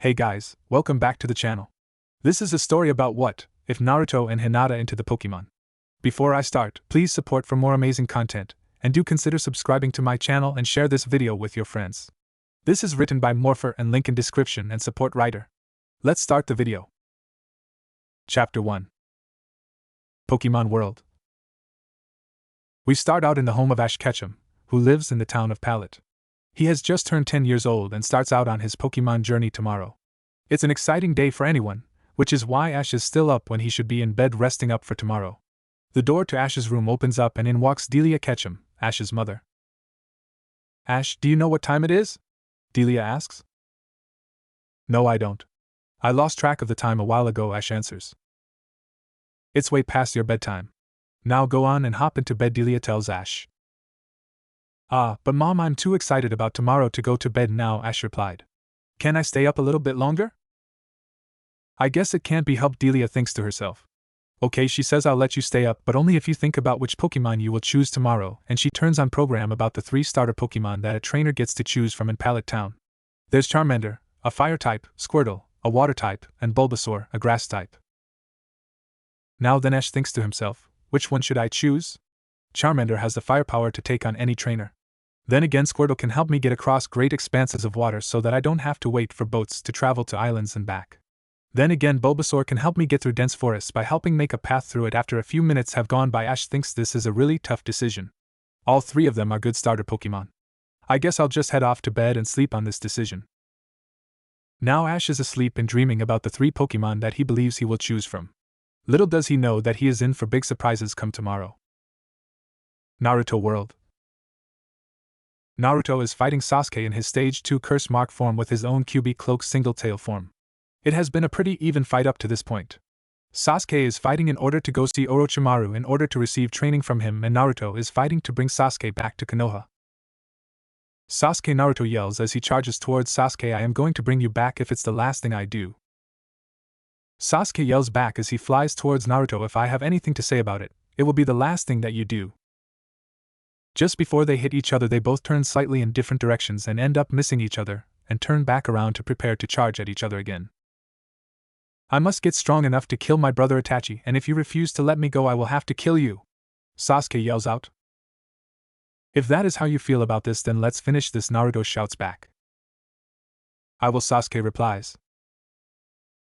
Hey guys, welcome back to the channel. This is a story about what if Naruto and Hinata into the Pokemon. Before I start, please support for more amazing content, and do consider subscribing to my channel and share this video with your friends. This is written by Morpher and link in description and support writer. Let's start the video. Chapter 1. Pokemon World. We start out in the home of Ash Ketchum, who lives in the town of Pallet. He has just turned 10 years old and starts out on his Pokemon journey tomorrow. It's an exciting day for anyone, which is why Ash is still up when he should be in bed resting up for tomorrow. The door to Ash's room opens up and in walks Delia Ketchum, Ash's mother. Ash, do you know what time it is? Delia asks. No, I don't. I lost track of the time a while ago, Ash answers. It's way past your bedtime. Now go on and hop into bed, Delia tells Ash. But Mom, I'm too excited about tomorrow to go to bed now, Ash replied. Can I stay up a little bit longer? I guess it can't be helped, Delia thinks to herself. Okay, she says, I'll let you stay up, but only if you think about which Pokemon you will choose tomorrow, and she turns on program about the 3 starter Pokemon that a trainer gets to choose from in Pallet Town. There's Charmander, a fire type, Squirtle, a water type, and Bulbasaur, a grass type. Now then, Ash thinks to himself, which one should I choose? Charmander has the firepower to take on any trainer. Then again, Squirtle can help me get across great expanses of water so that I don't have to wait for boats to travel to islands and back. Then again, Bulbasaur can help me get through dense forests by helping make a path through it after a few minutes have gone by. Ash thinks this is a really tough decision. All 3 of them are good starter Pokemon. I guess I'll just head off to bed and sleep on this decision. Now Ash is asleep and dreaming about the 3 Pokemon that he believes he will choose from. Little does he know that he is in for big surprises come tomorrow. Naruto World. Naruto is fighting Sasuke in his Stage 2 Curse Mark form with his own QB Cloak Single-Tail form. It has been a pretty even fight up to this point. Sasuke is fighting in order to go see Orochimaru in order to receive training from him, and Naruto is fighting to bring Sasuke back to Konoha. Sasuke, Naruto yells as he charges towards Sasuke, I am going to bring you back if it's the last thing I do. Sasuke yells back as he flies towards Naruto, if I have anything to say about it, it will be the last thing that you do. Just before they hit each other, they both turn slightly in different directions and end up missing each other, and turn back around to prepare to charge at each other again. I must get strong enough to kill my brother Itachi, and if you refuse to let me go, I will have to kill you, Sasuke yells out. If that is how you feel about this, then let's finish this, Naruto shouts back. I will, Sasuke replies.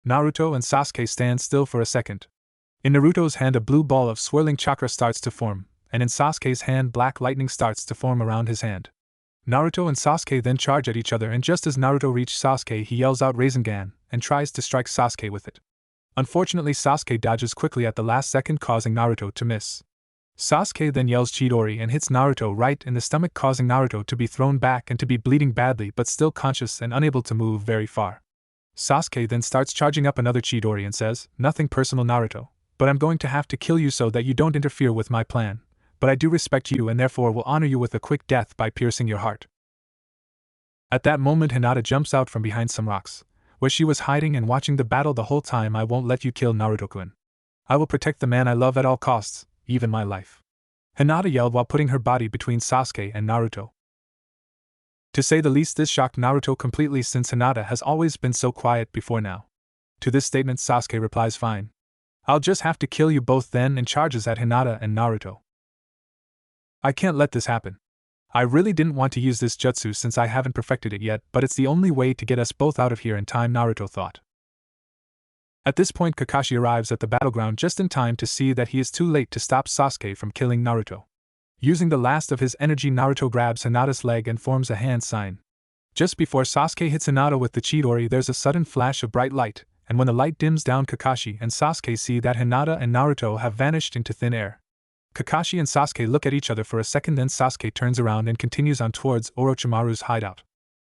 Naruto and Sasuke stand still for a second. In Naruto's hand a blue ball of swirling chakra starts to form, and in Sasuke's hand black lightning starts to form around his hand. Naruto and Sasuke then charge at each other, and just as Naruto reaches Sasuke, he yells out Rasengan and tries to strike Sasuke with it. Unfortunately, Sasuke dodges quickly at the last second, causing Naruto to miss. Sasuke then yells Chidori and hits Naruto right in the stomach, causing Naruto to be thrown back and to be bleeding badly but still conscious and unable to move very far. Sasuke then starts charging up another Chidori and says, nothing personal, Naruto, but I'm going to have to kill you so that you don't interfere with my plan. But I do respect you and therefore will honor you with a quick death by piercing your heart. At that moment, Hinata jumps out from behind some rocks, where she was hiding and watching the battle the whole time. I won't let you kill Naruto-kun. I will protect the man I love at all costs, even my life, Hinata yelled while putting her body between Sasuke and Naruto. To say the least, this shocked Naruto completely, since Hinata has always been so quiet before now. To this statement, Sasuke replies, fine. I'll just have to kill you both then, and charges at Hinata and Naruto. I can't let this happen. I really didn't want to use this jutsu since I haven't perfected it yet, but it's the only way to get us both out of here in time, Naruto thought. At this point, Kakashi arrives at the battleground just in time to see that he is too late to stop Sasuke from killing Naruto. Using the last of his energy, Naruto grabs Hinata's leg and forms a hand sign. Just before Sasuke hits Hinata with the Chidori, there's a sudden flash of bright light, and when the light dims down, Kakashi and Sasuke see that Hinata and Naruto have vanished into thin air. Kakashi and Sasuke look at each other for a second, then Sasuke turns around and continues on towards Orochimaru's hideout.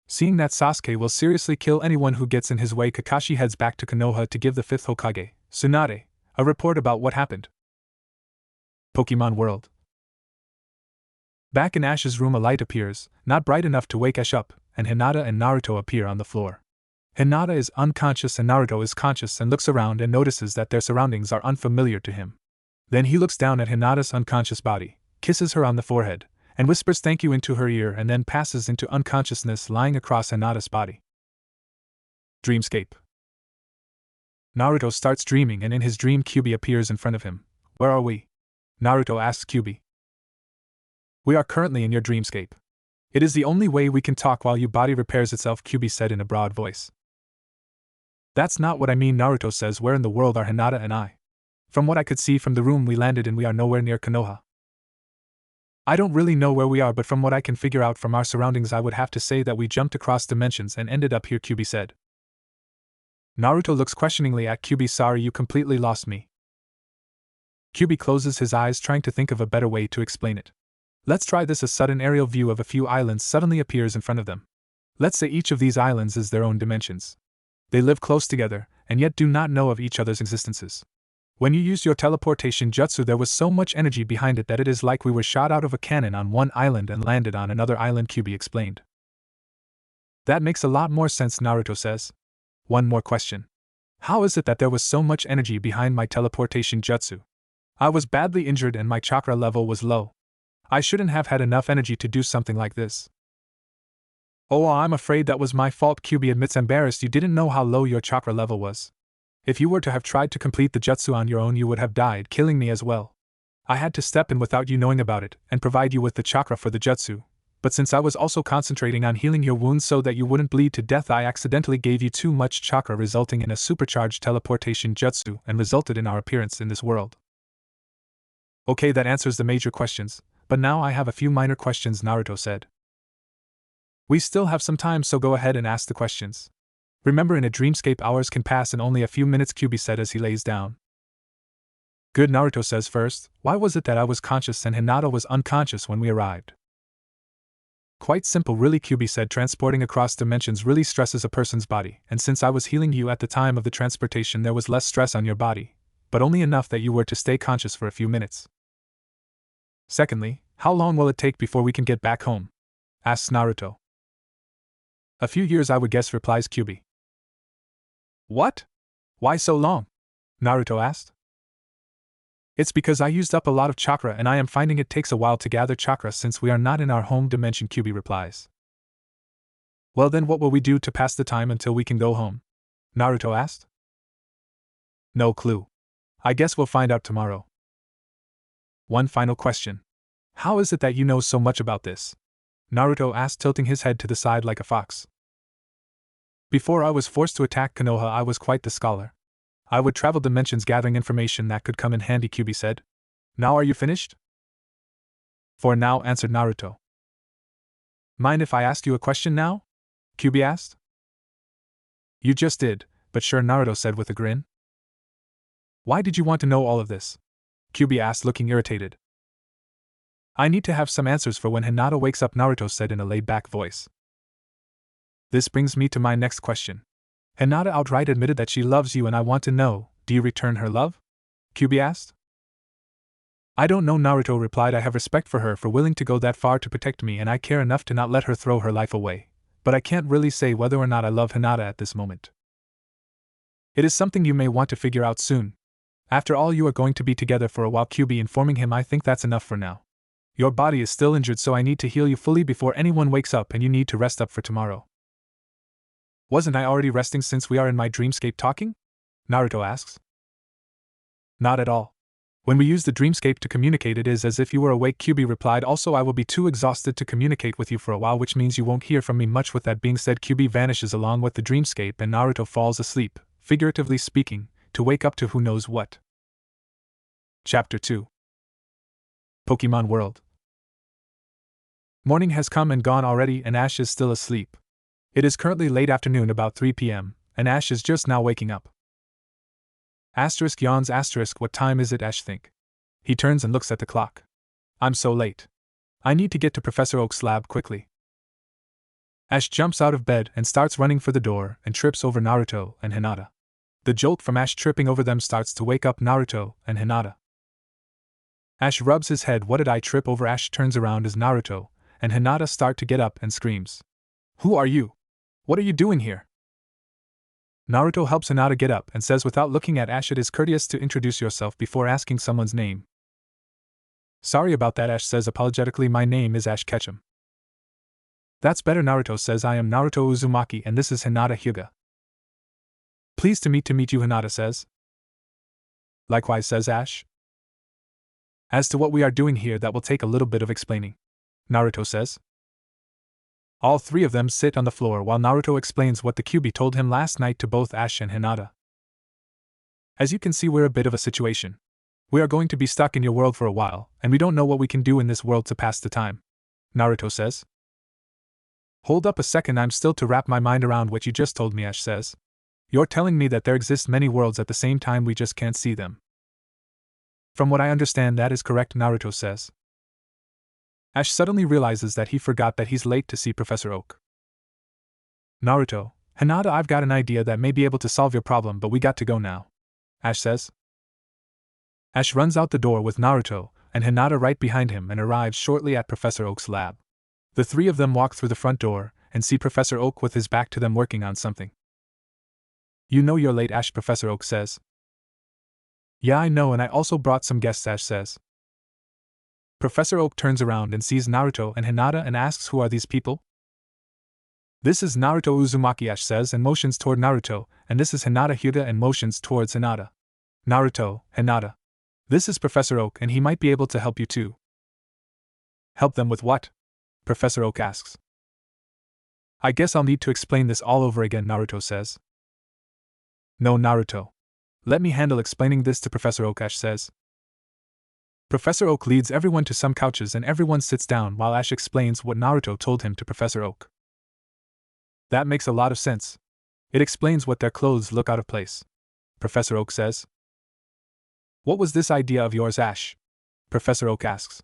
Seeing that Sasuke will seriously kill anyone who gets in his way, Kakashi heads back to Konoha to give the 5th Hokage, Tsunade, a report about what happened. Pokemon World. Back in Ash's room, a light appears, not bright enough to wake Ash up, and Hinata and Naruto appear on the floor. Hinata is unconscious and Naruto is conscious and looks around and notices that their surroundings are unfamiliar to him. Then he looks down at Hinata's unconscious body, kisses her on the forehead, and whispers thank you into her ear, and then passes into unconsciousness lying across Hinata's body. Dreamscape. Naruto starts dreaming and in his dream Kyuubi appears in front of him. Where are we? Naruto asks Kyuubi. We are currently in your dreamscape. It is the only way we can talk while your body repairs itself, Kyuubi said in a broad voice. That's not what I mean, Naruto says. Where in the world are Hinata and I? From what I could see from the room we landed in, we are nowhere near Konoha. I don't really know where we are, but from what I can figure out from our surroundings, I would have to say that we jumped across dimensions and ended up here, Kyuubi said. Naruto looks questioningly at Kyuubi. Sorry, you completely lost me. Kyuubi closes his eyes, trying to think of a better way to explain it. Let's try this. A sudden aerial view of a few islands suddenly appears in front of them. Let's say each of these islands is their own dimensions. They live close together, and yet do not know of each other's existences. When you used your teleportation jutsu, there was so much energy behind it that it is like we were shot out of a cannon on one island and landed on another island, Kyuubi explained. That makes a lot more sense, Naruto says. One more question. How is it that there was so much energy behind my teleportation jutsu? I was badly injured and my chakra level was low. I shouldn't have had enough energy to do something like this. Oh, I'm afraid that was my fault, Kyuubi admits, embarrassed. You didn't know how low your chakra level was. If you were to have tried to complete the jutsu on your own, you would have died, killing me as well. I had to step in without you knowing about it, and provide you with the chakra for the jutsu, but since I was also concentrating on healing your wounds so that you wouldn't bleed to death, I accidentally gave you too much chakra, resulting in a supercharged teleportation jutsu, and resulted in our appearance in this world. Okay, that answers the major questions, but now I have a few minor questions, Naruto said. We still have some time, so go ahead and ask the questions. Remember, in a dreamscape hours can pass in only a few minutes, Kyuubi said as he lays down. Good, Naruto says. First, why was it that I was conscious and Hinata was unconscious when we arrived? Quite simple really, Kyuubi said. Transporting across dimensions really stresses a person's body, and since I was healing you at the time of the transportation, there was less stress on your body, but only enough that you were to stay conscious for a few minutes. Secondly, how long will it take before we can get back home? Asks Naruto. A few years, I would guess, replies Kyuubi. What? Why so long? Naruto asked. It's because I used up a lot of chakra and I am finding it takes a while to gather chakra since we are not in our home dimension, Kyuubi replies. Well then, what will we do to pass the time until we can go home? Naruto asked. No clue. I guess we'll find out tomorrow. One final question. How is it that you know so much about this? Naruto asked, tilting his head to the side like a fox. Before I was forced to attack Konoha, I was quite the scholar. I would travel dimensions gathering information that could come in handy, Kyuubi said. Now are you finished? For now, answered Naruto. Mind if I ask you a question now? Kyuubi asked. You just did, but sure, Naruto said with a grin. Why did you want to know all of this? Kyuubi asked, looking irritated. I need to have some answers for when Hinata wakes up, Naruto said in a laid-back voice. This brings me to my next question. Hinata outright admitted that she loves you, and I want to know, do you return her love? Kyuubi asked. I don't know, Naruto replied. I have respect for her for willing to go that far to protect me, and I care enough to not let her throw her life away, but I can't really say whether or not I love Hinata at this moment. It is something you may want to figure out soon. After all, you are going to be together for a while, Kyuubi informing him. I think that's enough for now. Your body is still injured, so I need to heal you fully before anyone wakes up, and you need to rest up for tomorrow. Wasn't I already resting since we are in my dreamscape talking? Naruto asks. Not at all. When we use the dreamscape to communicate, it is as if you were awake, Kyuubi replied. Also, I will be too exhausted to communicate with you for a while, which means you won't hear from me much. With that being said, Kyuubi vanishes along with the dreamscape and Naruto falls asleep, figuratively speaking, to wake up to who knows what. Chapter 2. Pokemon World. Morning has come and gone already, and Ash is still asleep. It is currently late afternoon, about 3 p.m., and Ash is just now waking up. Asterisk yawns asterisk. What time is it, Ash think? He turns and looks at the clock. I'm so late. I need to get to Professor Oak's lab quickly. Ash jumps out of bed and starts running for the door and trips over Naruto and Hinata. The jolt from Ash tripping over them starts to wake up Naruto and Hinata. Ash rubs his head. What did I trip over? Ash turns around as Naruto and Hinata start to get up and screams. Who are you? What are you doing here? Naruto helps Hinata get up and says without looking at Ash, it is courteous to introduce yourself before asking someone's name. Sorry about that, Ash says apologetically. My name is Ash Ketchum. That's better, Naruto says. I am Naruto Uzumaki and this is Hinata Hyuga. Pleased to meet you, Hinata says. Likewise, says Ash. As to what we are doing here, that will take a little bit of explaining, Naruto says. All three of them sit on the floor while Naruto explains what the QB told him last night to both Ash and Hinata. As you can see, we're a bit of a situation. We are going to be stuck in your world for a while, and we don't know what we can do in this world to pass the time, Naruto says. Hold up a second, I'm still to wrap my mind around what you just told me, Ash says. You're telling me that there exist many worlds at the same time, we just can't see them. From what I understand, that is correct, Naruto says. Ash suddenly realizes that he forgot that he's late to see Professor Oak. Naruto, Hinata, I've got an idea that may be able to solve your problem, but we got to go now, Ash says. Ash runs out the door with Naruto and Hinata right behind him and arrives shortly at Professor Oak's lab. The three of them walk through the front door and see Professor Oak with his back to them working on something. You know you're late, Ash, Professor Oak says. Yeah, I know, and I also brought some guests, Ash says. Professor Oak turns around and sees Naruto and Hinata and asks, who are these people? This is Naruto Uzumaki, Ash says, and motions toward Naruto, and this is Hinata Hyuga and motions towards Hinata. Naruto, Hinata. This is Professor Oak, and he might be able to help you too. Help them with what? Professor Oak asks. I guess I'll need to explain this all over again, Naruto says. No, Naruto. Let me handle explaining this to Professor Oak, Ash says. Professor Oak leads everyone to some couches and everyone sits down while Ash explains what Naruto told him to Professor Oak. That makes a lot of sense. It explains what their clothes look out of place, Professor Oak says. What was this idea of yours, Ash? Professor Oak asks.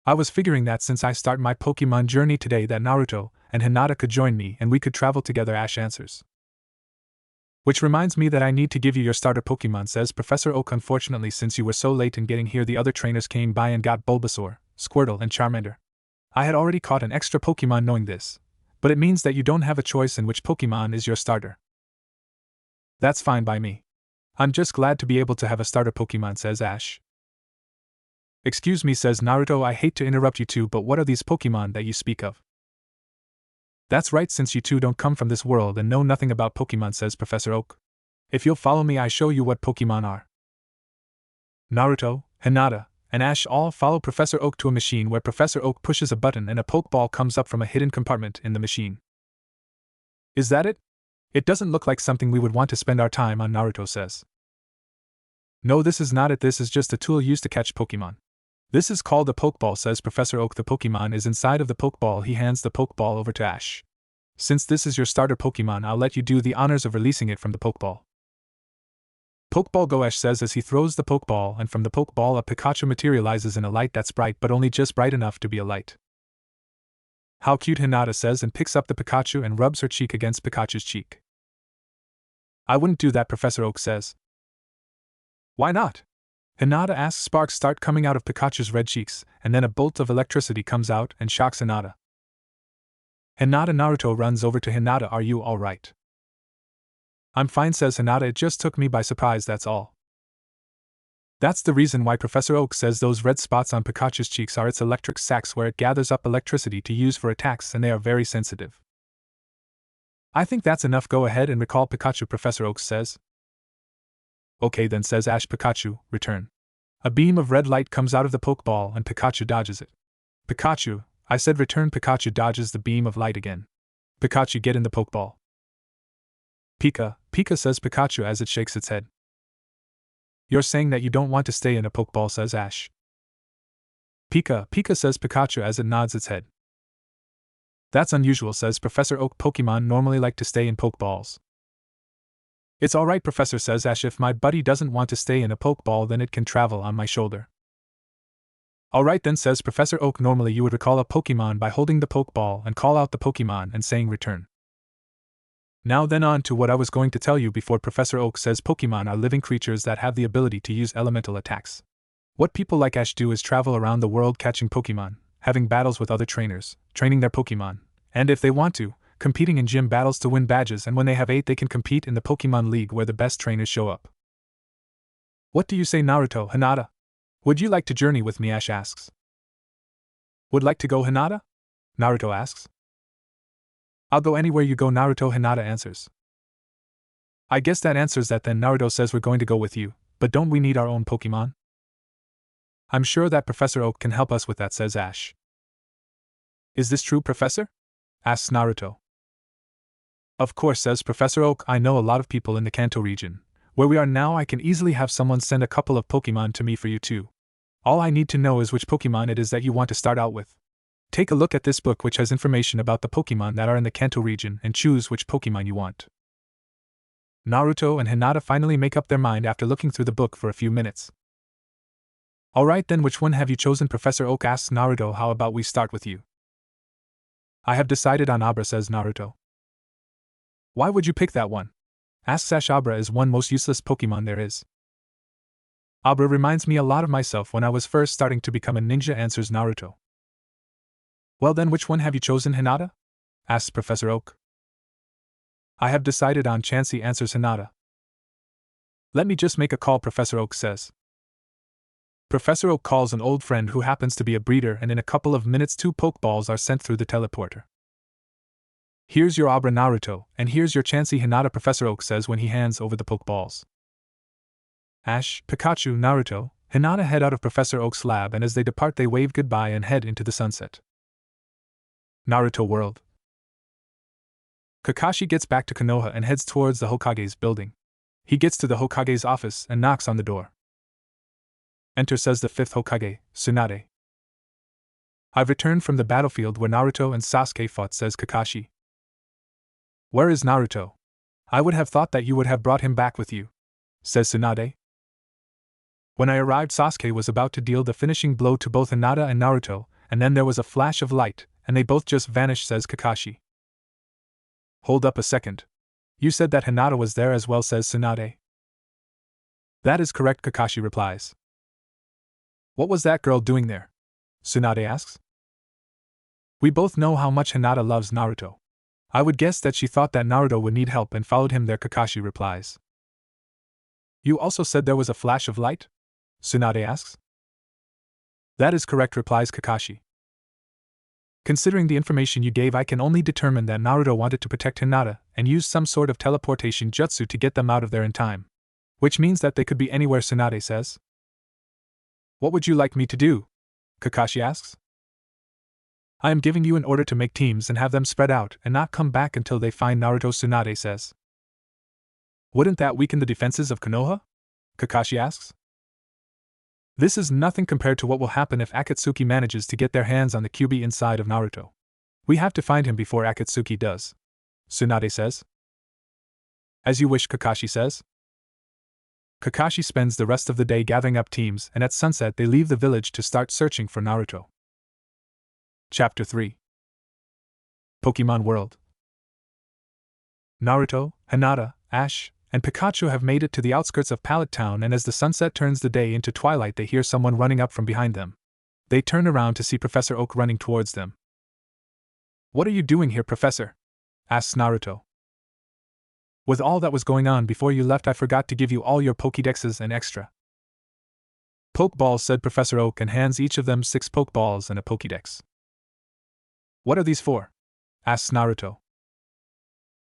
I was figuring that since I start my Pokemon journey today that Naruto and Hinata could join me and we could travel together, Ash answers. Which reminds me that I need to give you your starter Pokemon, says Professor Oak. Unfortunately, since you were so late in getting here, the other trainers came by and got Bulbasaur, Squirtle, and Charmander. I had already caught an extra Pokemon knowing this, but it means that you don't have a choice in which Pokemon is your starter. That's fine by me. I'm just glad to be able to have a starter Pokemon, says Ash. Excuse me, says Naruto, I hate to interrupt you two, but what are these Pokemon that you speak of? That's right, since you two don't come from this world and know nothing about Pokemon, says Professor Oak. If you'll follow me, I show you what Pokemon are. Naruto, Hinata, and Ash all follow Professor Oak to a machine where Professor Oak pushes a button and a Pokeball comes up from a hidden compartment in the machine. Is that it? It doesn't look like something we would want to spend our time on, Naruto says. No, this is not it, this is just a tool used to catch Pokemon. This is called a Pokeball, says Professor Oak. The Pokemon is inside of the Pokeball. He hands the Pokeball over to Ash. Since this is your starter Pokemon, I'll let you do the honors of releasing it from the Pokeball. Pokeball go, Ash says as he throws the Pokeball, and from the Pokeball a Pikachu materializes in a light that's bright but only just bright enough to be a light. How cute, Hinata says and picks up the Pikachu and rubs her cheek against Pikachu's cheek. I wouldn't do that, Professor Oak says. Why not? Hinata asks. Sparks start coming out of Pikachu's red cheeks, and then a bolt of electricity comes out and shocks Hinata. Naruto runs over to Hinata. Are you all right? I'm fine, says Hinata. It just took me by surprise, that's all. That's the reason why Professor Oak says those red spots on Pikachu's cheeks are its electric sacs where it gathers up electricity to use for attacks, and they are very sensitive. I think that's enough. Go ahead and recall Pikachu, Professor Oak says. Okay then, says Ash. Pikachu, return. A beam of red light comes out of the Pokeball and Pikachu dodges it. Pikachu, I said return. Pikachu dodges the beam of light again. Pikachu, get in the Pokeball. Pika, says Pikachu as it shakes its head. You're saying that you don't want to stay in a Pokeball, says Ash. Pika, says Pikachu as it nods its head. That's unusual, says Professor Oak. Pokemon normally like to stay in Pokeballs. It's alright, Professor, says Ash. If my buddy doesn't want to stay in a Pokeball, then it can travel on my shoulder. Alright then, says Professor Oak. Normally you would recall a Pokemon by holding the Pokeball and call out the Pokemon and saying return. Now then, on to what I was going to tell you before. Professor Oak says Pokemon are living creatures that have the ability to use elemental attacks. What people like Ash do is travel around the world catching Pokemon, having battles with other trainers, training their Pokemon, and if they want to, competing in gym battles to win badges, and when they have 8 they can compete in the Pokemon League where the best trainers show up. What do you say, Naruto? Hinata? Would you like to journey with me? Ash asks. Would like to go, Hinata? Naruto asks. I'll go anywhere you go, Naruto. Hinata answers. I guess that answers that then. Naruto says we're going to go with you, but don't we need our own Pokemon? I'm sure that Professor Oak can help us with that, says Ash. Is this true, Professor? Asks Naruto. Of course, says Professor Oak, I know a lot of people in the Kanto region. Where we are now, I can easily have someone send a couple of Pokemon to me for you too. All I need to know is which Pokemon it is that you want to start out with. Take a look at this book which has information about the Pokemon that are in the Kanto region and choose which Pokemon you want. Naruto and Hinata finally make up their mind after looking through the book for a few minutes. Alright then, which one have you chosen? Professor Oak asks Naruto. How about we start with you? I have decided on Abra, says Naruto. Why would you pick that one? Asks Ash. Abra is one most useless Pokemon there is. Abra reminds me a lot of myself when I was first starting to become a ninja, answers Naruto. Well then, which one have you chosen, Hinata? Asks Professor Oak. I have decided on Chansey, answers Hinata. Let me just make a call, Professor Oak says. Professor Oak calls an old friend who happens to be a breeder, and in a couple of minutes 2 Pokeballs are sent through the teleporter. Here's your Abra, Naruto, and here's your Chansey, Hinata, Professor Oak says when he hands over the Pokeballs. Ash, Pikachu, Naruto, Hinata head out of Professor Oak's lab, and as they depart they wave goodbye and head into the sunset. Naruto World. Kakashi gets back to Konoha and heads towards the Hokage's building. He gets to the Hokage's office and knocks on the door. Enter, says the 5th Hokage, Tsunade. I've returned from the battlefield where Naruto and Sasuke fought, says Kakashi. Where is Naruto? I would have thought that you would have brought him back with you, says Tsunade. When I arrived, Sasuke was about to deal the finishing blow to both Hinata and Naruto, and then there was a flash of light, and they both just vanished, says Kakashi. Hold up a second. You said that Hinata was there as well, says Tsunade. That is correct, Kakashi replies. What was that girl doing there? Tsunade asks. We both know how much Hinata loves Naruto. I would guess that she thought that Naruto would need help and followed him there, Kakashi replies. You also said there was a flash of light? Tsunade asks. That is correct, replies Kakashi. Considering the information you gave, I can only determine that Naruto wanted to protect Hinata and used some sort of teleportation jutsu to get them out of there in time. Which means that they could be anywhere, Tsunade says. What would you like me to do? Kakashi asks. I am giving you an order to make teams and have them spread out and not come back until they find Naruto, Tsunade says. Wouldn't that weaken the defenses of Konoha? Kakashi asks. This is nothing compared to what will happen if Akatsuki manages to get their hands on the Kyuubi inside of Naruto. We have to find him before Akatsuki does, Tsunade says. As you wish, Kakashi says. Kakashi spends the rest of the day gathering up teams, and at sunset they leave the village to start searching for Naruto. Chapter 3. Pokemon World. Naruto, Hinata, Ash, and Pikachu have made it to the outskirts of Pallet Town, and as the sunset turns the day into twilight they hear someone running up from behind them. They turn around to see Professor Oak running towards them. What are you doing here, Professor? Asks Naruto. With all that was going on before you left, I forgot to give you all your Pokédexes and extra Pokeballs, said Professor Oak, and hands each of them 6 Pokeballs and a Pokédex. What are these for? Asks Naruto.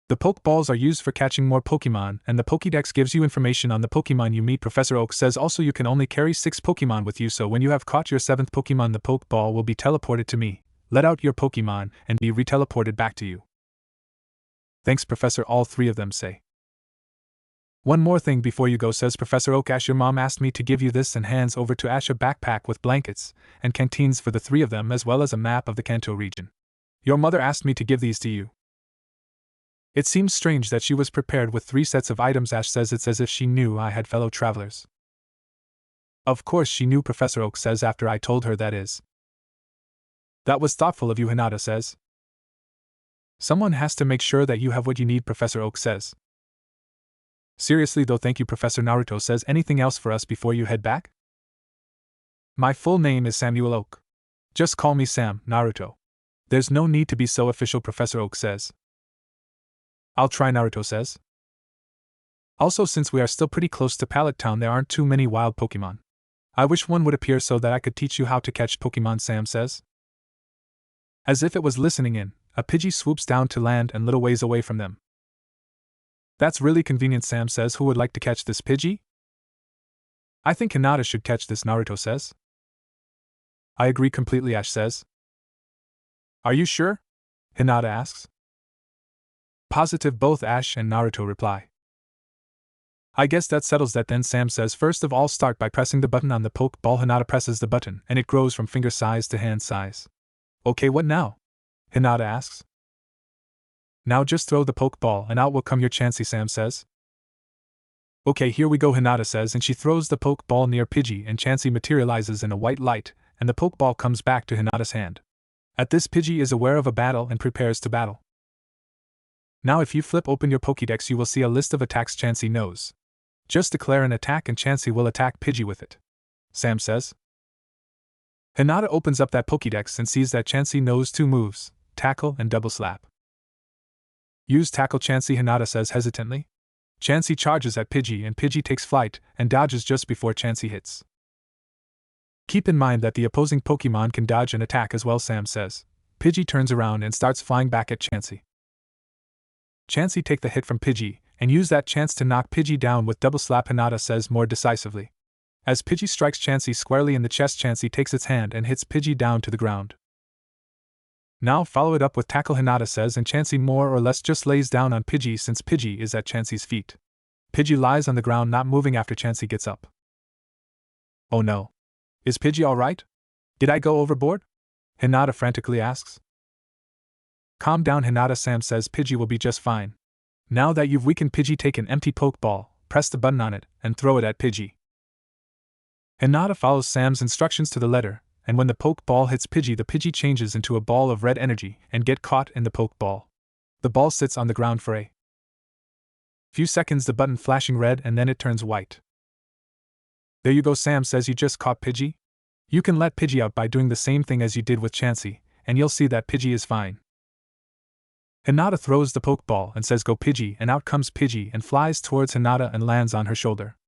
The Pokeballs are used for catching more Pokemon, and the Pokédex gives you information on the Pokemon you meet. Professor Oak says also you can only carry 6 Pokemon with you, so when you have caught your 7th Pokemon, the Pokeball will be teleported to me. Let out your Pokemon and be reteleported back to you. Thanks, Professor, all 3 of them say. One more thing before you go, says Professor Oak. Ash, your mom asked me to give you this, and hands over to Ash a backpack with blankets and canteens for the 3 of them, as well as a map of the Kanto region. Your mother asked me to give these to you. It seems strange that she was prepared with 3 sets of items. Ash says it's as if she knew I had fellow travelers. Of course she knew, Professor Oak says, after I told her, that is. That was thoughtful of you, Hinata says. Someone has to make sure that you have what you need, Professor Oak says. Seriously though, thank you, Professor. Naruto says, anything else for us before you head back? My full name is Samuel Oak. Just call me Sam, Naruto. There's no need to be so official, Professor Oak says. I'll try, Naruto says. Also, since we are still pretty close to Pallet Town, there aren't too many wild Pokemon. I wish one would appear so that I could teach you how to catch Pokemon, Sam says. As if it was listening in, a Pidgey swoops down to land and little ways away from them. That's really convenient, Sam says. Who would like to catch this Pidgey? I think Hinata should catch this, Naruto says. I agree completely, Ash says. Are you sure? Hinata asks. Positive, both Ash and Naruto reply. I guess that settles that then, Sam says. First of all, start by pressing the button on the Pokeball. Hinata presses the button, and it grows from finger size to hand size. Okay, what now? Hinata asks. Now just throw the Pokeball and out will come your Chansey, Sam says. Okay, here we go, Hinata says, and she throws the Pokeball near Pidgey, and Chansey materializes in a white light, and the Pokeball comes back to Hinata's hand. At this, Pidgey is aware of a battle and prepares to battle. Now if you flip open your Pokédex, you will see a list of attacks Chansey knows. Just declare an attack and Chansey will attack Pidgey with it, Sam says. Hinata opens up that Pokédex and sees that Chansey knows 2 moves, Tackle and Double Slap. Use Tackle, Chansey, Hinata says hesitantly. Chansey charges at Pidgey and Pidgey takes flight and dodges just before Chansey hits. Keep in mind that the opposing Pokemon can dodge and attack as well, Sam says. Pidgey turns around and starts flying back at Chansey. Chansey take the hit from Pidgey and use that chance to knock Pidgey down with Double Slap, Hinata says more decisively. As Pidgey strikes Chansey squarely in the chest, Chansey takes its hand and hits Pidgey down to the ground. Now follow it up with Tackle, Hinata says, and Chansey more or less just lays down on Pidgey since Pidgey is at Chansey's feet. Pidgey lies on the ground not moving after Chansey gets up. Oh no. Is Pidgey alright? Did I go overboard? Hinata frantically asks. Calm down, Hinata, Sam says. Pidgey will be just fine. Now that you've weakened Pidgey, take an empty Pokeball, press the button on it, and throw it at Pidgey. Hinata follows Sam's instructions to the letter, and when the Pokeball hits Pidgey, the Pidgey changes into a ball of red energy and get caught in the Pokeball. The ball sits on the ground for a few seconds, the button flashing red, and then it turns white. There you go, Sam says. You just caught Pidgey? You can let Pidgey out by doing the same thing as you did with Chansey, and you'll see that Pidgey is fine. Hinata throws the Pokeball and says go Pidgey, and out comes Pidgey and flies towards Hinata and lands on her shoulder.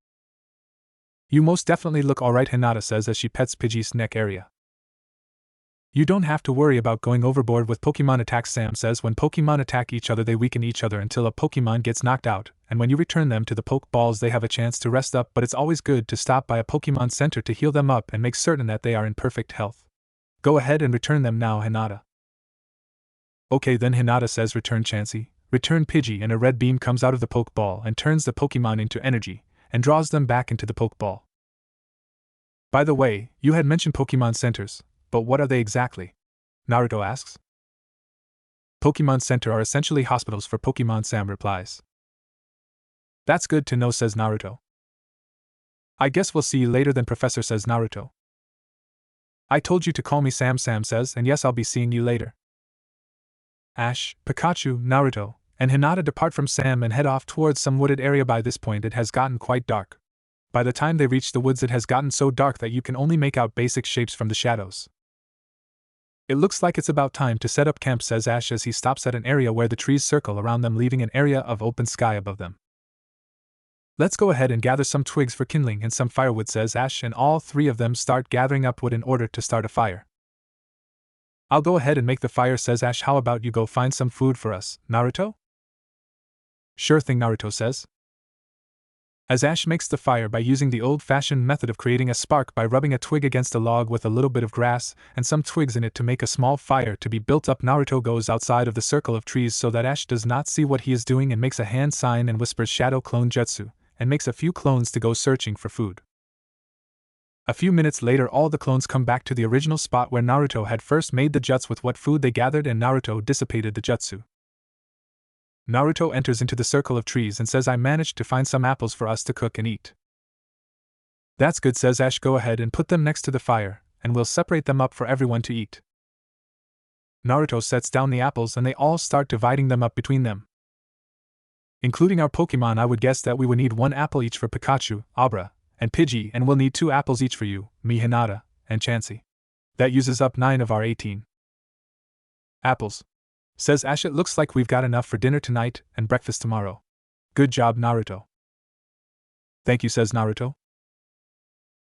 You most definitely look alright, Hinata says as she pets Pidgey's neck area. You don't have to worry about going overboard with Pokemon attacks, Sam says. When Pokemon attack each other, they weaken each other until a Pokemon gets knocked out, and when you return them to the Pokeballs, they have a chance to rest up, but it's always good to stop by a Pokemon Center to heal them up and make certain that they are in perfect health. Go ahead and return them now, Hinata. Okay then, Hinata says. Return Chansey, return Pidgey, and a red beam comes out of the Pokeball and turns the Pokemon into energy, and draws them back into the Pokeball. By the way, you had mentioned Pokemon Centers, but what are they exactly? Naruto asks. Pokemon Center are essentially hospitals for Pokemon, Sam replies. That's good to know, says Naruto. I guess we'll see you later then, Professor, says Naruto. I told you to call me Sam, Sam says, and yes, I'll be seeing you later. Ash, Pikachu, Naruto, and Hinata depart from Sam and head off towards some wooded area. By this point it has gotten quite dark. By the time they reach the woods, it has gotten so dark that you can only make out basic shapes from the shadows. It looks like it's about time to set up camp, says Ash as he stops at an area where the trees circle around them, leaving an area of open sky above them. Let's go ahead and gather some twigs for kindling and some firewood, says Ash, and all 3 of them start gathering up wood in order to start a fire. I'll go ahead and make the fire, says Ash. How about you go find some food for us, Naruto? Sure thing, Naruto says. As Ash makes the fire by using the old-fashioned method of creating a spark by rubbing a twig against a log with a little bit of grass and some twigs in it to make a small fire to be built up, Naruto goes outside of the circle of trees so that Ash does not see what he is doing and makes a hand sign and whispers Shadow Clone Jutsu, and makes a few clones to go searching for food. A few minutes later, all the clones come back to the original spot where Naruto had first made the jutsu with what food they gathered, and Naruto dissipated the jutsu. Naruto enters into the circle of trees and says, I managed to find some apples for us to cook and eat. That's good, says Ash. Go ahead and put them next to the fire, and we'll separate them up for everyone to eat. Naruto sets down the apples and they all start dividing them up between them. Including our Pokemon, I would guess that we would need 1 apple each for Pikachu, Abra, and Pidgey, and we'll need 2 apples each for you, me, Hinata, and Chansey. That uses up 9 of our 18 apples, says Ash. It looks like we've got enough for dinner tonight and breakfast tomorrow. Good job, Naruto. Thank you, says Naruto.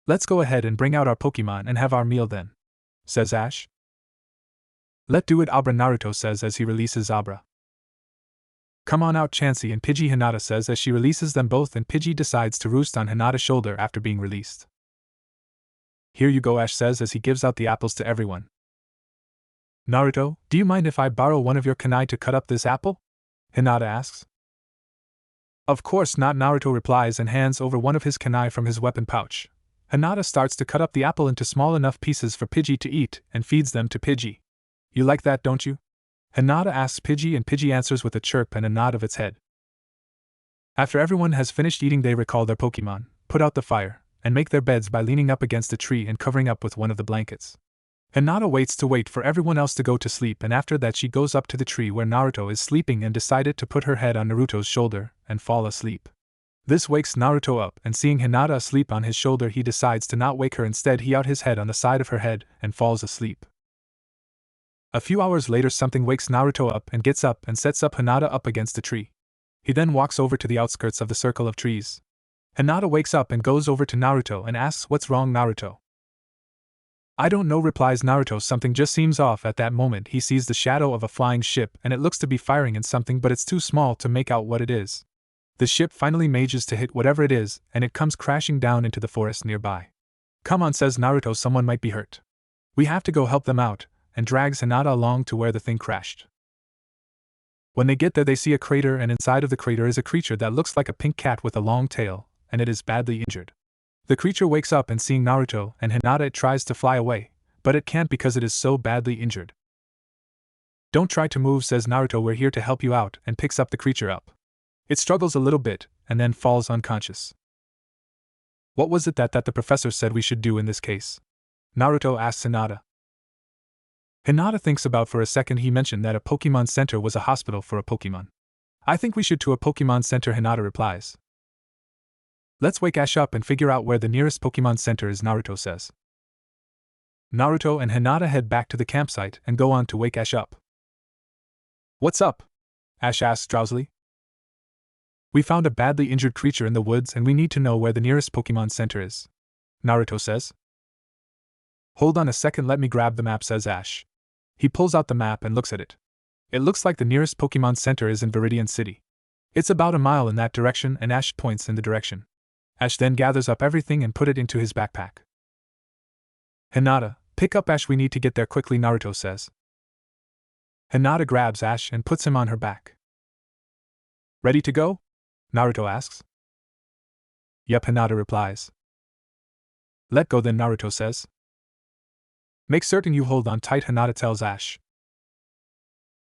Let's go ahead and bring out our Pokemon and have our meal then, says Ash. Let do it, Abra, Naruto says as he releases Abra. Come on out, Chansey and Pidgey, Hinata says as she releases them both, and Pidgey decides to roost on Hinata's shoulder after being released. Here you go, Ash says as he gives out the apples to everyone. Naruto, do you mind if I borrow one of your kunai to cut up this apple? Hinata asks. Of course not, Naruto replies and hands over one of his kunai from his weapon pouch. Hinata starts to cut up the apple into small enough pieces for Pidgey to eat and feeds them to Pidgey. You like that, don't you? Hinata asks Pidgey, and Pidgey answers with a chirp and a nod of its head. After everyone has finished eating, they recall their Pokemon, put out the fire, and make their beds by leaning up against a tree and covering up with one of the blankets. Hinata waits to wait for everyone else to go to sleep, and after that she goes up to the tree where Naruto is sleeping and decided to put her head on Naruto's shoulder and fall asleep. This wakes Naruto up, and seeing Hinata asleep on his shoulder, he decides to not wake her. Instead, he out his head on the side of her head and falls asleep. A few hours later, something wakes Naruto up and gets up and sets up Hinata up against a tree. He then walks over to the outskirts of the circle of trees. Hinata wakes up and goes over to Naruto and asks, "What's wrong, Naruto?" "I don't know," replies Naruto. Something just seems off. At that moment, he sees the shadow of a flying ship, and it looks to be firing in something, but it's too small to make out what it is. The ship finally manages to hit whatever it is, and it comes crashing down into the forest nearby. "Come on," says Naruto, "someone might be hurt. We have to go help them out," and drags Hinata along to where the thing crashed. When they get there, they see a crater, and inside of the crater is a creature that looks like a pink cat with a long tail, and it is badly injured. The creature wakes up, and seeing Naruto and Hinata, it tries to fly away, but it can't because it is so badly injured. "Don't try to move," says Naruto, "we're here to help you out," and picks up the creature up. It struggles a little bit, and then falls unconscious. "What was it that the professor said we should do in this case?" Naruto asks Hinata. Hinata thinks about for a second. He mentioned that a Pokemon Center was a hospital for a Pokemon. "I think we should to a Pokemon Center," Hinata replies. "Let's wake Ash up and figure out where the nearest Pokemon Center is," Naruto says. Naruto and Hinata head back to the campsite and go on to wake Ash up. "What's up?" Ash asks drowsily. "We found a badly injured creature in the woods and we need to know where the nearest Pokemon Center is," Naruto says. "Hold on a second, let me grab the map," says Ash. He pulls out the map and looks at it. It looks like the nearest Pokemon Center is in Viridian City. It's about a mile in that direction, and Ash points in the direction. Ash then gathers up everything and put it into his backpack. "Hinata, pick up Ash, we need to get there quickly," Naruto says. Hinata grabs Ash and puts him on her back. "Ready to go?" Naruto asks. "Yep," Hinata replies. "Let go then," Naruto says. "Make certain you hold on tight," Hinata tells Ash.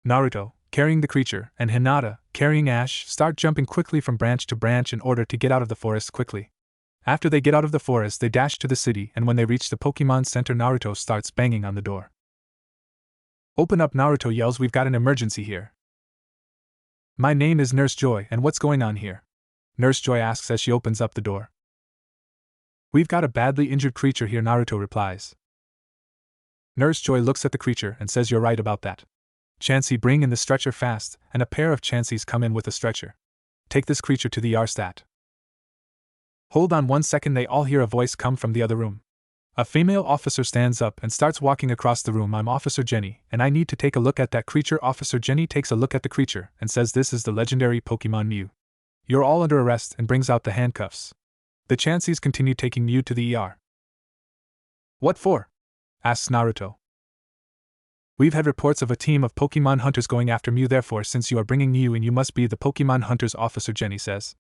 Naruto, carrying the creature, and Hinata, carrying Ash, start jumping quickly from branch to branch in order to get out of the forest quickly. After they get out of the forest, they dash to the city, and when they reach the Pokemon Center, Naruto starts banging on the door. "Open up," Naruto yells, "we've got an emergency here." "My name is Nurse Joy, and what's going on here?" Nurse Joy asks as she opens up the door. "We've got a badly injured creature here," Naruto replies. Nurse Joy looks at the creature and says, "You're right about that. Chansey, bring in the stretcher fast," and a pair of Chanseys come in with a stretcher. "Take this creature to the ER stat." Hold on one second, they all hear a voice come from the other room. A female officer stands up and starts walking across the room. "I'm Officer Jenny, and I need to take a look at that creature." Officer Jenny takes a look at the creature and says, "This is the legendary Pokemon Mew. You're all under arrest," and brings out the handcuffs. The Chanseys continue taking Mew to the ER. "What for?" asks Naruto. "We've had reports of a team of Pokemon hunters going after Mew, therefore since you are bringing Mew in, you must be the Pokemon hunters," Officer Jenny says.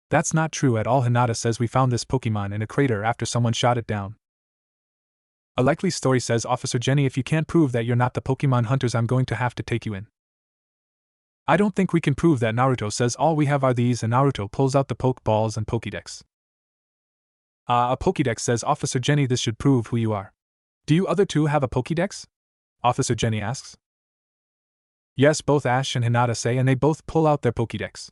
"That's not true at all," Hinata says. "We found this Pokemon in a crater after someone shot it down." "A likely story," says Officer Jenny. "If you can't prove that you're not the Pokemon hunters, I'm going to have to take you in." "I don't think we can prove that," Naruto says. "All we have are these," and Naruto pulls out the Pokeballs and Pokédex. A Pokédex," says Officer Jenny. "This should prove who you are." "Do you other two have a Pokédex?" Officer Jenny asks. "Yes," both Ash and Hinata say, and they both pull out their Pokédex.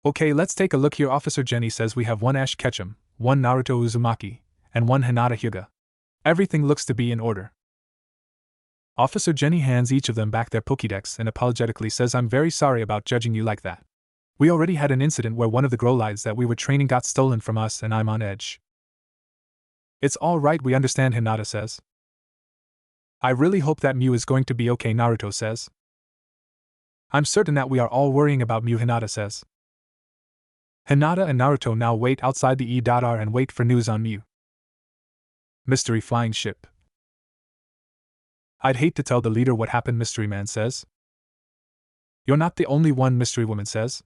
"Okay, let's take a look here," Officer Jenny says. "We have one Ash Ketchum, one Naruto Uzumaki, and one Hinata Hyuga. Everything looks to be in order." Officer Jenny hands each of them back their Pokédex and apologetically says, "I'm very sorry about judging you like that. We already had an incident where one of the Growlides that we were training got stolen from us, and I'm on edge." "It's all right, we understand," Hinata says. "I really hope that Mew is going to be okay," Naruto says. I'm certain that we are all worrying about Mew, Hinata says. Hinata and Naruto now wait outside the E.R and wait for news on Mew. Mystery flying ship. I'd hate to tell the leader what happened, Mystery Man says. You're not the only one, Mystery Woman says.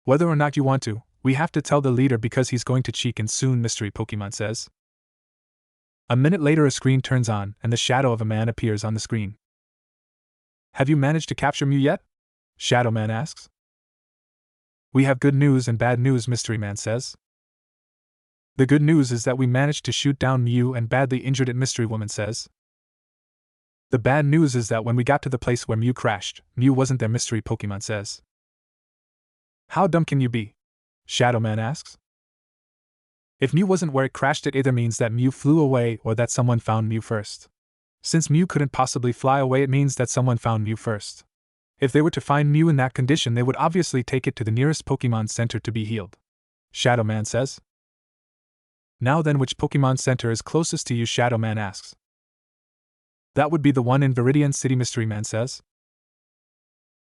Whether or not you want to, we have to tell the leader because he's going to cheek in soon, Mystery Pokemon says. A minute later, a screen turns on, and the shadow of a man appears on the screen. Have you managed to capture Mew yet? Shadow Man asks. We have good news and bad news, Mystery Man says. The good news is that we managed to shoot down Mew and badly injured it, Mystery Woman says. The bad news is that when we got to the place where Mew crashed, Mew wasn't there, Mystery Pokemon says. How dumb can you be? Shadow Man asks. If Mew wasn't where it crashed, it either means that Mew flew away or that someone found Mew first. Since Mew couldn't possibly fly away, it means that someone found Mew first. If they were to find Mew in that condition, they would obviously take it to the nearest Pokemon Center to be healed. Shadow Man says. Now then, which Pokemon Center is closest to you? Shadow Man asks. That would be the one in Viridian City, Mystery Man says.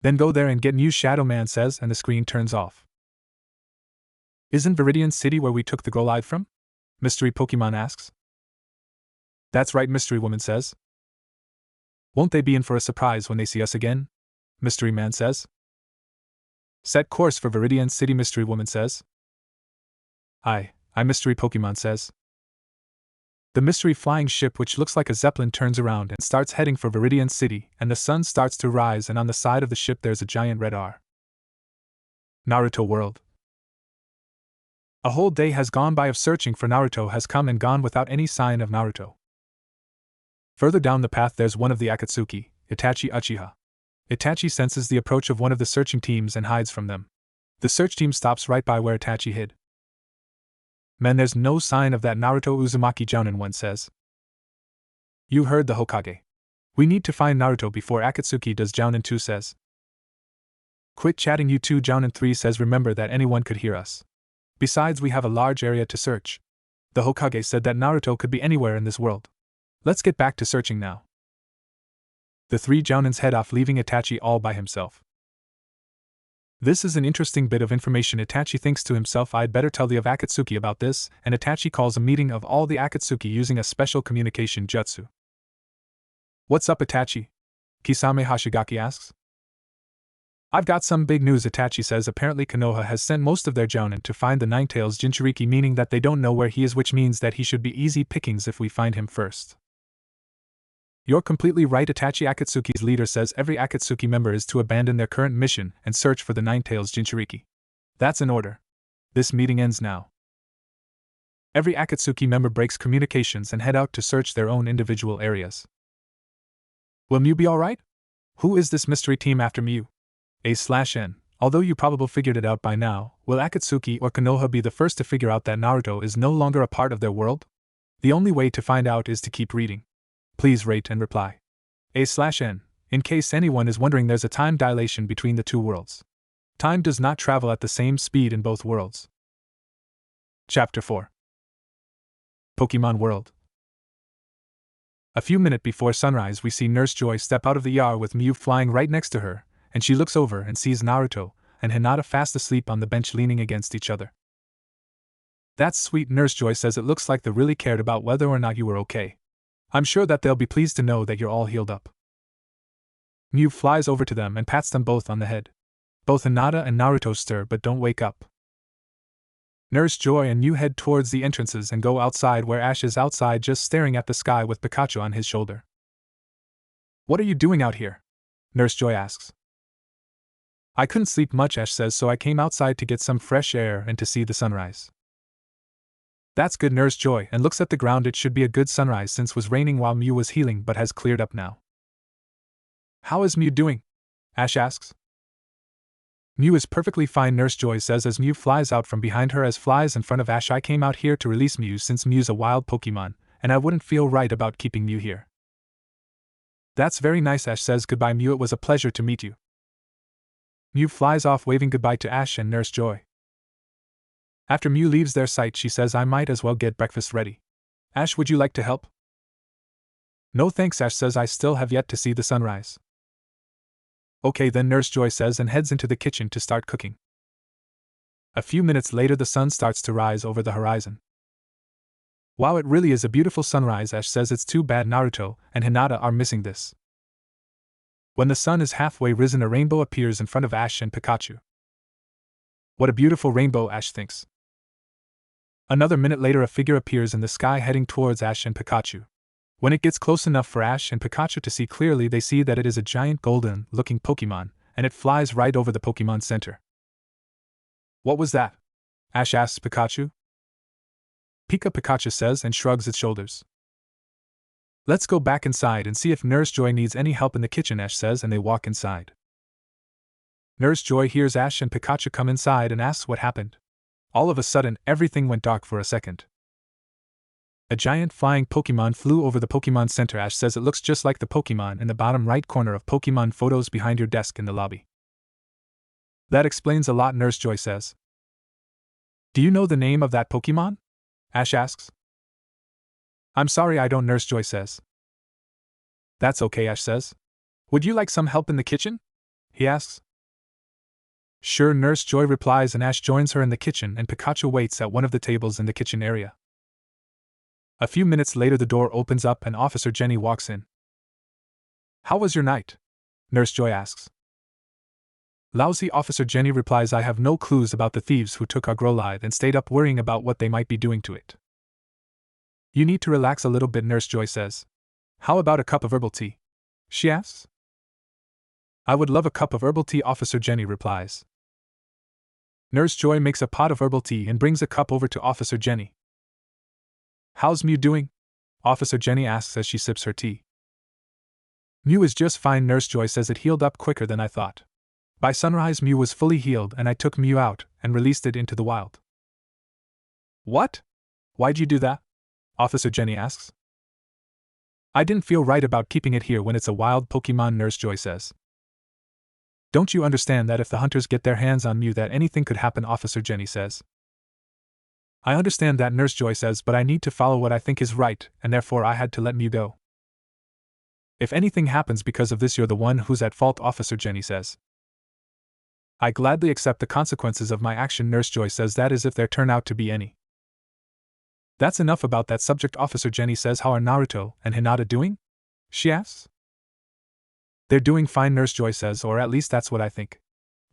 Then go there and get Mew, Shadow Man says, and the screen turns off. Isn't Viridian City where we took the Growlithe from? Mystery Pokemon asks. That's right, Mystery Woman says. Won't they be in for a surprise when they see us again? Mystery Man says. Set course for Viridian City, Mystery Woman says. I, Mystery Pokemon says. The mystery flying ship, which looks like a zeppelin, turns around and starts heading for Viridian City, and the sun starts to rise, and on the side of the ship there's a giant red R. Naruto World. A whole day has gone by of searching for Naruto has come and gone without any sign of Naruto. Further down the path there's one of the Akatsuki, Itachi Uchiha. Itachi senses the approach of one of the searching teams and hides from them. The search team stops right by where Itachi hid. Man, there's no sign of that Naruto, Uzumaki Jounin one says. You heard the Hokage. We need to find Naruto before Akatsuki does, Jounin 2 says. Quit chatting, you two, Jounin 3 says. Remember that anyone could hear us. Besides, we have a large area to search. The Hokage said that Naruto could be anywhere in this world. Let's get back to searching now. The three Jounins head off, leaving Itachi all by himself. This is an interesting bit of information, Itachi thinks to himself. I'd better tell the of Akatsuki about this, and Itachi calls a meeting of all the Akatsuki using a special communication jutsu. What's up, Itachi? Kisame Hashigaki asks. I've got some big news, Itachi says. Apparently Konoha has sent most of their Jounin to find the Ninetales Jinchuriki, meaning that they don't know where he is, which means that he should be easy pickings if we find him first. You're completely right, Itachi. Akatsuki's leader says every Akatsuki member is to abandon their current mission and search for the Ninetales Jinchuriki. That's an order. This meeting ends now. Every Akatsuki member breaks communications and head out to search their own individual areas. Will Mew be alright? Who is this mystery team after Mew? A/N. Although you probably figured it out by now, will Akatsuki or Konoha be the first to figure out that Naruto is no longer a part of their world? The only way to find out is to keep reading. Please rate and reply. A/N. In case anyone is wondering, there's a time dilation between the two worlds. Time does not travel at the same speed in both worlds. Chapter 4. Pokemon World. A few minutes before sunrise, we see Nurse Joy step out of the ER with Mew flying right next to her, and she looks over and sees Naruto and Hinata fast asleep on the bench leaning against each other. That's sweet, Nurse Joy says. It looks like they really cared about whether or not you were okay. I'm sure that they'll be pleased to know that you're all healed up. Mew flies over to them and pats them both on the head. Both Hinata and Naruto stir but don't wake up. Nurse Joy and Mew head towards the entrances and go outside, where Ash is outside just staring at the sky with Pikachu on his shoulder. What are you doing out here? Nurse Joy asks. I couldn't sleep much, Ash says, so I came outside to get some fresh air and to see the sunrise. That's good, Nurse Joy, and looks at the ground. It should be a good sunrise since it was raining while Mew was healing but has cleared up now. How is Mew doing? Ash asks. Mew is perfectly fine, Nurse Joy says as Mew flies out from behind her as flies in front of Ash. I came out here to release Mew since Mew's a wild Pokemon, and I wouldn't feel right about keeping Mew here. That's very nice, Ash says. Goodbye, Mew, it was a pleasure to meet you. Mew flies off waving goodbye to Ash and Nurse Joy. After Mew leaves their sight, she says, I might as well get breakfast ready. Ash, would you like to help? No thanks, Ash says. I still have yet to see the sunrise. Okay then, Nurse Joy says and heads into the kitchen to start cooking. A few minutes later, the sun starts to rise over the horizon. Wow, it really is a beautiful sunrise, Ash says. It's too bad Naruto and Hinata are missing this. When the sun is halfway risen, a rainbow appears in front of Ash and Pikachu. What a beautiful rainbow, Ash thinks. Another minute later, a figure appears in the sky heading towards Ash and Pikachu. When it gets close enough for Ash and Pikachu to see clearly, they see that it is a giant golden-looking Pokemon, and it flies right over the Pokemon Center. What was that? Ash asks Pikachu. Pikachu says and shrugs its shoulders. Let's go back inside and see if Nurse Joy needs any help in the kitchen, Ash says, and they walk inside. Nurse Joy hears Ash and Pikachu come inside and asks what happened. All of a sudden, everything went dark for a second. A giant flying Pokemon flew over the Pokemon Center. Ash says it looks just like the Pokemon in the bottom right corner of Pokemon photos behind your desk in the lobby. That explains a lot, Nurse Joy says. Do you know the name of that Pokemon? Ash asks. I'm sorry, I don't, Nurse Joy says. That's okay, Ash says. Would you like some help in the kitchen? He asks. Sure, Nurse Joy replies, and Ash joins her in the kitchen, and Pikachu waits at one of the tables in the kitchen area. A few minutes later, the door opens up and Officer Jenny walks in. How was your night? Nurse Joy asks. Lousy, Officer Jenny replies. I have no clues about the thieves who took our Growlithe and stayed up worrying about what they might be doing to it. You need to relax a little bit, Nurse Joy says. How about a cup of herbal tea? She asks. I would love a cup of herbal tea, Officer Jenny replies. Nurse Joy makes a pot of herbal tea and brings a cup over to Officer Jenny. How's Mew doing? Officer Jenny asks as she sips her tea. Mew is just fine, Nurse Joy says. It healed up quicker than I thought. By sunrise, Mew was fully healed and I took Mew out and released it into the wild. What? Why'd you do that? Officer Jenny asks. I didn't feel right about keeping it here when it's a wild Pokemon, Nurse Joy says. Don't you understand that if the hunters get their hands on Mew that anything could happen, Officer Jenny says. I understand that, Nurse Joy says, but I need to follow what I think is right, and therefore I had to let Mew go. If anything happens because of this, you're the one who's at fault, Officer Jenny says. I gladly accept the consequences of my action, Nurse Joy says, that is if there turn out to be any. That's enough about that subject, Officer Jenny says. How are Naruto and Hinata doing? She asks. They're doing fine, Nurse Joy says, or at least that's what I think.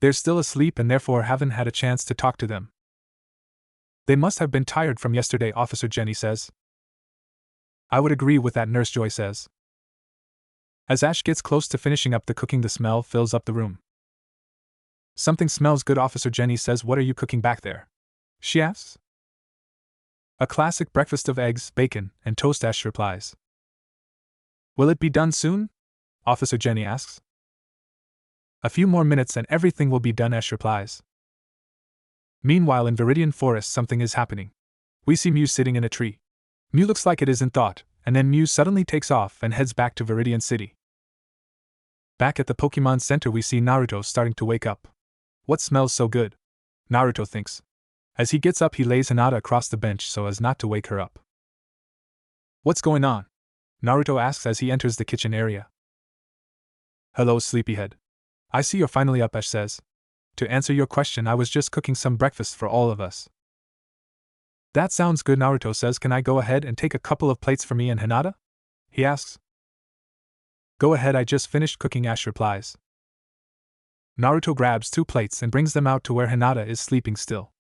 They're still asleep and therefore haven't had a chance to talk to them. They must have been tired from yesterday, Officer Jenny says. I would agree with that, Nurse Joy says. As Ash gets close to finishing up the cooking, the smell fills up the room. Something smells good, Officer Jenny says. What are you cooking back there? She asks. A classic breakfast of eggs, bacon, and toast, Ash replies. Will it be done soon? Officer Jenny asks. A few more minutes and everything will be done, Ash replies. Meanwhile, in Viridian Forest, something is happening. We see Mew sitting in a tree. Mew looks like it is in thought, and then Mew suddenly takes off and heads back to Viridian City. Back at the Pokemon Center, we see Naruto starting to wake up. What smells so good? Naruto thinks. As he gets up, he lays Hinata across the bench so as not to wake her up. What's going on? Naruto asks as he enters the kitchen area. Hello, sleepyhead. I see you're finally up, Ash says. To answer your question, I was just cooking some breakfast for all of us. That sounds good, Naruto says. Can I go ahead and take a couple of plates for me and Hinata? He asks. Go ahead, I just finished cooking, Ash replies. Naruto grabs 2 plates and brings them out to where Hinata is sleeping still.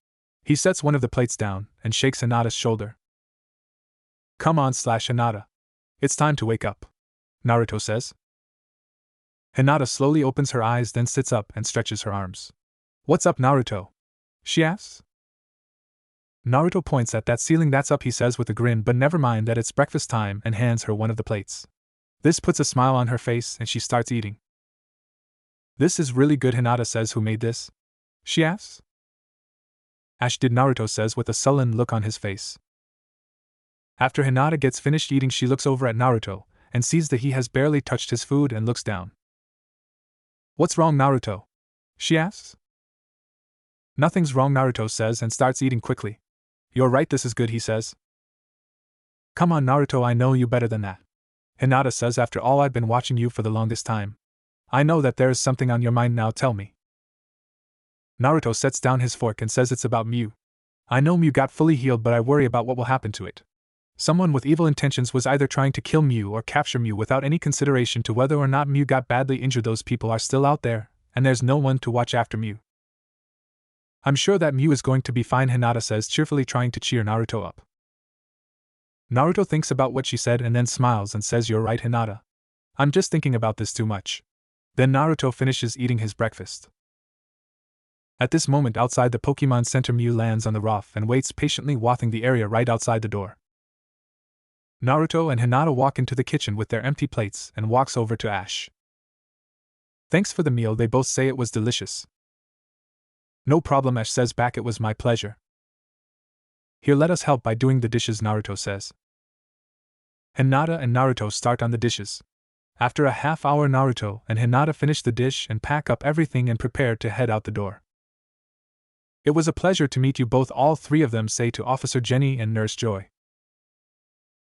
He sets one of the plates down and shakes Hinata's shoulder. Come on, Hinata. It's time to wake up, Naruto says. Hinata slowly opens her eyes, then sits up and stretches her arms. What's up, Naruto? She asks. Naruto points at that ceiling. That's up, he says with a grin, but never mind that, it's breakfast time, and hands her one of the plates. This puts a smile on her face and she starts eating. This is really good, Hinata says. Who made this? She asks. Ash did, Naruto says with a sullen look on his face. After Hinata gets finished eating, she looks over at Naruto and sees that he has barely touched his food and looks down. What's wrong, Naruto? She asks. Nothing's wrong, Naruto says and starts eating quickly. You're right, this is good, he says. Come on, Naruto, I know you better than that. Hinata says, after all, I've been watching you for the longest time. I know that there is something on your mind now, tell me. Naruto sets down his fork and says it's about Mew. I know Mew got fully healed, but I worry about what will happen to it. Someone with evil intentions was either trying to kill Mew or capture Mew without any consideration to whether or not Mew got badly injured. Those people are still out there, and there's no one to watch after Mew. I'm sure that Mew is going to be fine, Hinata says, cheerfully, trying to cheer Naruto up. Naruto thinks about what she said and then smiles and says, You're right, Hinata. I'm just thinking about this too much. Then Naruto finishes eating his breakfast. At this moment outside the Pokemon Center, Mew lands on the roof and waits patiently, wathing the area right outside the door. Naruto and Hinata walk into the kitchen with their empty plates and walks over to Ash. Thanks for the meal, they both say. It was delicious. No problem, Ash says back, it was my pleasure. Here, let us help by doing the dishes, Naruto says. Hinata and Naruto start on the dishes. After a half hour, Naruto and Hinata finish the dish and pack up everything and prepare to head out the door. It was a pleasure to meet you both, all three of them say to Officer Jenny and Nurse Joy.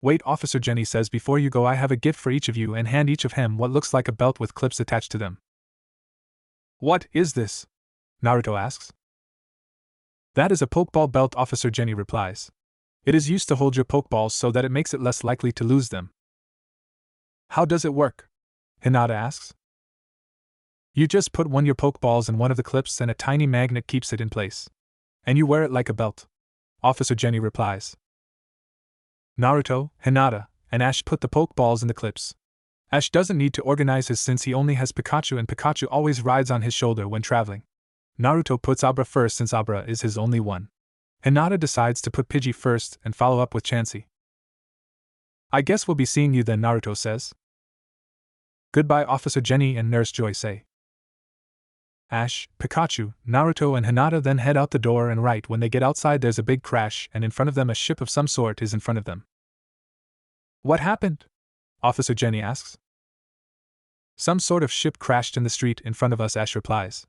Wait, Officer Jenny says, before you go I have a gift for each of you, and hand each of him what looks like a belt with clips attached to them. What is this? Naruto asks. That is a Pokeball belt, Officer Jenny replies. It is used to hold your Pokeballs so that it makes it less likely to lose them. How does it work? Hinata asks. You just put one your Pokeballs in one of the clips and a tiny magnet keeps it in place. And you wear it like a belt, Officer Jenny replies. Naruto, Hinata, and Ash put the Pokeballs in the clips. Ash doesn't need to organize his since he only has Pikachu, and Pikachu always rides on his shoulder when traveling. Naruto puts Abra first since Abra is his only one. Hinata decides to put Pidgey first and follow up with Chansey. I guess we'll be seeing you then, Naruto says. Goodbye, Officer Jenny and Nurse Joy say. Ash, Pikachu, Naruto and Hinata then head out the door, and right when they get outside there's a big crash and in front of them a ship of some sort is in front of them. What happened? Officer Jenny asks. Some sort of ship crashed in the street in front of us, Ash replies.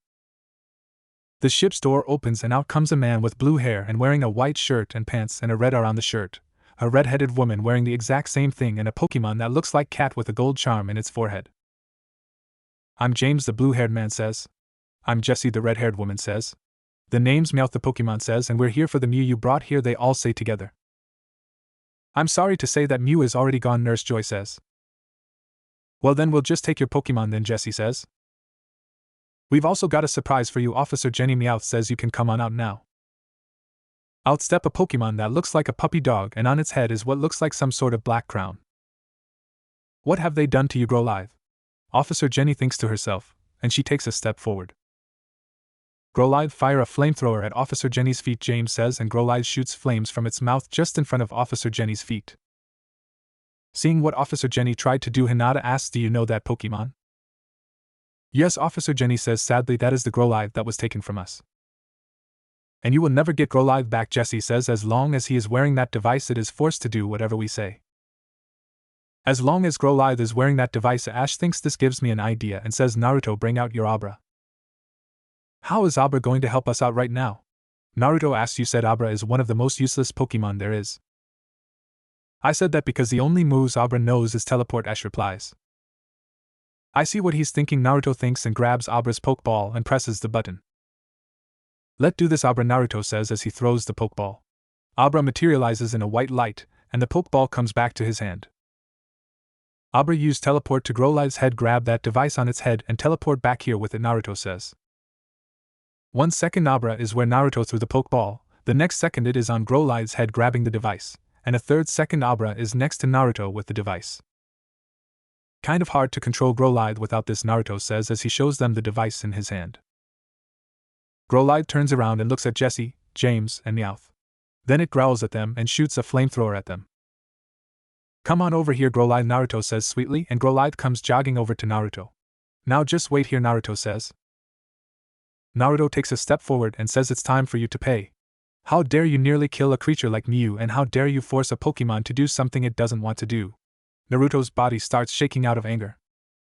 The ship's door opens and out comes a man with blue hair and wearing a white shirt and pants and a red R on the shirt, a red-headed woman wearing the exact same thing, and a Pokemon that looks like cat with a gold charm in its forehead. I'm James, the blue-haired man says. I'm Jessie, the red-haired woman says. The name's Meowth, the Pokemon says, and we're here for the Mew you brought here, they all say together. I'm sorry to say that Mew is already gone, Nurse Joy says. Well then we'll just take your Pokemon then, Jessie says. We've also got a surprise for you, Officer Jenny. Meowth says you can come on out now. Out step a Pokemon that looks like a puppy dog, and on its head is what looks like some sort of black crown. What have they done to you, Growlithe? Officer Jenny thinks to herself, and she takes a step forward. Growlithe, fire a flamethrower at Officer Jenny's feet, James says, and Growlithe shoots flames from its mouth just in front of Officer Jenny's feet. Seeing what Officer Jenny tried to do, Hinata asks, do you know that Pokemon? Yes, Officer Jenny says sadly, that is the Growlithe that was taken from us. And you will never get Growlithe back, Jessie says. As long as he is wearing that device it is forced to do whatever we say. As long as Growlithe is wearing that device, Ash thinks this gives me an idea and says, Naruto, bring out your Abra. How is Abra going to help us out right now? Naruto asks. You said Abra is one of the most useless Pokemon there is. I said that because the only moves Abra knows is teleport, Ash replies. I see what he's thinking, Naruto thinks, and grabs Abra's Pokeball and presses the button. Let do this, Abra, Naruto says as he throws the Pokeball. Abra materializes in a white light, and the Pokeball comes back to his hand. Abra used teleport to Growlithe's head, grab that device on its head and teleport back here with it, Naruto says. 1 second Abra is where Naruto threw the Pokeball, the next second it is on Growlithe's head grabbing the device, and a 3rd second Abra is next to Naruto with the device. Kind of hard to control Growlithe without this, Naruto says as he shows them the device in his hand. Growlithe turns around and looks at Jessie, James, and Meowth. Then it growls at them and shoots a flamethrower at them. Come on over here, Growlithe, Naruto says sweetly, and Growlithe comes jogging over to Naruto. Now just wait here, Naruto says. Naruto takes a step forward and says, it's time for you to pay. How dare you nearly kill a creature like Mew, and how dare you force a Pokemon to do something it doesn't want to do. Naruto's body starts shaking out of anger.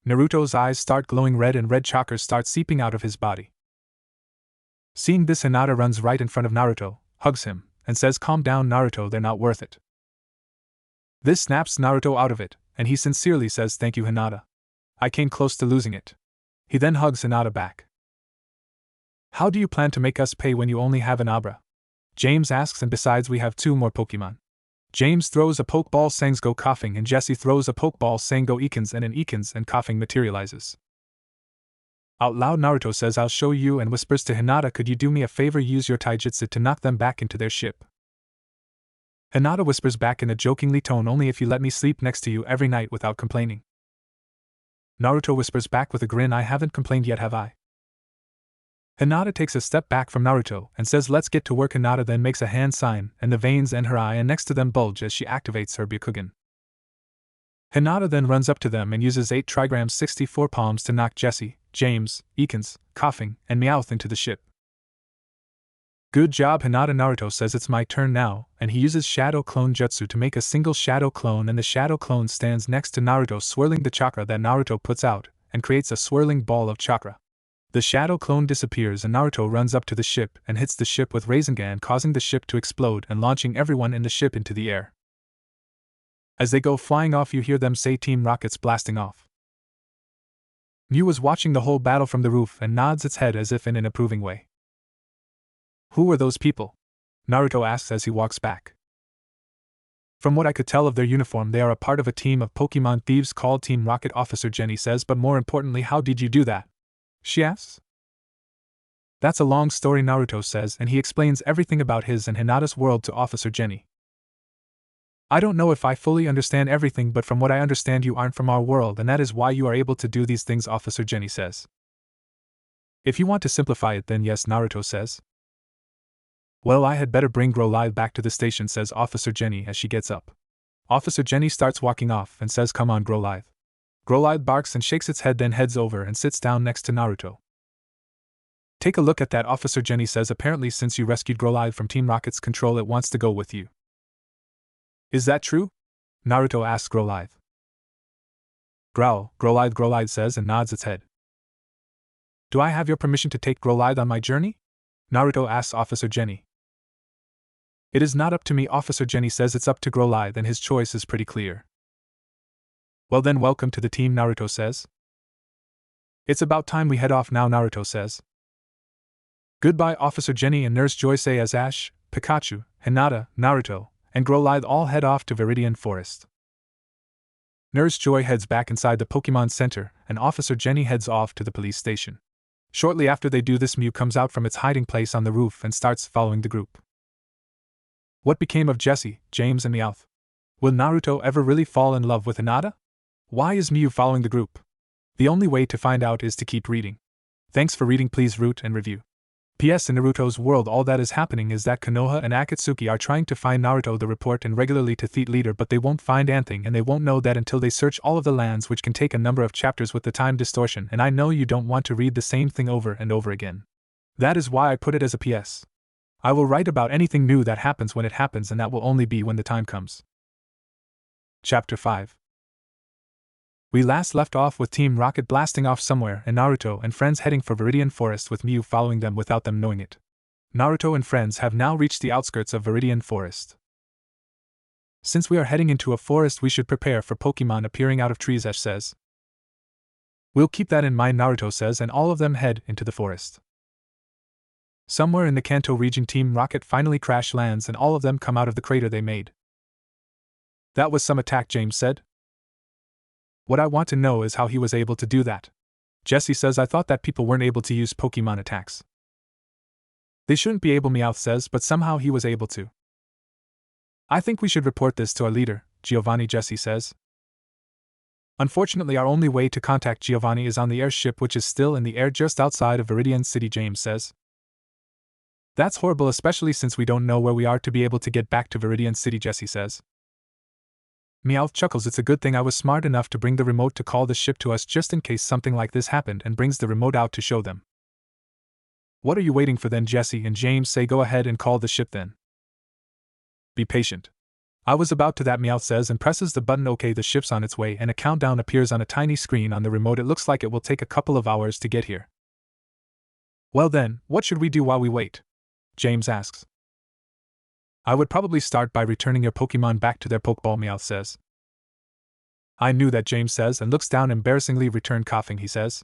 Naruto's eyes start glowing red and red chakras start seeping out of his body. Seeing this, Hinata runs right in front of Naruto, hugs him, and says, calm down, Naruto, they're not worth it. This snaps Naruto out of it, and he sincerely says, thank you, Hinata. I came close to losing it. He then hugs Hinata back. How do you plan to make us pay when you only have an Abra? James asks, and besides we have 2 more Pokemon. James throws a Pokeball, Sangs go coughing, and Jessie throws a Pokeball, Sang go Ekans, and an Ekans and coughing materializes. Out loud Naruto says, I'll show you, and whispers to Hinata, could you do me a favor, use your taijutsu to knock them back into their ship. Hinata whispers back in a jokingly tone, only if you let me sleep next to you every night without complaining. Naruto whispers back with a grin, I haven't complained yet, have I? Hinata takes a step back from Naruto and says, let's get to work. Hinata then makes a hand sign, and the veins in her eye and next to them bulge as she activates her Byakugan. Hinata then runs up to them and uses 8 trigrams 64 palms to knock Jessie, James, Ekans, coughing, and Meowth into the ship. Good job, Hinata. Naruto says, it's my turn now, and he uses Shadow Clone Jutsu to make a single Shadow Clone, and the Shadow Clone stands next to Naruto, swirling the chakra that Naruto puts out, and creates a swirling ball of chakra. The Shadow Clone disappears and Naruto runs up to the ship and hits the ship with Rasengan, causing the ship to explode and launching everyone in the ship into the air. As they go flying off, you hear them say, Team Rocket's blasting off. Mew was watching the whole battle from the roof and nods its head as if in an approving way. Who were those people? Naruto asks as he walks back. From what I could tell of their uniform, they are a part of a team of Pokemon thieves called Team Rocket, Officer Jenny says, but more importantly, how did you do that? She asks. That's a long story, Naruto says, and he explains everything about his and Hinata's world to Officer Jenny. I don't know if I fully understand everything, but from what I understand, you aren't from our world, and that is why you are able to do these things, Officer Jenny says. If you want to simplify it, then yes, Naruto says. Well, I had better bring Growlithe back to the station, says Officer Jenny as she gets up. Officer Jenny starts walking off and says, come on, Growlithe. Growlithe barks and shakes its head, then heads over and sits down next to Naruto. Take a look at that, Officer Jenny says. Apparently, since you rescued Growlithe from Team Rocket's control, it wants to go with you. Is that true? Naruto asks Growlithe. Growl, Growlithe says and nods its head. Do I have your permission to take Growlithe on my journey? Naruto asks Officer Jenny. It is not up to me, Officer Jenny says, it's up to Growlithe, and his choice is pretty clear. Well then, welcome to the team, Naruto says. It's about time we head off now, Naruto says. Goodbye, Officer Jenny and Nurse Joy say as Ash, Pikachu, Hinata, Naruto, and Growlithe all head off to Viridian Forest. Nurse Joy heads back inside the Pokemon Center, and Officer Jenny heads off to the police station. Shortly after they do this, Mew comes out from its hiding place on the roof and starts following the group. What became of Jessie, James, and Meowth? Will Naruto ever really fall in love with Hinata? Why is Mew following the group? The only way to find out is to keep reading. Thanks for reading, please root and review. P.S. In Naruto's world, all that is happening is that Konoha and Akatsuki are trying to find Naruto the report and regularly to Theat leader, but they won't find anything, and they won't know that until they search all of the lands, which can take a number of chapters with the time distortion, and I know you don't want to read the same thing over and over again. That is why I put it as a P.S. I will write about anything new that happens when it happens, and that will only be when the time comes. Chapter 5. We last left off with Team Rocket blasting off somewhere and Naruto and friends heading for Viridian Forest with Mew following them without them knowing it. Naruto and friends have now reached the outskirts of Viridian Forest. Since we are heading into a forest, we should prepare for Pokemon appearing out of trees, Ash says. We'll keep that in mind, Naruto says, and all of them head into the forest. Somewhere in the Kanto region, Team Rocket finally crash lands and all of them come out of the crater they made. That was some attack, James said. What I want to know is how he was able to do that. Jessie says, I thought that people weren't able to use Pokemon attacks. They shouldn't be able, Meowth says, but somehow he was able to. I think we should report this to our leader, Giovanni, Jessie says. Unfortunately, our only way to contact Giovanni is on the airship, which is still in the air just outside of Viridian City, James says. That's horrible, especially since we don't know where we are to be able to get back to Viridian City, Jessie says. Meowth chuckles, it's a good thing I was smart enough to bring the remote to call the ship to us just in case something like this happened, and brings the remote out to show them. What are you waiting for then? Jessie and James say, go ahead and call the ship then. Be patient. I was about to that, Meowth says and presses the button. OK, the ship's on its way and a countdown appears on a tiny screen on the remote. It looks like it will take a couple of hours to get here. Well then, what should we do while we wait? James asks. I would probably start by returning your Pokemon back to their Pokeball, Meowth says. I knew that, James says and looks down, embarrassingly returned coughing, he says.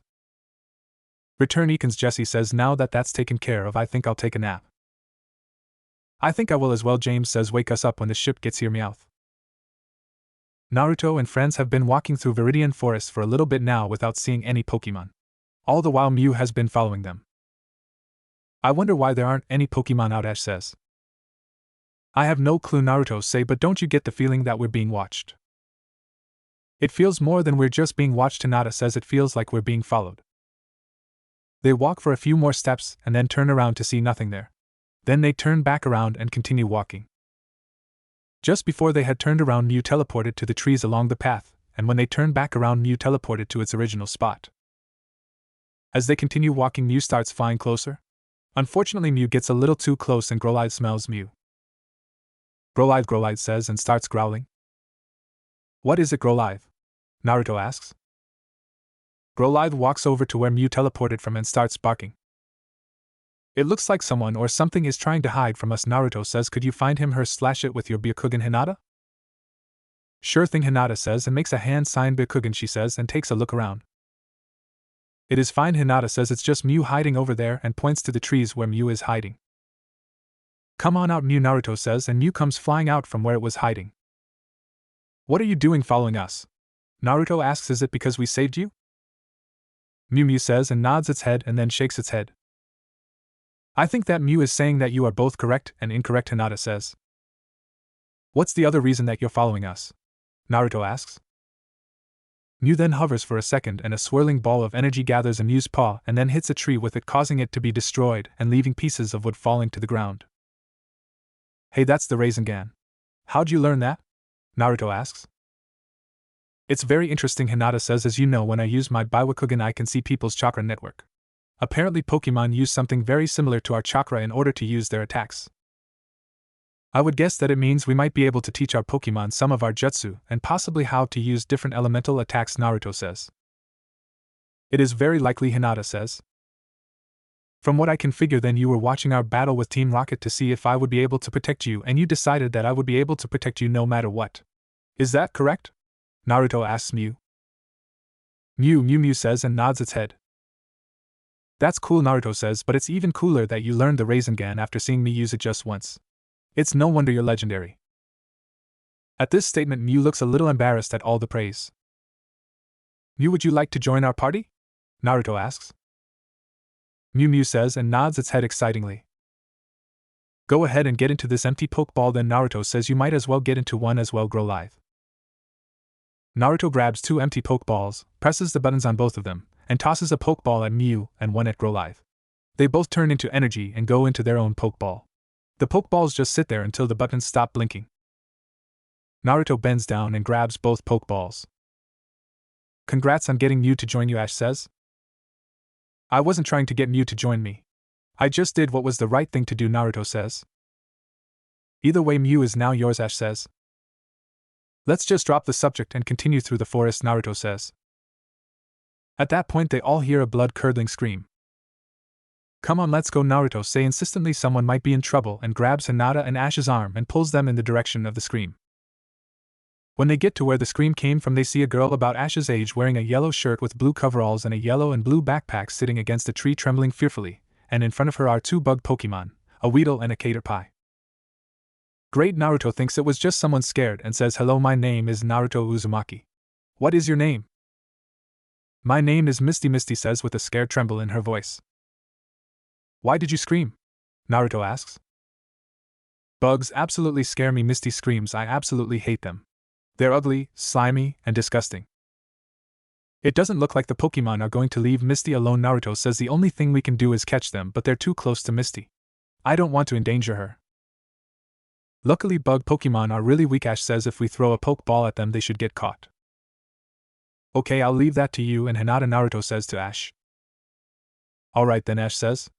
Return Eakins. Jesse says now that that's taken care of I think I'll take a nap. I think I will as well. James says wake us up when the ship gets here. Meowth. Naruto and friends have been walking through Viridian Forest for a little bit now without seeing any Pokemon. All the while Mew has been following them. I wonder why there aren't any Pokemon out, Ash says. I have no clue, Naruto say, but don't you get the feeling that we're being watched? It feels more than we're just being watched. Hinata says it feels like we're being followed. They walk for a few more steps and then turn around to see nothing there. Then they turn back around and continue walking. Just before they had turned around, Mew teleported to the trees along the path, and when they turned back around, Mew teleported to its original spot. As they continue walking, Mew starts flying closer. Unfortunately, Mew gets a little too close and Growlithe smells Mew. Growlithe says and starts growling. What is it, Growlithe? Naruto asks. Growlithe walks over to where Mew teleported from and starts barking. It looks like someone or something is trying to hide from us, Naruto says. Could you find him /it with your Byakugan, Hinata? Sure thing, Hinata says and makes a hand sign Byakugan, she says, and takes a look around. It is fine, Hinata says, it's just Mew hiding over there and points to the trees where Mew is hiding. Come on out, Mew, Naruto says, and Mew comes flying out from where it was hiding. What are you doing following us? Naruto asks, is it because we saved you? Mew says and nods its head and then shakes its head. I think that Mew is saying that you are both correct and incorrect, Hinata says. What's the other reason that you're following us? Naruto asks. Mew then hovers for a second and a swirling ball of energy gathers in Mew's paw and then hits a tree with it, causing it to be destroyed and leaving pieces of wood falling to the ground. Hey, that's the Rasengan. How'd you learn that? Naruto asks. It's very interesting, Hinata says. As you know, when I use my Byakugan I can see people's chakra network. Apparently Pokemon use something very similar to our chakra in order to use their attacks. I would guess that it means we might be able to teach our Pokemon some of our jutsu and possibly how to use different elemental attacks, Naruto says. It is very likely, Hinata says. From what I can figure, then you were watching our battle with Team Rocket to see if I would be able to protect you, and you decided that I would be able to protect you no matter what. Is that correct? Naruto asks Mew. Mew says and nods its head. That's cool, Naruto says, but it's even cooler that you learned the Rasengan after seeing me use it just once. It's no wonder you're legendary. At this statement, Mew looks a little embarrassed at all the praise. Mew, would you like to join our party? Naruto asks. Mew says and nods its head excitingly. Go ahead and get into this empty Pokeball then, Naruto says. You might as well get into one as well, Growlithe. Naruto grabs 2 empty Pokeballs, presses the buttons on both of them, and tosses a Pokeball at Mew and one at Growlithe. They both turn into energy and go into their own Pokeball. The Pokeballs just sit there until the buttons stop blinking. Naruto bends down and grabs both Pokeballs. Congrats on getting Mew to join you, Ash says. I wasn't trying to get Mew to join me. I just did what was the right thing to do, Naruto says. Either way, Mew is now yours, Ash says. Let's just drop the subject and continue through the forest, Naruto says. At that point they all hear a blood-curdling scream. Come on, let's go, Naruto says insistently. Someone might be in trouble, and grabs Hinata and Ash's arm and pulls them in the direction of the scream. When they get to where the scream came from, they see a girl about Ash's age wearing a yellow shirt with blue coveralls and a yellow and blue backpack sitting against a tree trembling fearfully, and in front of her are 2 bug Pokemon, a Weedle and a Caterpie. Great, Naruto thinks it was just someone scared and says, hello, my name is Naruto Uzumaki. What is your name? My name is Misty, Misty says with a scared tremble in her voice. Why did you scream? Naruto asks. Bugs absolutely scare me, Misty screams. I absolutely hate them. They're ugly, slimy, and disgusting. It doesn't look like the Pokemon are going to leave Misty alone, Naruto says. The only thing we can do is catch them, but they're too close to Misty. I don't want to endanger her. Luckily, bug Pokemon are really weak, Ash says. If we throw a Pokeball at them, they should get caught. Okay, I'll leave that to you and Hinata, Naruto says to Ash. Alright then, Ash says.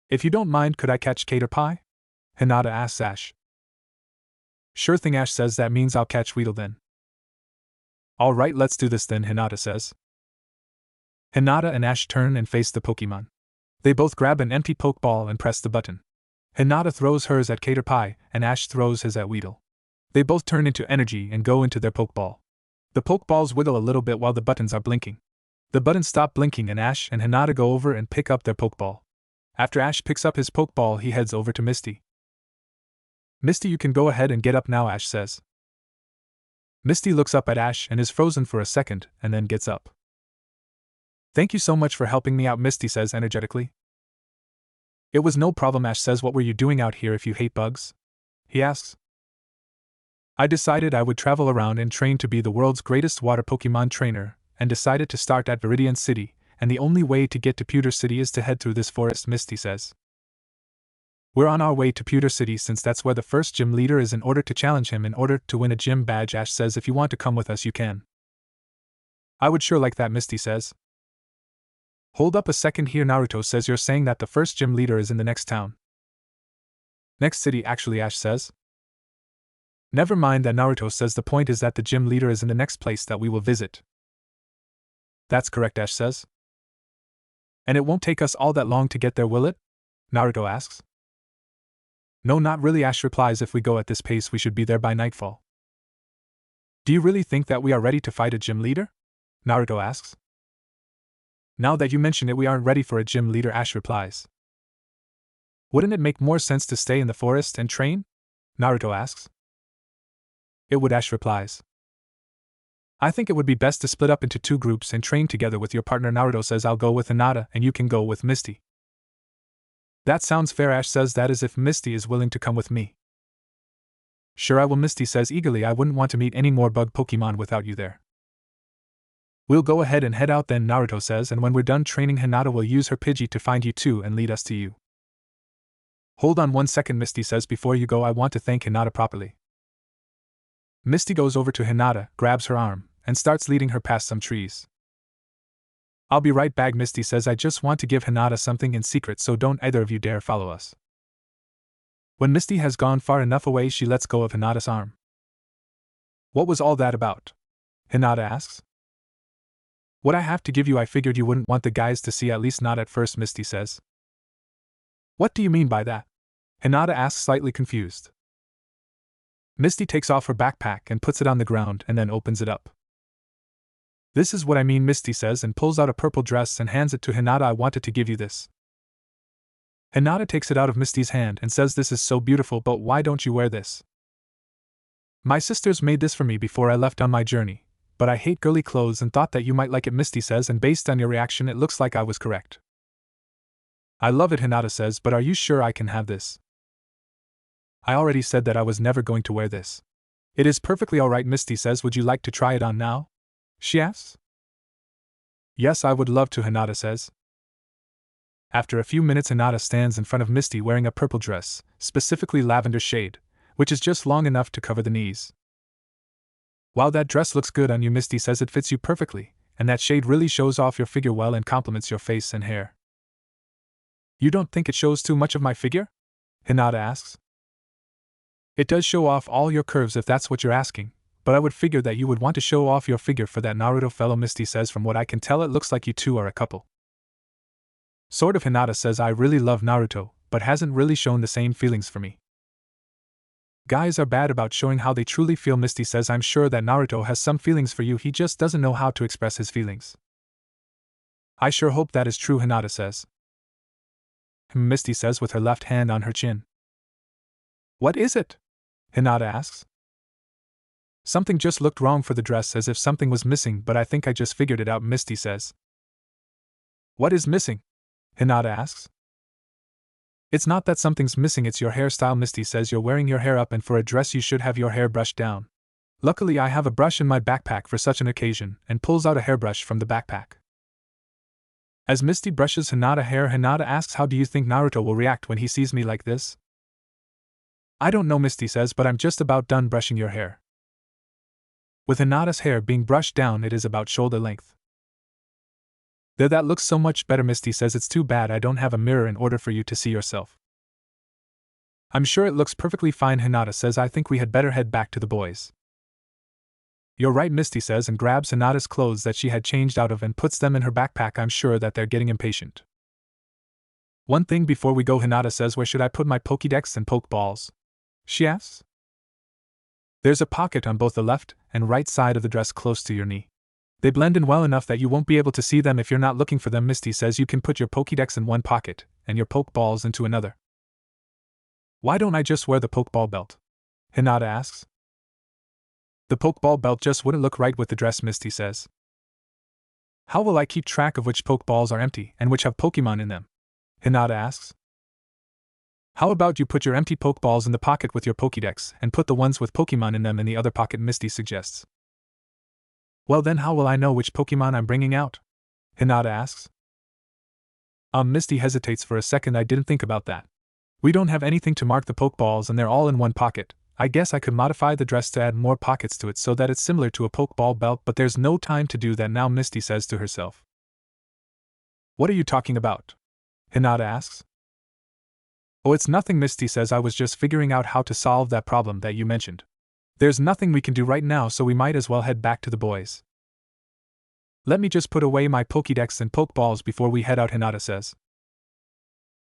If you don't mind, could I catch Caterpie? Hinata asks Ash. Sure thing, Ash says. That means I'll catch Weedle then. Alright, let's do this then, Hinata says. Hinata and Ash turn and face the Pokemon. They both grab an empty Pokeball and press the button. Hinata throws hers at Caterpie, and Ash throws his at Weedle. They both turn into energy and go into their Pokeball. The Pokeballs wiggle a little bit while the buttons are blinking. The buttons stop blinking and Ash and Hinata go over and pick up their Pokeball. After Ash picks up his Pokeball, he heads over to Misty. Misty, you can go ahead and get up now, Ash says. Misty looks up at Ash and is frozen for a second, and then gets up. Thank you so much for helping me out, Misty says energetically. It was no problem, Ash says. What were you doing out here if you hate bugs? He asks. I decided I would travel around and train to be the world's greatest water Pokemon trainer, and decided to start at Viridian City, and the only way to get to Pewter City is to head through this forest, Misty says. We're on our way to Pewter City since that's where the first gym leader is in order to challenge him in order to win a gym badge, Ash says. If you want to come with us, you can. I would sure like that, Misty says. Hold up a second here, Naruto says. You're saying that the first gym leader is in the next town? Next city, actually, Ash says. Never mind that, Naruto says. The point is that the gym leader is in the next place that we will visit. That's correct, Ash says. And it won't take us all that long to get there, will it? Naruto asks. No, not really, Ash replies. If we go at this pace, we should be there by nightfall. Do you really think that we are ready to fight a gym leader? Naruto asks. Now that you mention it, we aren't ready for a gym leader, Ash replies. Wouldn't it make more sense to stay in the forest and train? Naruto asks. It would, Ash replies. I think it would be best to split up into 2 groups and train together with your partner, Naruto says. I'll go with Hinata and you can go with Misty. That sounds fair, Ash says. That is if Misty is willing to come with me. Sure I will, Misty says eagerly. I wouldn't want to meet any more bug Pokemon without you there. We'll go ahead and head out then, Naruto says, and when we're done training, Hinata will use her Pidgey to find you too and lead us to you. Hold on one second, Misty says. Before you go, I want to thank Hinata properly. Misty goes over to Hinata, grabs her arm, and starts leading her past some trees. I'll be right back, Misty says. I just want to give Hinata something in secret, so don't either of you dare follow us. When Misty has gone far enough away, she lets go of Hinata's arm. What was all that about? Hinata asks. What I have to give you, I figured you wouldn't want the guys to see, at least not at first, Misty says. What do you mean by that? Hinata asks, slightly confused. Misty takes off her backpack and puts it on the ground and then opens it up. This is what I mean, Misty says, and pulls out a purple dress and hands it to Hinata. I wanted to give you this. Hinata takes it out of Misty's hand and says, this is so beautiful, but why don't you wear this? My sisters made this for me before I left on my journey, but I hate girly clothes and thought that you might like it, Misty says, and based on your reaction it looks like I was correct. I love it, Hinata says, but are you sure I can have this? I already said that I was never going to wear this. It is perfectly alright, Misty says. Would you like to try it on now? She asks. Yes, I would love to, Hinata says. After a few minutes, Hinata stands in front of Misty wearing a purple dress, specifically lavender shade, which is just long enough to cover the knees. Wow, that dress looks good on you, Misty says. It fits you perfectly, and that shade really shows off your figure well and complements your face and hair. You don't think it shows too much of my figure? Hinata asks. It does show off all your curves if that's what you're asking, but I would figure that you would want to show off your figure for that Naruto fellow, Misty says. From what I can tell, it looks like you two are a couple. Sort of, Hinata says. I really love Naruto, but hasn't really shown the same feelings for me. Guys are bad about showing how they truly feel, Misty says. I'm sure that Naruto has some feelings for you, he just doesn't know how to express his feelings. I sure hope that is true, Hinata says. Misty says with her left hand on her chin. What is it? Hinata asks. Something just looked wrong for the dress, as if something was missing, but I think I just figured it out, Misty says. What is missing? Hinata asks. It's not that something's missing, it's your hairstyle, Misty says. You're wearing your hair up, and for a dress you should have your hair brushed down. Luckily I have a brush in my backpack for such an occasion, and pulls out a hairbrush from the backpack. As Misty brushes Hinata's hair, Hinata asks, how do you think Naruto will react when he sees me like this? I don't know, Misty says, but I'm just about done brushing your hair. With Hinata's hair being brushed down, it is about shoulder length. There, that looks so much better, Misty says. It's too bad I don't have a mirror in order for you to see yourself. I'm sure it looks perfectly fine, Hinata says. I think we had better head back to the boys. You're right, Misty says, and grabs Hinata's clothes that she had changed out of and puts them in her backpack. I'm sure that they're getting impatient. One thing before we go, Hinata says. Where should I put my Pokédex and Pokeballs? She asks. There's a pocket on both the left and right side of the dress close to your knee. They blend in well enough that you won't be able to see them if you're not looking for them. Misty says you can put your Pokédex in one pocket and your Pokeballs into another. Why don't I just wear the Pokeball belt? Hinata asks. The Pokeball belt just wouldn't look right with the dress, Misty says. How will I keep track of which Pokeballs are empty and which have Pokemon in them? Hinata asks. How about you put your empty Pokeballs in the pocket with your Pokédex and put the ones with Pokemon in them in the other pocket, Misty suggests. Well then how will I know which Pokemon I'm bringing out? Hinata asks. Misty hesitates for a second. I didn't think about that. We don't have anything to mark the Pokeballs and they're all in one pocket. I guess I could modify the dress to add more pockets to it so that it's similar to a Pokeball belt, but there's no time to do that now, Misty says to herself. What are you talking about? Hinata asks. Oh, it's nothing, Misty says. I was just figuring out how to solve that problem that you mentioned. There's nothing we can do right now, so we might as well head back to the boys. Let me just put away my Pokédex and Pokeballs before we head out, Hinata says.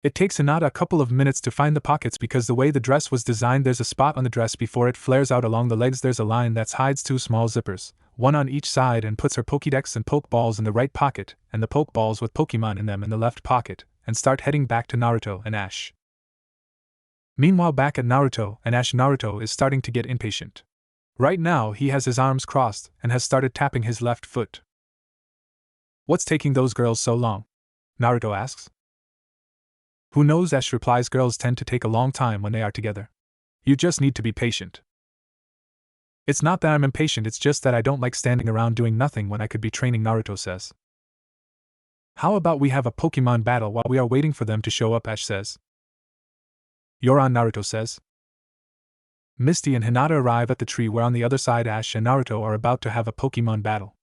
It takes Hinata a couple of minutes to find the pockets because the way the dress was designed, there's a spot on the dress before it flares out along the legs. There's a line that hides two small zippers, one on each side, and puts her Pokédex and Pokeballs in the right pocket and the Pokeballs with Pokemon in them in the left pocket, and start heading back to Naruto and Ash. Meanwhile, back at Naruto and Ash, Naruto is starting to get impatient. Right now, he has his arms crossed and has started tapping his left foot. What's taking those girls so long? Naruto asks. Who knows, Ash replies. Girls tend to take a long time when they are together. You just need to be patient. It's not that I'm impatient, it's just that I don't like standing around doing nothing when I could be training, Naruto says. How about we have a Pokemon battle while we are waiting for them to show up, Ash says. You're on, Naruto says. Misty and Hinata arrive at the tree where on the other side Ash and Naruto are about to have a Pokemon battle.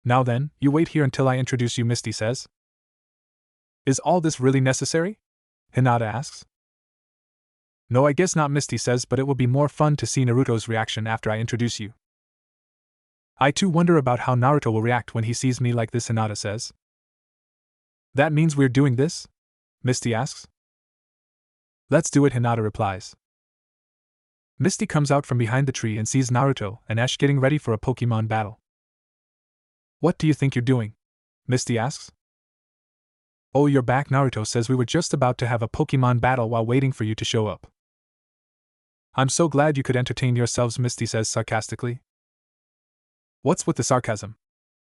Now then, you wait here until I introduce you, Misty says. Is all this really necessary? Hinata asks. No, I guess not, Misty says, but it will be more fun to see Naruto's reaction after I introduce you. I too wonder about how Naruto will react when he sees me like this, Hinata says. That means we're doing this? Misty asks. Let's do it, Hinata replies. Misty comes out from behind the tree and sees Naruto and Ash getting ready for a Pokemon battle. What do you think you're doing? Misty asks. Oh, you're back, Naruto says. We were just about to have a Pokemon battle while waiting for you to show up. I'm so glad you could entertain yourselves, Misty says sarcastically. What's with the sarcasm?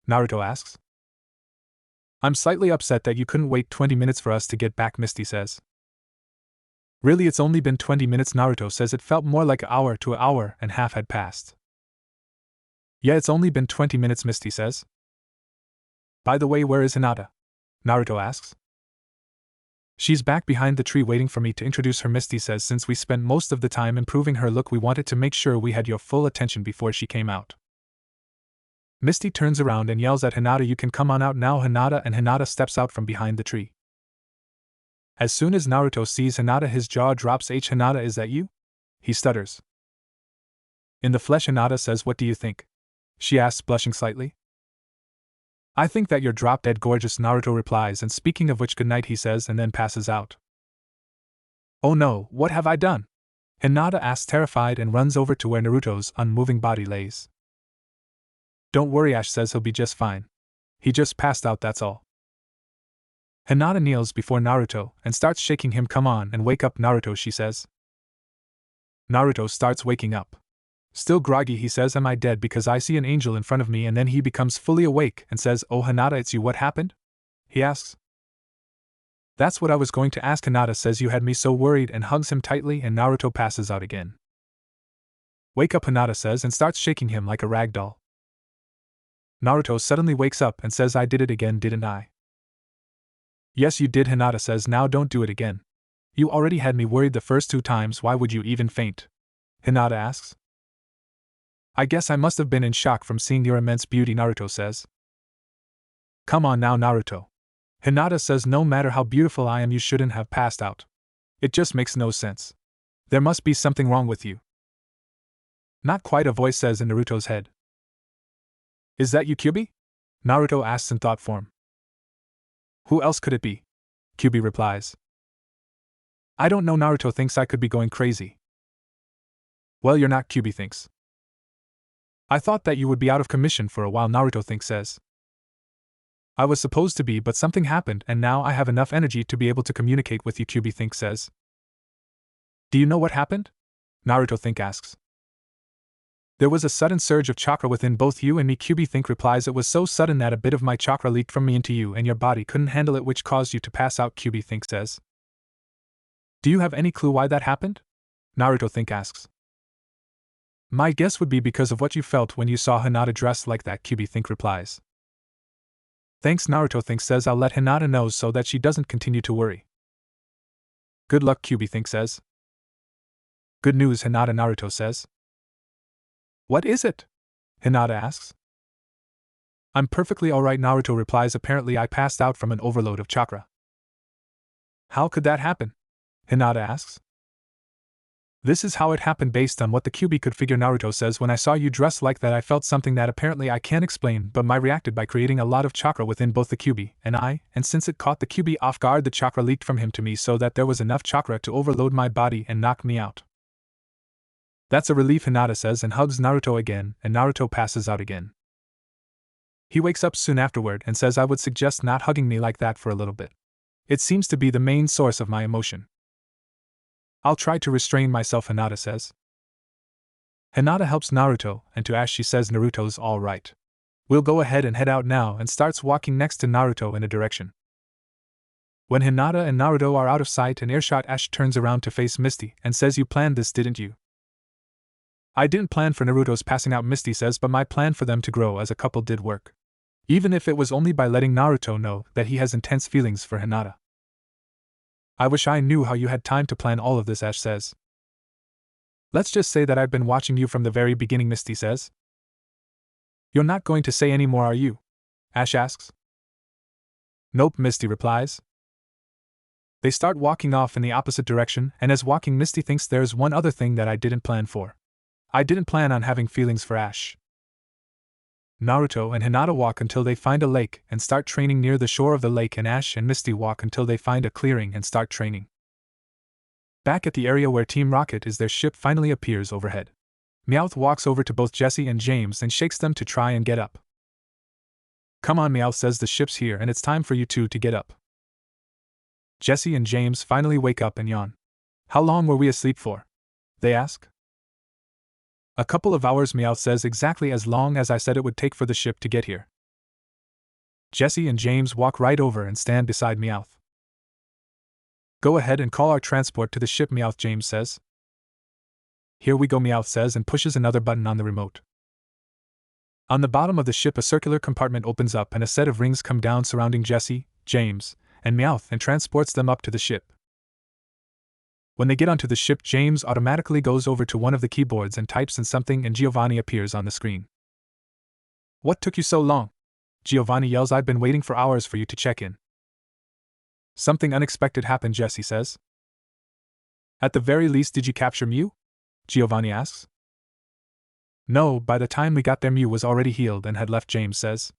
Naruto asks. I'm slightly upset that you couldn't wait 20 minutes for us to get back, Misty says. Really, it's only been 20 minutes, Naruto says. It felt more like an hour to an hour and a half had passed. Yeah, it's only been 20 minutes, Misty says. By the way, where is Hinata? Naruto asks. She's back behind the tree waiting for me to introduce her, Misty says. Since we spent most of the time improving her look, we wanted to make sure we had your full attention before she came out. Misty turns around and yells at Hinata, you can come on out now, Hinata, and Hinata steps out from behind the tree. As soon as Naruto sees Hinata, his jaw drops. Hinata, is that you? He stutters. In the flesh, Hinata says. What do you think? She asks, blushing slightly. I think that you're drop dead gorgeous, Naruto replies, and speaking of which, good night, he says, and then passes out. Oh no, what have I done? Hinata asks, terrified, and runs over to where Naruto's unmoving body lays. Don't worry, Ash says, he'll be just fine. He just passed out, that's all. Hinata kneels before Naruto and starts shaking him. Come on and wake up, Naruto, she says. Naruto starts waking up. Still groggy, he says, am I dead because I see an angel in front of me? And then he becomes fully awake and says, oh Hinata, it's you, what happened? He asks. That's what I was going to ask, Hinata says, you had me so worried, and hugs him tightly, and Naruto passes out again. Wake up, Hinata says, and starts shaking him like a rag doll. Naruto suddenly wakes up and says, I did it again, didn't I? Yes, you did, Hinata says, now don't do it again. You already had me worried the first 2 times, why would you even faint? Hinata asks. I guess I must have been in shock from seeing your immense beauty, Naruto says. Come on now, Naruto. Hinata says, no matter how beautiful I am, you shouldn't have passed out. It just makes no sense. There must be something wrong with you. Not quite, a voice says in Naruto's head. Is that you, Kyubi? Naruto asks in thought form. Who else could it be? Kyubi replies. I don't know, Naruto thinks I could be going crazy. Well, you're not, Kyubi thinks. I thought that you would be out of commission for a while, Naruto says. I was supposed to be, but something happened and now I have enough energy to be able to communicate with you, QB says. Do you know what happened? Naruto asks. There was a sudden surge of chakra within both you and me, QB replies. It was so sudden that a bit of my chakra leaked from me into you and your body couldn't handle it, which caused you to pass out, QB says. Do you have any clue why that happened? Naruto asks. My guess would be because of what you felt when you saw Hinata dressed like that, QB replies. Thanks, Naruto says. I'll let Hinata know so that she doesn't continue to worry. Good luck, QB says. Good news, Hinata, Naruto says. What is it? Hinata asks. I'm perfectly alright, Naruto replies. Apparently I passed out from an overload of chakra. How could that happen? Hinata asks. This is how it happened based on what the QB could figure, Naruto says. When I saw you dressed like that I felt something that apparently I can't explain, but I reacted by creating a lot of chakra within both the QB and I, and since it caught the QB off guard, the chakra leaked from him to me so that there was enough chakra to overload my body and knock me out. That's a relief, Hinata says and hugs Naruto again, and Naruto passes out again. He wakes up soon afterward and says I would suggest not hugging me like that for a little bit. It seems to be the main source of my emotion. I'll try to restrain myself, Hinata says. Hinata helps Naruto, and to Ash she says Naruto's all right. We'll go ahead and head out now, and starts walking next to Naruto in a direction. When Hinata and Naruto are out of sight and earshot, Ash turns around to face Misty and says, you planned this, didn't you? I didn't plan for Naruto's passing out, Misty says, but my plan for them to grow as a couple did work. Even if it was only by letting Naruto know that he has intense feelings for Hinata. I wish I knew how you had time to plan all of this, Ash says. Let's just say that I've been watching you from the very beginning, Misty says. You're not going to say any more, are you? Ash asks. Nope, Misty replies. They start walking off in the opposite direction, and as walking, Misty thinks there's one other thing that I didn't plan for. I didn't plan on having feelings for Ash. Naruto and Hinata walk until they find a lake and start training near the shore of the lake, and Ash and Misty walk until they find a clearing and start training. Back at the area where Team Rocket is, their ship finally appears overhead. Meowth walks over to both Jessie and James and shakes them to try and get up. Come on, Meowth says, the ship's here and it's time for you two to get up. Jessie and James finally wake up and yawn. How long were we asleep for? They ask. A couple of hours, Meowth says, exactly as long as I said it would take for the ship to get here. Jessie and James walk right over and stand beside Meowth. Go ahead and call our transport to the ship, Meowth, James says. Here we go, Meowth says and pushes another button on the remote. On the bottom of the ship a circular compartment opens up and a set of rings come down surrounding Jessie, James, and Meowth and transports them up to the ship. When they get onto the ship, James automatically goes over to one of the keyboards and types in something and Giovanni appears on the screen. What took you so long? Giovanni yells. I've been waiting for hours for you to check in. Something unexpected happened, Jessie says. At the very least, did you capture Mew? Giovanni asks. No, by the time we got there Mew was already healed and had left, James says.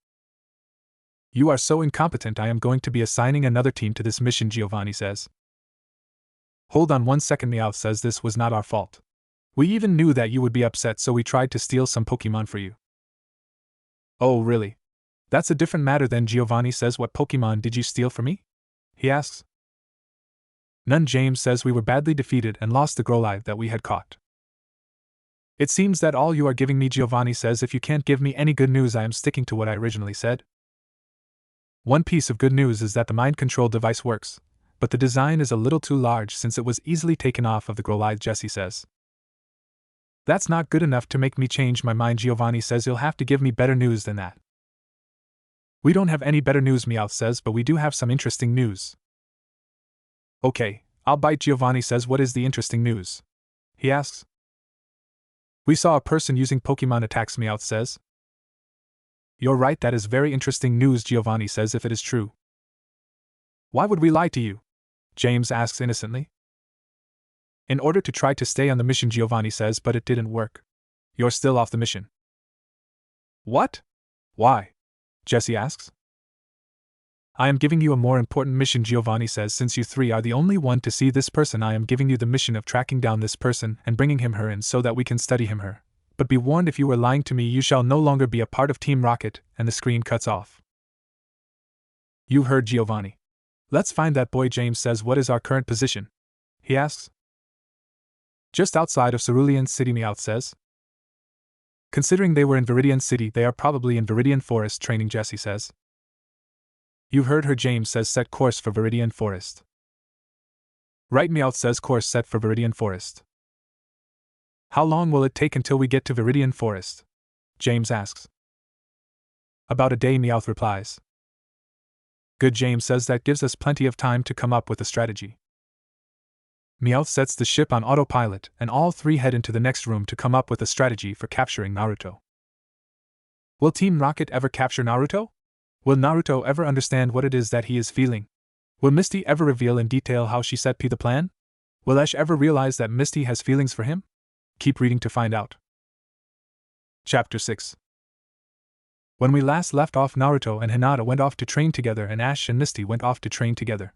You are so incompetent. I am going to be assigning another team to this mission, Giovanni says. Hold on one second, Meowth says. This was not our fault. We even knew that you would be upset, so we tried to steal some Pokemon for you. Oh, really? That's a different matter then, Giovanni says. What Pokemon did you steal from me? He asks. None, James says. We were badly defeated and lost the Growlithe that we had caught. It seems that all you are giving me, Giovanni says. If you can't give me any good news, I am sticking to what I originally said. One piece of good news is that the mind control device works, but the design is a little too large since it was easily taken off of the Growlithe, Jessie says. That's not good enough to make me change my mind, Giovanni says. You'll have to give me better news than that. We don't have any better news, Meowth says, but we do have some interesting news. Okay, I'll bite, Giovanni says. What is the interesting news? He asks. We saw a person using Pokemon attacks, Meowth says. You're right, that is very interesting news, Giovanni says, if it is true. Why would we lie to you? James asks innocently. In order to try to stay on the mission, Giovanni says, but it didn't work. You're still off the mission. What? Why? Jessie asks. I am giving you a more important mission, Giovanni says. Since you three are the only one to see this person, I am giving you the mission of tracking down this person and bringing him her in so that we can study him her. But be warned, if you were lying to me, you shall no longer be a part of Team Rocket, and the screen cuts off. You heard Giovanni. Let's find that boy. James says, what is our current position? He asks. Just outside of Cerulean City, Meowth says. Considering they were in Viridian City, they are probably in Viridian Forest training, Jessie says. You heard her. James says, set course for Viridian Forest. Right, Meowth says, course set for Viridian Forest. How long will it take until we get to Viridian Forest? James asks. About a day, Meowth replies. Good, James says, that gives us plenty of time to come up with a strategy. Meowth sets the ship on autopilot, and all three head into the next room to come up with a strategy for capturing Naruto. Will Team Rocket ever capture Naruto? Will Naruto ever understand what it is that he is feeling? Will Misty ever reveal in detail how she set P the plan? Will Ash ever realize that Misty has feelings for him? Keep reading to find out. Chapter 6. When we last left off, Naruto and Hinata went off to train together, and Ash and Misty went off to train together.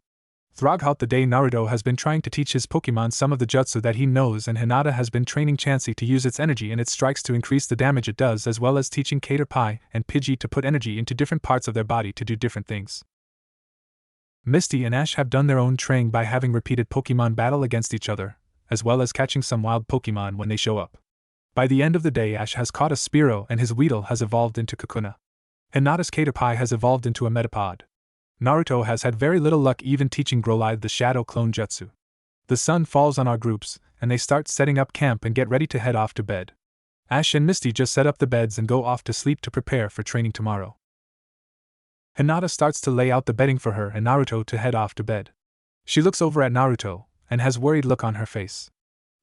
Throughout the day, Naruto has been trying to teach his Pokemon some of the jutsu that he knows, and Hinata has been training Chansey to use its energy and its strikes to increase the damage it does, as well as teaching Caterpie and Pidgey to put energy into different parts of their body to do different things. Misty and Ash have done their own training by having repeated Pokemon battle against each other, as well as catching some wild Pokemon when they show up. By the end of the day, Ash has caught a Spearow and his Weedle has evolved into Kakuna. Hinata's Caterpie has evolved into a Metapod. Naruto has had very little luck even teaching Growlithe the Shadow Clone Jutsu. The sun falls on our groups, and they start setting up camp and get ready to head off to bed. Ash and Misty just set up the beds and go off to sleep to prepare for training tomorrow. Hinata starts to lay out the bedding for her and Naruto to head off to bed. She looks over at Naruto, and has a worried look on her face.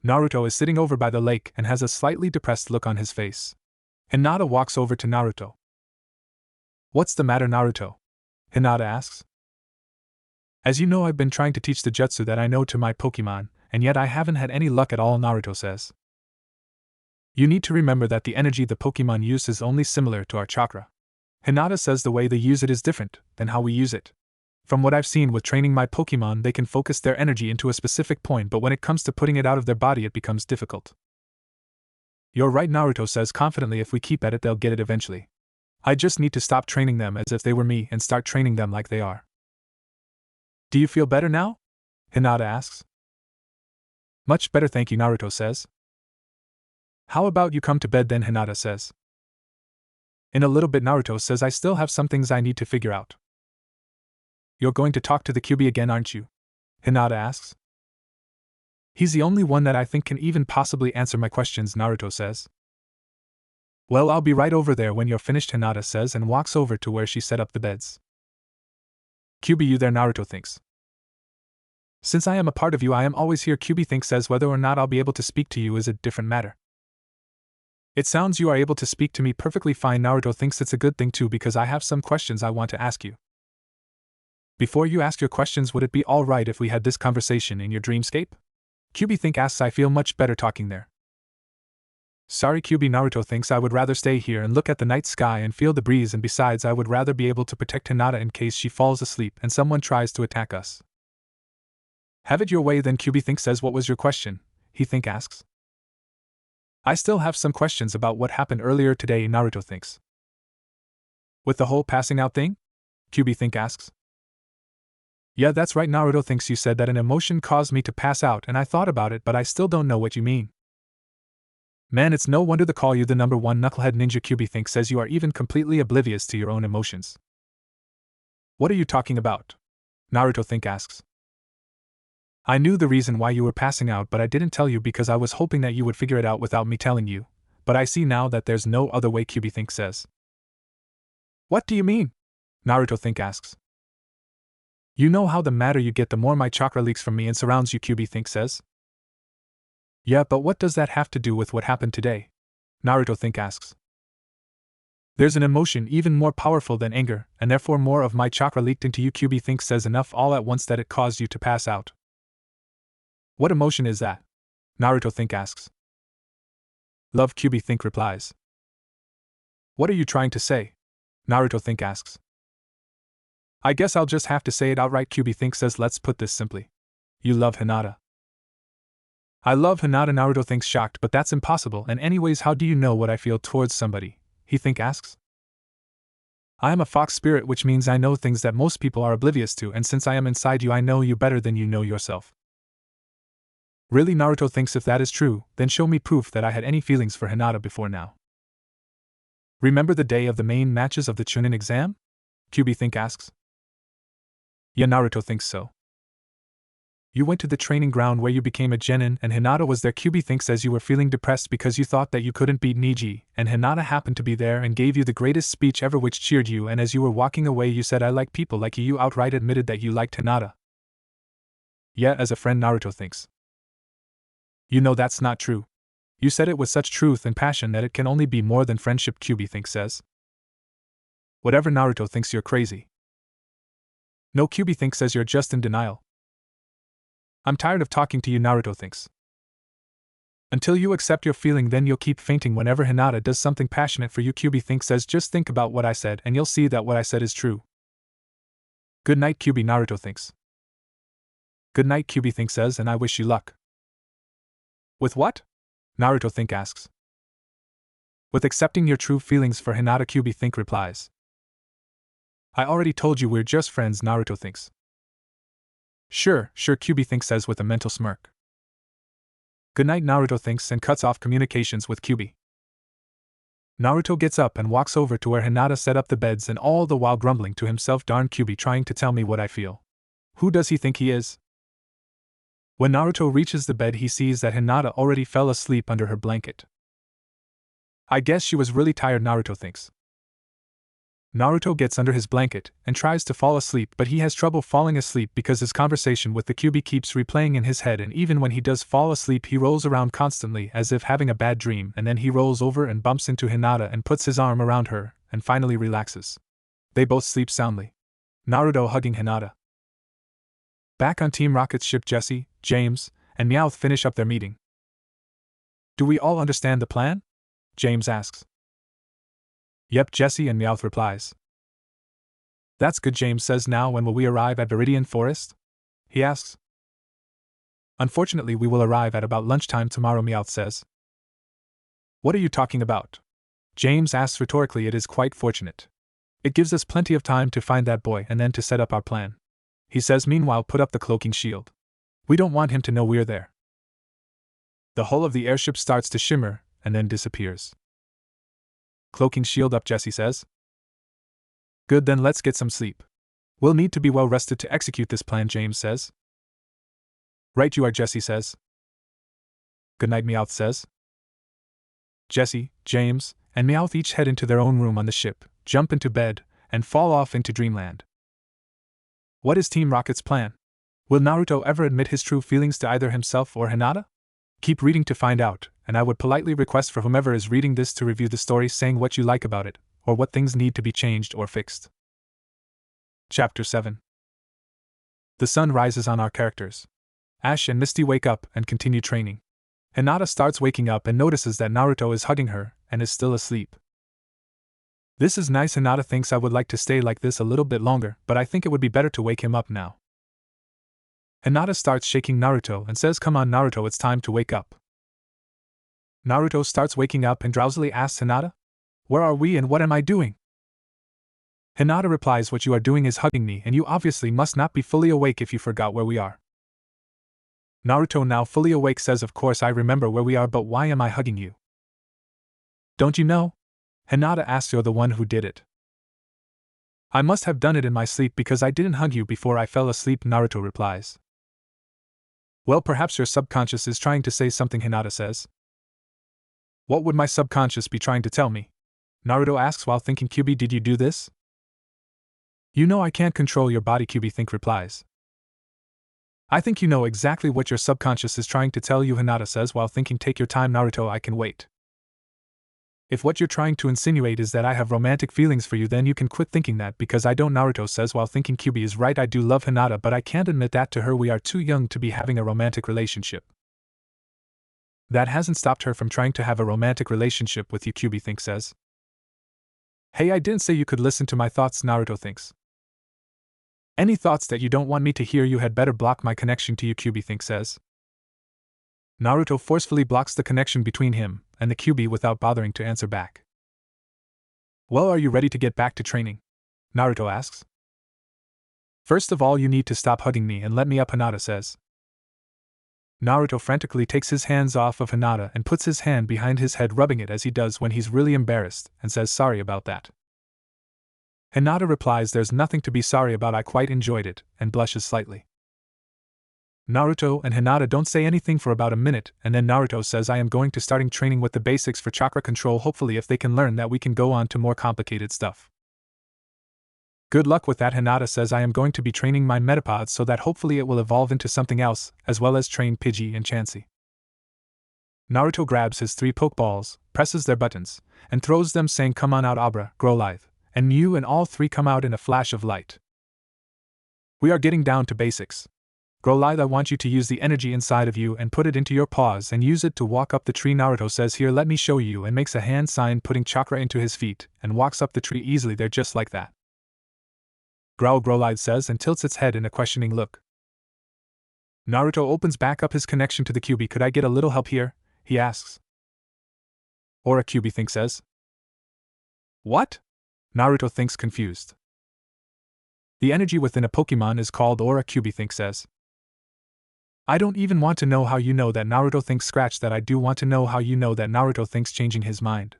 Naruto is sitting over by the lake and has a slightly depressed look on his face. Hinata walks over to Naruto. What's the matter, Naruto? Hinata asks. As you know, I've been trying to teach the jutsu that I know to my Pokemon, and yet I haven't had any luck at all, Naruto says. You need to remember that the energy the Pokemon use is only similar to our chakra. Hinata says the way they use it is different than how we use it. From what I've seen with training my Pokemon, they can focus their energy into a specific point, but when it comes to putting it out of their body, it becomes difficult. You're right, Naruto says confidently, if we keep at it, they'll get it eventually. I just need to stop training them as if they were me and start training them like they are. Do you feel better now? Hinata asks. Much better, thank you, Naruto says. How about you come to bed then, Hinata says. In a little bit, Naruto says, I still have some things I need to figure out. You're going to talk to the Kyuubi again, aren't you? Hinata asks. He's the only one that I think can even possibly answer my questions, Naruto says. Well, I'll be right over there when you're finished, Hinata says, and walks over to where she set up the beds. Kyuubi, you there? Naruto thinks. Since I am a part of you, I am always here, Kyuubi thinks, says. Whether or not I'll be able to speak to you is a different matter. It sounds you are able to speak to me perfectly fine. Naruto thinks it's a good thing too, because I have some questions I want to ask you. Before you ask your questions, would it be alright if we had this conversation in your dreamscape? Kyuubi asks. I feel much better talking there. Sorry, Kyuubi, Naruto thinks. I would rather stay here and look at the night sky and feel the breeze, and besides, I would rather be able to protect Hinata in case she falls asleep and someone tries to attack us. Have it your way then, Kyuubi says. What was your question? He asks. I still have some questions about what happened earlier today, Naruto thinks. With the whole passing out thing? Kyuubi asks. Yeah, that's right, Naruto thinks. You said that an emotion caused me to pass out, and I thought about it, but I still don't know what you mean. Man, it's no wonder they call you the #1 knucklehead ninja, Kyuubi says. You are even completely oblivious to your own emotions. What are you talking about? Naruto asks. I knew the reason why you were passing out, but I didn't tell you because I was hoping that you would figure it out without me telling you, but I see now that there's no other way, Kyuubi says. What do you mean? Naruto asks. You know how the madder you get, the more my chakra leaks from me and surrounds you, Kyuubi says. Yeah, but what does that have to do with what happened today? Naruto asks. There's an emotion even more powerful than anger, and therefore more of my chakra leaked into you, Kyuubi says, enough all at once that it caused you to pass out. What emotion is that? Naruto asks. Love, Kyuubi replies. What are you trying to say? Naruto asks. I guess I'll just have to say it outright, Kyuubi says. Let's put this simply. You love Hinata. I love Hinata. Naruto thinks, shocked, but that's impossible, and anyways how do you know what I feel towards somebody? He asks. I am a fox spirit, which means I know things that most people are oblivious to, and since I am inside you I know you better than you know yourself. Really? Naruto thinks, if that is true, then show me proof that I had any feelings for Hinata before now. Remember the day of the main matches of the Chunin exam? QB asks. Yeah, Naruto thinks so. You went to the training ground where you became a genin, and Hinata was there. QB says you were feeling depressed because you thought that you couldn't beat Niji, and Hinata happened to be there and gave you the greatest speech ever, which cheered you, and as you were walking away you said, I like people like you. You outright admitted that you liked Hinata. Yeah, as a friend, Naruto thinks. You know that's not true. You said it with such truth and passion that it can only be more than friendship, QB says. Whatever, Naruto thinks, you're crazy. No, QB says, you're just in denial. I'm tired of talking to you, Naruto thinks. Until you accept your feeling, then you'll keep fainting whenever Hinata does something passionate for you. QB says, just think about what I said and you'll see that what I said is true. Good night, QB, Naruto thinks. Good night, QB says, and I wish you luck. With what? Naruto asks. With accepting your true feelings for Hinata, QB replies. I already told you we're just friends, Naruto thinks. Sure, QB says with a mental smirk. Good night, Naruto thinks, and cuts off communications with QB. Naruto gets up and walks over to where Hinata set up the beds, and all the while grumbling to himself, darn QB trying to tell me what I feel. Who does he think he is? When Naruto reaches the bed, he sees that Hinata already fell asleep under her blanket. I guess she was really tired, Naruto thinks. Naruto gets under his blanket and tries to fall asleep, but he has trouble falling asleep because his conversation with the QB keeps replaying in his head, and even when he does fall asleep he rolls around constantly as if having a bad dream, and then he rolls over and bumps into Hinata and puts his arm around her and finally relaxes. They both sleep soundly. Naruto hugging Hinata. Back on Team Rocket's ship, Jesse, James, and Meowth finish up their meeting. Do we all understand the plan? James asks. Yep, Jesse and Meowth replies. That's good, James says. Now when will we arrive at Viridian Forest? He asks. Unfortunately, we will arrive at about lunchtime tomorrow, Meowth says. What are you talking about? James asks rhetorically. It is quite fortunate. It gives us plenty of time to find that boy and then to set up our plan. He says, meanwhile, put up the cloaking shield. We don't want him to know we're there. The hull of the airship starts to shimmer and then disappears. Cloaking shield up, Jesse says. Good, then let's get some sleep. We'll need to be well rested to execute this plan, James says. Right you are, Jesse says. Good night, Meowth says. Jesse, James, and Meowth each head into their own room on the ship, jump into bed, and fall off into dreamland. What is Team Rocket's plan? Will Naruto ever admit his true feelings to either himself or Hinata? Keep reading to find out, and I would politely request for whomever is reading this to review the story, saying what you like about it, or what things need to be changed or fixed. Chapter 7. The sun rises on our characters. Ash and Misty wake up and continue training. Hinata starts waking up and notices that Naruto is hugging her and is still asleep. This is nice, Hinata thinks. I would like to stay like this a little bit longer, but I think it would be better to wake him up now. Hinata starts shaking Naruto and says, come on, Naruto, it's time to wake up. Naruto starts waking up and drowsily asks Hinata, where are we and what am I doing? Hinata replies, what you are doing is hugging me, and you obviously must not be fully awake if you forgot where we are. Naruto, now fully awake, says, of course I remember where we are, but why am I hugging you? Don't you know? Hinata asks, you're the one who did it. I must have done it in my sleep because I didn't hug you before I fell asleep, Naruto replies. Well, perhaps your subconscious is trying to say something, Hinata says. What would my subconscious be trying to tell me? Naruto asks while thinking, QB, did you do this? You know I can't control your body, QB replies. I think you know exactly what your subconscious is trying to tell you, Hinata says while thinking, take your time, Naruto, I can wait. If what you're trying to insinuate is that I have romantic feelings for you, then you can quit thinking that, because I don't, Naruto says while thinking, QB is right, I do love Hinata, but I can't admit that to her. We are too young to be having a romantic relationship. That hasn't stopped her from trying to have a romantic relationship with you, QB says. Hey, I didn't say you could listen to my thoughts, Naruto thinks. Any thoughts that you don't want me to hear, you had better block my connection to you, QB says. Naruto forcefully blocks the connection between him and the QB without bothering to answer back. Well, are you ready to get back to training? Naruto asks. First of all, you need to stop hugging me and let me up, Hinata says. Naruto frantically takes his hands off of Hinata and puts his hand behind his head, rubbing it as he does when he's really embarrassed, and says sorry about that. Hinata replies there's nothing to be sorry about, I quite enjoyed it, and blushes slightly. Naruto and Hinata don't say anything for about a minute, and then Naruto says I am going to starting training with the basics for chakra control. Hopefully if they can learn that we can go on to more complicated stuff. Good luck with that, Hinata says. I am going to be training my metapods so that hopefully it will evolve into something else, as well as train Pidgey and Chansey. Naruto grabs his 3 Pokeballs, presses their buttons, and throws them saying come on out Abra, Growlithe, and Mew, and all 3 come out in a flash of light. We are getting down to basics. Growlithe, I want you to use the energy inside of you and put it into your paws and use it to walk up the tree. Naruto says here let me show you and makes a hand sign putting chakra into his feet and walks up the tree easily there just like that. Growl, Growlithe says and tilts its head in a questioning look. Naruto opens back up his connection to the QB. Could I get a little help here? He asks. Aura, QB Think says. What? Naruto thinks confused. The energy within a Pokemon is called Aura, QB Think says. I don't even want to know how you know that. Naruto thinks. Scratch that, I do want to know how you know that. Naruto thinks, changing his mind.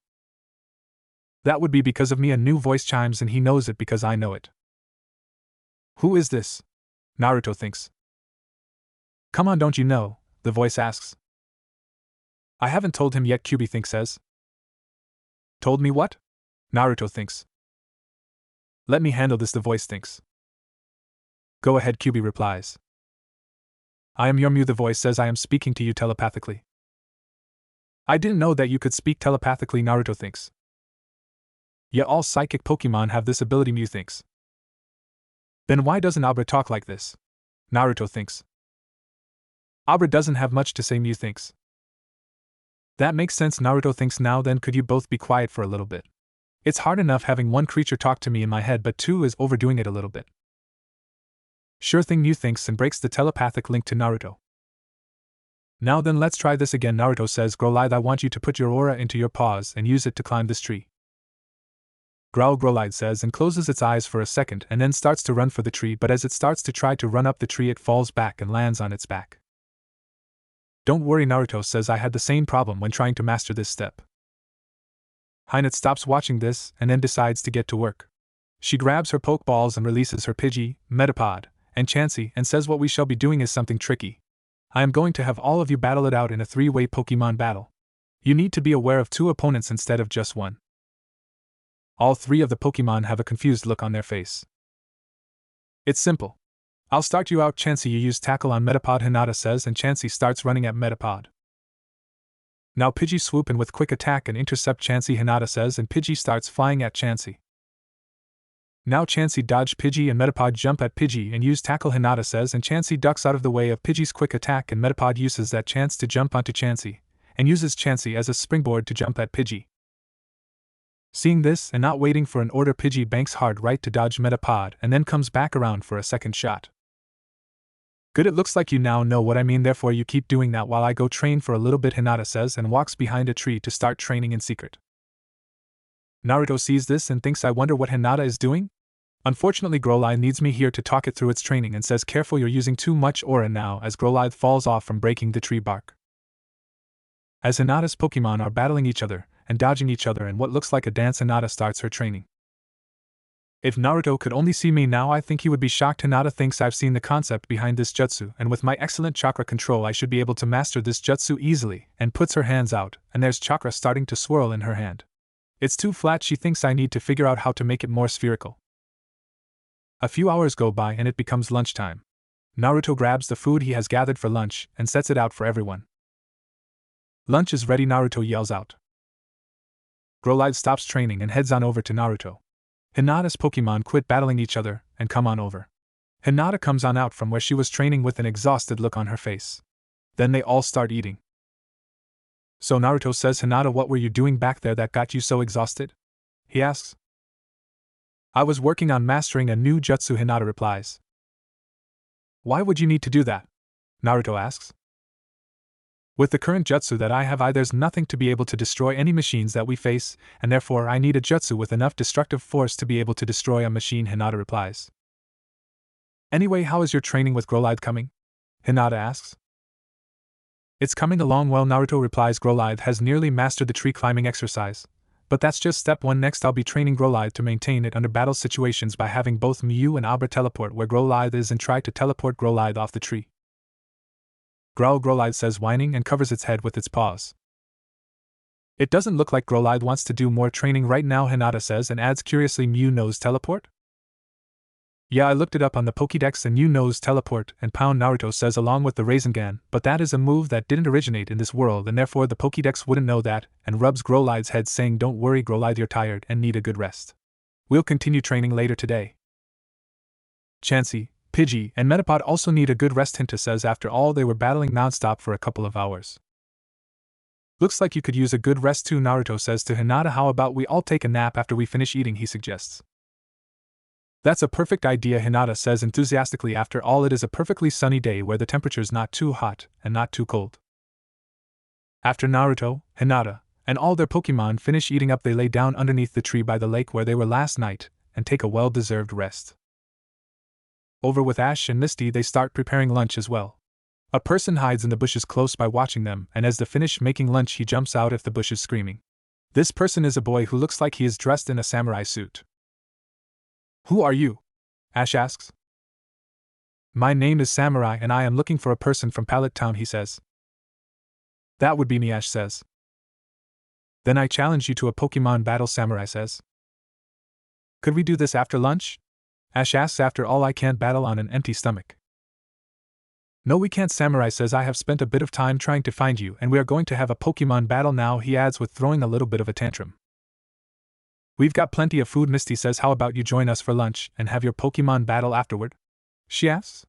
That would be because of me. A new voice chimes and he knows it because I know it. Who is this? Naruto thinks. Come on, don't you know? The voice asks. I haven't told him yet, QB Think says. Told me what? Naruto thinks. Let me handle this, the voice thinks. Go ahead, QB replies. I am your Mew, the voice says. I am speaking to you telepathically. I didn't know that you could speak telepathically, Naruto thinks. Yet all psychic Pokemon have this ability, Mew thinks. Then why doesn't Abra talk like this? Naruto thinks. Abra doesn't have much to say, Mew thinks. That makes sense, Naruto thinks. Now then, could you both be quiet for a little bit? It's hard enough having one creature talk to me in my head, but 2 is overdoing it a little bit. Sure thing, Mew thinks and breaks the telepathic link to Naruto. Now then, let's try this again, Naruto says. Growlithe, I want you to put your aura into your paws and use it to climb this tree. Growl, Growlithe says and closes its eyes for a second and then starts to run for the tree, but as it starts to try to run up the tree it falls back and lands on its back. Don't worry, Naruto says, I had the same problem when trying to master this step. Hinata stops watching this and then decides to get to work. She grabs her Pokeballs and releases her Pidgey, Metapod, and Chansey and says what we shall be doing is something tricky. I am going to have all of you battle it out in a 3-way Pokemon battle. You need to be aware of 2 opponents instead of just 1. All 3 of the Pokemon have a confused look on their face. It's simple. I'll start you out, Chansey. You use Tackle on Metapod, Hinata says, and Chansey starts running at Metapod. Now Pidgey swoop in with Quick Attack and intercept Chansey, Hinata says, and Pidgey starts flying at Chansey. Now Chansey dodge Pidgey and Metapod jump at Pidgey and use Tackle, Hinata says, and Chansey ducks out of the way of Pidgey's Quick Attack and Metapod uses that chance to jump onto Chansey, and uses Chansey as a springboard to jump at Pidgey. Seeing this and not waiting for an order, Pidgey banks hard right to dodge Metapod and then comes back around for a second shot. Good, it looks like you now know what I mean, therefore you keep doing that while I go train for a little bit, Hinata says and walks behind a tree to start training in secret. Naruto sees this and thinks, I wonder what Hinata is doing? Unfortunately, Growlithe needs me here to talk it through its training and says careful, you're using too much aura now, as Growlithe falls off from breaking the tree bark. As Hinata's Pokemon are battling each other and dodging each other in what looks like a dance, Hinata starts her training. If Naruto could only see me now, I think he would be shocked. Hinata thinks I've seen the concept behind this jutsu, and with my excellent chakra control I should be able to master this jutsu easily, and puts her hands out, and there's chakra starting to swirl in her hand. It's too flat, she thinks. I need to figure out how to make it more spherical. A few hours go by and it becomes lunchtime. Naruto grabs the food he has gathered for lunch and sets it out for everyone. Lunch is ready, Naruto yells out. Growlithe stops training and heads on over to Naruto. Hinata's Pokemon quit battling each other and come on over. Hinata comes on out from where she was training with an exhausted look on her face. Then they all start eating. So Naruto says, Hinata, what were you doing back there that got you so exhausted? He asks. I was working on mastering a new jutsu, Hinata replies. Why would you need to do that? Naruto asks. With the current jutsu that I have, there's nothing to be able to destroy any machines that we face, and therefore I need a jutsu with enough destructive force to be able to destroy a machine, Hinata replies. Anyway, how is your training with Growlithe coming? Hinata asks. It's coming along well, Naruto replies. Growlithe has nearly mastered the tree climbing exercise. But that's just step 1. Next I'll be training Growlithe to maintain it under battle situations by having both Mew and Abra teleport where Growlithe is and try to teleport Growlithe off the tree. Growl, Growlithe says, whining, and covers its head with its paws. It doesn't look like Growlithe wants to do more training right now, Hinata says, and adds curiously, Mew knows teleport? Yeah, I looked it up on the Pokédex and Mew knows teleport and pound, Naruto says, along with the Rasengan, but that is a move that didn't originate in this world and therefore the Pokédex wouldn't know that, and rubs Growlithe's head saying, don't worry Growlithe, you're tired and need a good rest. We'll continue training later today. Chansey, Pidgey, and Metapod also need a good rest, Hinta says. After all, they were battling nonstop for a couple of hours. Looks like you could use a good rest too, Naruto says to Hinata. How about we all take a nap after we finish eating, he suggests. That's a perfect idea, Hinata says enthusiastically. After all, it is a perfectly sunny day where the temperature's not too hot and not too cold. After Naruto, Hinata, and all their Pokemon finish eating up, they lay down underneath the tree by the lake where they were last night and take a well-deserved rest. Over with Ash and Misty, they start preparing lunch as well. A person hides in the bushes close by watching them, and as they finish making lunch, he jumps out of the bushes screaming. This person is a boy who looks like he is dressed in a samurai suit. Who are you? Ash asks. My name is Samurai and I am looking for a person from Pallet Town, he says. That would be me, Ash says. Then I challenge you to a Pokemon battle, Samurai says. Could we do this after lunch? Ash asks. After all, I can't battle on an empty stomach. No, we can't, Samurai says. I have spent a bit of time trying to find you and we are going to have a Pokemon battle now, he adds with throwing a little bit of a tantrum. We've got plenty of food, Misty says. How about you join us for lunch and have your Pokemon battle afterward? She asks.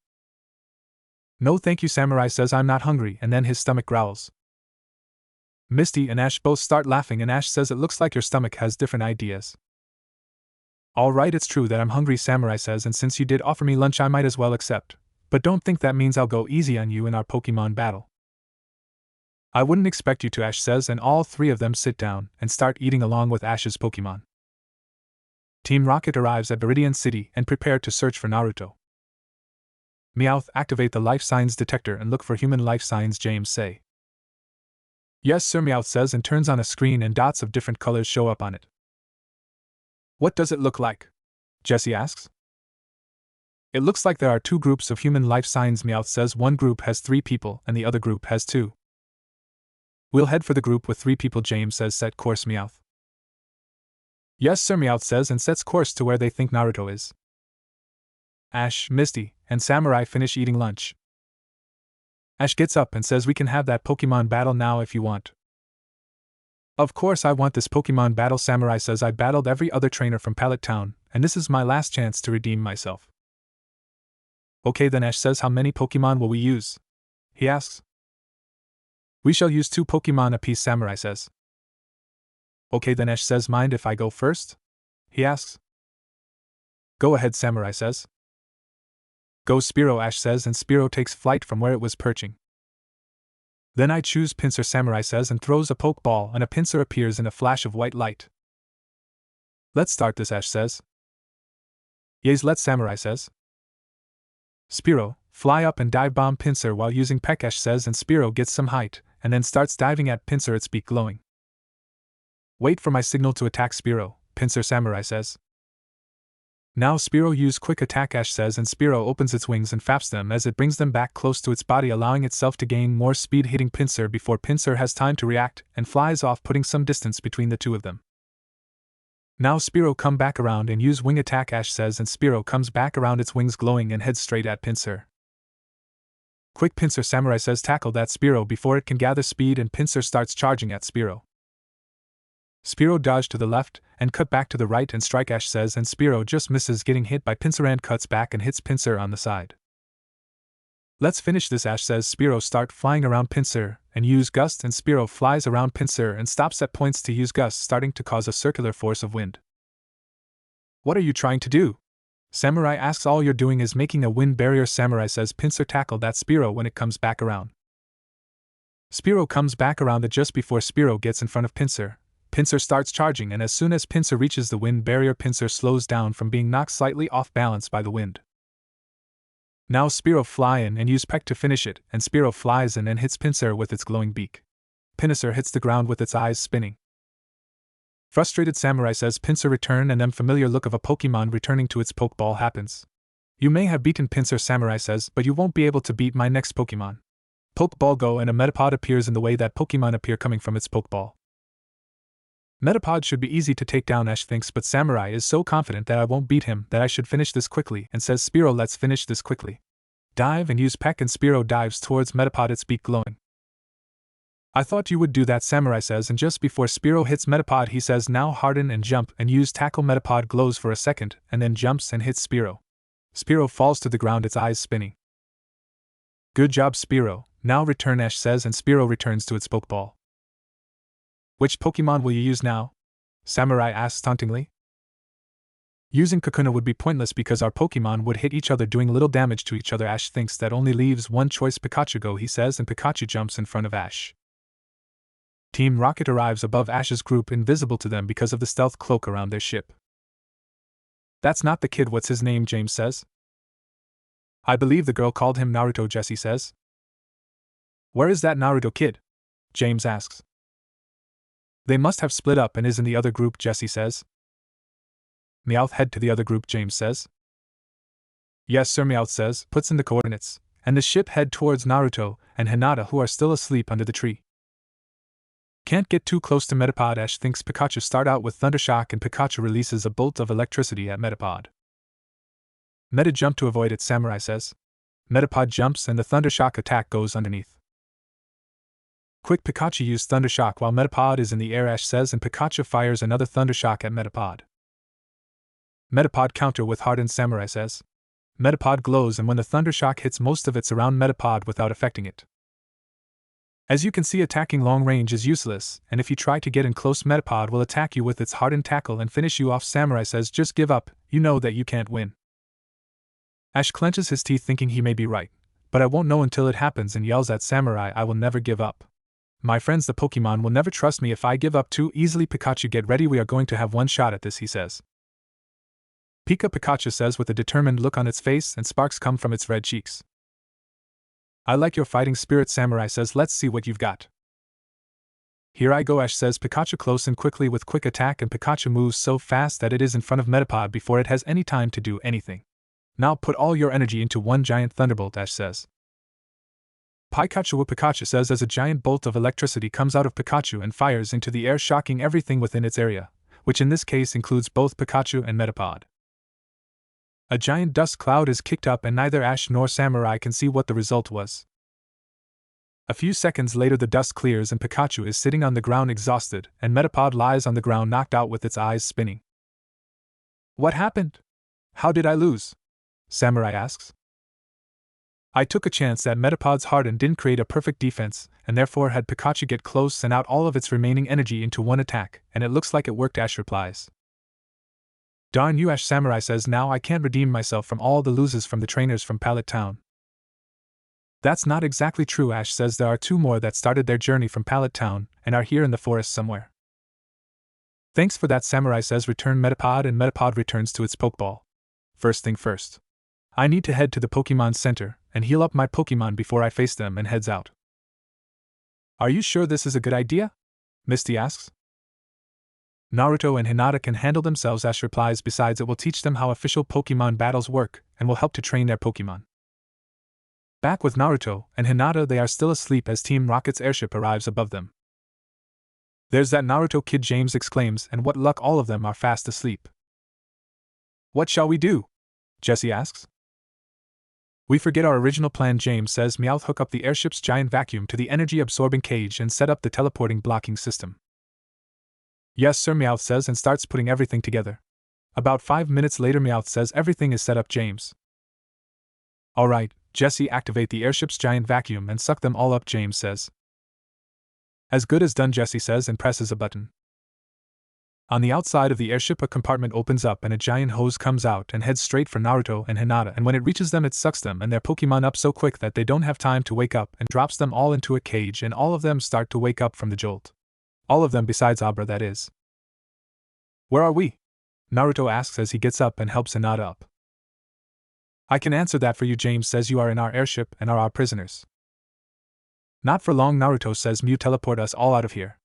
No thank you, Samurai says. I'm not hungry, and then his stomach growls. Misty and Ash both start laughing and Ash says, it looks like your stomach has different ideas. Alright, it's true that I'm hungry, Samurai says, and since you did offer me lunch I might as well accept, but don't think that means I'll go easy on you in our Pokemon battle. I wouldn't expect you to, Ash says, and all three of them sit down and start eating along with Ash's Pokemon. Team Rocket arrives at Viridian City and prepare to search for Naruto. Meowth, activate the life signs detector and look for human life signs, James say. Yes sir, Meowth says, and turns on a screen and dots of different colors show up on it. What does it look like? Jessie asks. It looks like there are two groups of human life signs, Meowth says. One group has 3 people and the other group has 2. We'll head for the group with 3 people, James says. Set course, Meowth. Yes sir, Meowth says, and sets course to where they think Naruto is. Ash, Misty, and Samurai finish eating lunch. Ash gets up and says, we can have that Pokemon battle now if you want. Of course I want this Pokemon battle, Samurai says. I battled every other trainer from Pallet Town, and this is my last chance to redeem myself. Okay then, Ash says. How many Pokemon will we use? He asks. We shall use 2 Pokemon apiece, Samurai says. Okay then, Ash says. Mind if I go first? He asks. Go ahead, Samurai says. Go Spearow, Ash says, and Spearow takes flight from where it was perching. Then I choose Pinsir, Samurai says, and throws a Pokeball, and a Pinsir appears in a flash of white light. Let's start this, Ash says. Yes, let's, Samurai says. Spearow, fly up and dive bomb Pinsir while using Peck, Ash says, and Spearow gets some height, and then starts diving at Pinsir, its beak glowing. Wait for my signal to attack Spearow, Pinsir, Samurai says. Now Spearow use quick attack, Ash says, and Spearow opens its wings and faps them as it brings them back close to its body, allowing itself to gain more speed, hitting Pinsir before Pinsir has time to react, and flies off, putting some distance between the two of them. Now Spearow come back around and use wing attack, Ash says, and Spearow comes back around, its wings glowing, and heads straight at Pinsir. Quick, Pinsir, Samurai says, tackle that Spearow before it can gather speed, and Pinsir starts charging at Spearow. Spearow dodged to the left and cut back to the right and strike, Ash says, and Spearow just misses getting hit by Pinsir and cuts back and hits Pinsir on the side. Let's finish this, Ash says. Spearow start flying around Pinsir and use Gust, and Spearow flies around Pinsir and stops at points to use Gust, starting to cause a circular force of wind. What are you trying to do? Samurai asks. All you're doing is making a wind barrier, Samurai says. Pinsir, tackle that Spearow when it comes back around. Spiro comes back around it just before Spiro gets in front of Pinsir. Pinsir starts charging, and as soon as Pinsir reaches the wind barrier, Pinsir slows down from being knocked slightly off balance by the wind. Now Spiro fly in and use Peck to finish it, and Spiro flies in and hits Pinsir with its glowing beak. Pinsir hits the ground with its eyes spinning. Frustrated Samurai says Pinsir return, and familiar look of a Pokemon returning to its Pokeball happens. You may have beaten Pinsir, Samurai says, but you won't be able to beat my next Pokemon. Pokeball go, and a Metapod appears in the way that Pokemon appear coming from its Pokeball. Metapod should be easy to take down, Ash thinks, but Samurai is so confident that I won't beat him that I should finish this quickly, and says Spiro, let's finish this quickly. Dive and use Peck, and Spiro dives towards Metapod, its beak glowing. I thought you would do that, Samurai says, and just before Spiro hits Metapod he says now harden and jump and use tackle. Metapod glows for a second and then jumps and hits Spiro. Spiro falls to the ground, its eyes spinning. Good job, Spiro, now return, Ash says, and Spiro returns to its Pokeball. Which Pokemon will you use now? Samurai asks tauntingly. Using Kakuna would be pointless because our Pokemon would hit each other doing little damage to each other. Ash thinks that only leaves one choice. Pikachu go, he says, and Pikachu jumps in front of Ash. Team Rocket arrives above Ash's group, invisible to them because of the stealth cloak around their ship. That's not the kid, what's his name? James says. I believe the girl called him Naruto, Jessie says. Where is that Naruto kid? James asks. They must have split up and is in the other group, Jessie says. Meowth, head to the other group, James says. Yes sir, Meowth says, puts in the coordinates, and the ship head towards Naruto and Hinata, who are still asleep under the tree. Can't get too close to Metapod, Ash thinks. Pikachu start out with Thundershock and Pikachu releases a bolt of electricity at Metapod. Meta jump to avoid it, Samurai says. Metapod jumps and the Thundershock attack goes underneath. Quick, Pikachu use Thundershock while Metapod is in the air, Ash says, and Pikachu fires another Thundershock at Metapod. Metapod counter with hardened, Samurai says. Metapod glows, and when the Thundershock hits, most of it's around Metapod without affecting it. As you can see, attacking long range is useless, and if you try to get in close, Metapod will attack you with its hardened tackle and finish you off. Samurai says, just give up, you know that you can't win. Ash clenches his teeth thinking he may be right, but I won't know until it happens, and yells at Samurai, I will never give up. My friends, the Pokemon will never trust me if I give up too easily. Pikachu, get ready, we are going to have one shot at this, he says. Pika, Pikachu says with a determined look on its face, and sparks come from its red cheeks. I like your fighting spirit, Samurai says, let's see what you've got. Here I go, Ash says. Pikachu close and quickly with quick attack, and Pikachu moves so fast that it is in front of Metapod before it has any time to do anything. Now put all your energy into one giant thunderbolt, Ash says. Pikachu, Pikachu says as a giant bolt of electricity comes out of Pikachu and fires into the air, shocking everything within its area, which in this case includes both Pikachu and Metapod. A giant dust cloud is kicked up, and neither Ash nor Samurai can see what the result was. A few seconds later the dust clears and Pikachu is sitting on the ground exhausted, and Metapod lies on the ground knocked out with its eyes spinning. What happened? How did I lose? Samurai asks. I took a chance that Metapod's harden didn't create a perfect defense, and therefore had Pikachu get close and out all of its remaining energy into one attack, and it looks like it worked, Ash replies. Darn you, Ash, Samurai says, now I can't redeem myself from all the losses from the trainers from Pallet Town. That's not exactly true, Ash says. There are two more that started their journey from Pallet Town and are here in the forest somewhere. Thanks for that, Samurai says. Return Metapod, and Metapod returns to its Pokeball. First thing first. I need to head to the Pokemon Center and heal up my Pokemon before I face them, and heads out. Are you sure this is a good idea? Misty asks. Naruto and Hinata can handle themselves, Ash replies. Besides, it will teach them how official Pokemon battles work and will help to train their Pokemon. Back with Naruto and Hinata, they are still asleep as Team Rocket's airship arrives above them. There's that Naruto kid, James exclaims, and what luck, all of them are fast asleep. What shall we do? Jessie asks. We forget our original plan, James says. Meowth, hook up the airship's giant vacuum to the energy-absorbing cage and set up the teleporting blocking system. Yes sir, Meowth says, and starts putting everything together. About 5 minutes later, Meowth says everything is set up, James. Alright, Jessie, activate the airship's giant vacuum and suck them all up, James says. As good as done, Jessie says, and presses a button. On the outside of the airship, a compartment opens up and a giant hose comes out and heads straight for Naruto and Hinata, and when it reaches them, it sucks them and their Pokemon up so quick that they don't have time to wake up and drops them all into a cage, and all of them start to wake up from the jolt. All of them besides Abra, that is. Where are we? Naruto asks as he gets up and helps Hinata up. I can answer that for you, James says. You are in our airship and are our prisoners. Not for long, Naruto says. Mew, teleport us all out of here.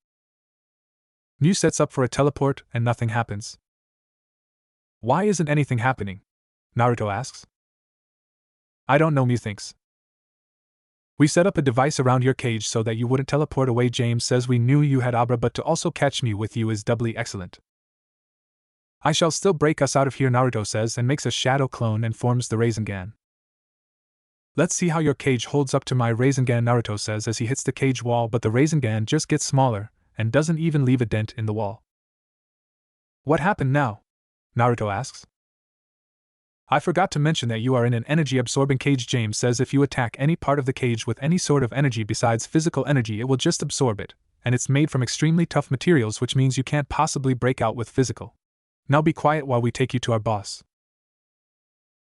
Mew sets up for a teleport and nothing happens. Why isn't anything happening? Naruto asks. I don't know, Mew thinks. We set up a device around your cage so that you wouldn't teleport away, James says. We knew you had Abra, but to also catch Mew with you is doubly excellent. I shall still break us out of here, Naruto says, and makes a shadow clone and forms the Rasengan. Let's see how your cage holds up to my Rasengan, Naruto says as he hits the cage wall, but the Rasengan just gets smaller and doesn't even leave a dent in the wall. What happened now? Naruto asks. I forgot to mention that you are in an energy-absorbing cage, James says. If you attack any part of the cage with any sort of energy besides physical energy, it will just absorb it, and it's made from extremely tough materials, which means you can't possibly break out with physical. Now be quiet while we take you to our boss.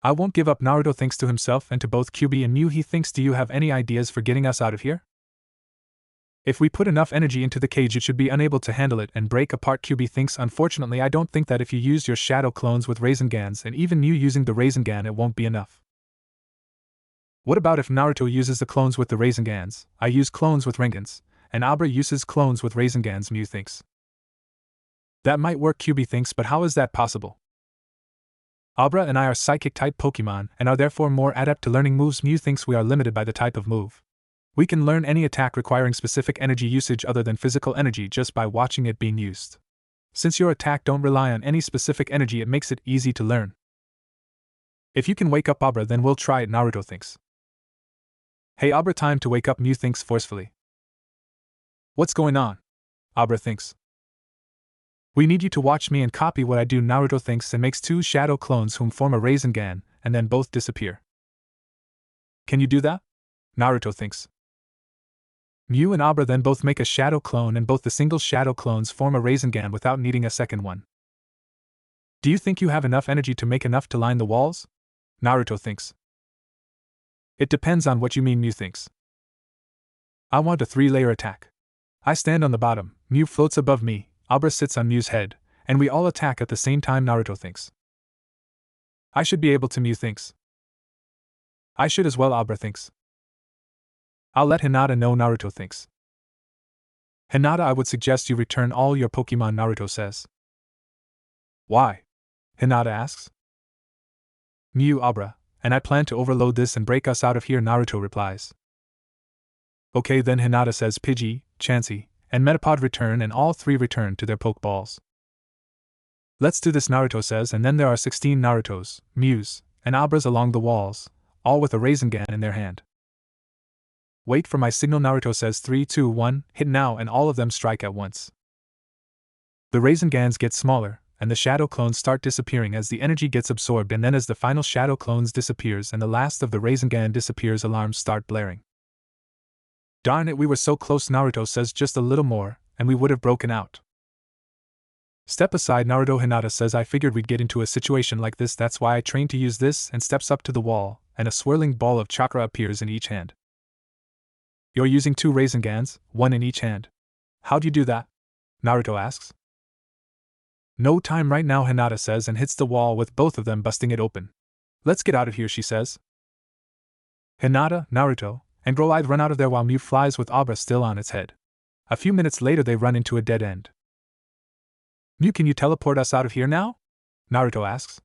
I won't give up, Naruto thinks to himself, and to both Kyuubi and Mew he thinks, do you have any ideas for getting us out of here? If we put enough energy into the cage, it should be unable to handle it and break apart, Kyuubi thinks. Unfortunately, I don't think that if you use your shadow clones with Rasengans and even Mew using the Rasengan, it won't be enough. What about if Naruto uses the clones with the Rasengans, I use clones with Rengans, and Abra uses clones with Rasengans, Mew thinks. That might work, Kyuubi thinks, but how is that possible? Abra and I are psychic-type Pokemon and are therefore more adept to learning moves. Mew thinks we are limited by the type of move. We can learn any attack requiring specific energy usage other than physical energy just by watching it being used. Since your attack don't rely on any specific energy, it makes it easy to learn. If you can wake up Abra, then we'll try it, Naruto thinks. Hey Abra, time to wake up, Mew thinks forcefully. What's going on? Abra thinks. We need you to watch me and copy what I do, Naruto thinks, and makes two shadow clones whom form a Rasengan, and then both disappear. Can you do that? Naruto thinks. Mew and Abra then both make a shadow clone, and both the single shadow clones form a Rasengan without needing a second one. Do you think you have enough energy to make enough to line the walls? Naruto thinks. It depends on what you mean, Mew thinks. I want a 3-layer attack. I stand on the bottom, Mew floats above me, Abra sits on Mew's head, and we all attack at the same time, Naruto thinks. I should be able to, Mew thinks. I should as well, Abra thinks. I'll let Hinata know, Naruto thinks. Hinata, I would suggest you return all your Pokemon, Naruto says. Why? Hinata asks. Mew, Abra, and I plan to overload this and break us out of here, Naruto replies. Okay then, Hinata says. Pidgey, Chansey, and Metapod return, and all three return to their Pokeballs. Let's do this, Naruto says, and then there are 16 Narutos, Mews, and Abras along the walls, all with a Rasengan in their hand. Wait for my signal, Naruto says. 3, 2, 1, hit now, and all of them strike at once. The Rasengans get smaller, and the shadow clones start disappearing as the energy gets absorbed, and then as the final shadow clones disappears and the last of the Rasengan disappears, alarms start blaring. Darn it, we were so close, Naruto says. Just a little more, and we would have broken out. Step aside, Naruto. Hinata says. I figured we'd get into a situation like this, that's why I trained to use this, and steps up to the wall, and a swirling ball of chakra appears in each hand. You're using 2 Rasengans, 1 in each hand. How'd you do that? Naruto asks. No time right now, Hinata says, and hits the wall with both of them, busting it open. Let's get out of here, she says. Hinata, Naruto, and Growlithe run out of there while Mew flies with Abra still on its head. A few minutes later they run into a dead end. Mew, can you teleport us out of here now? Naruto asks.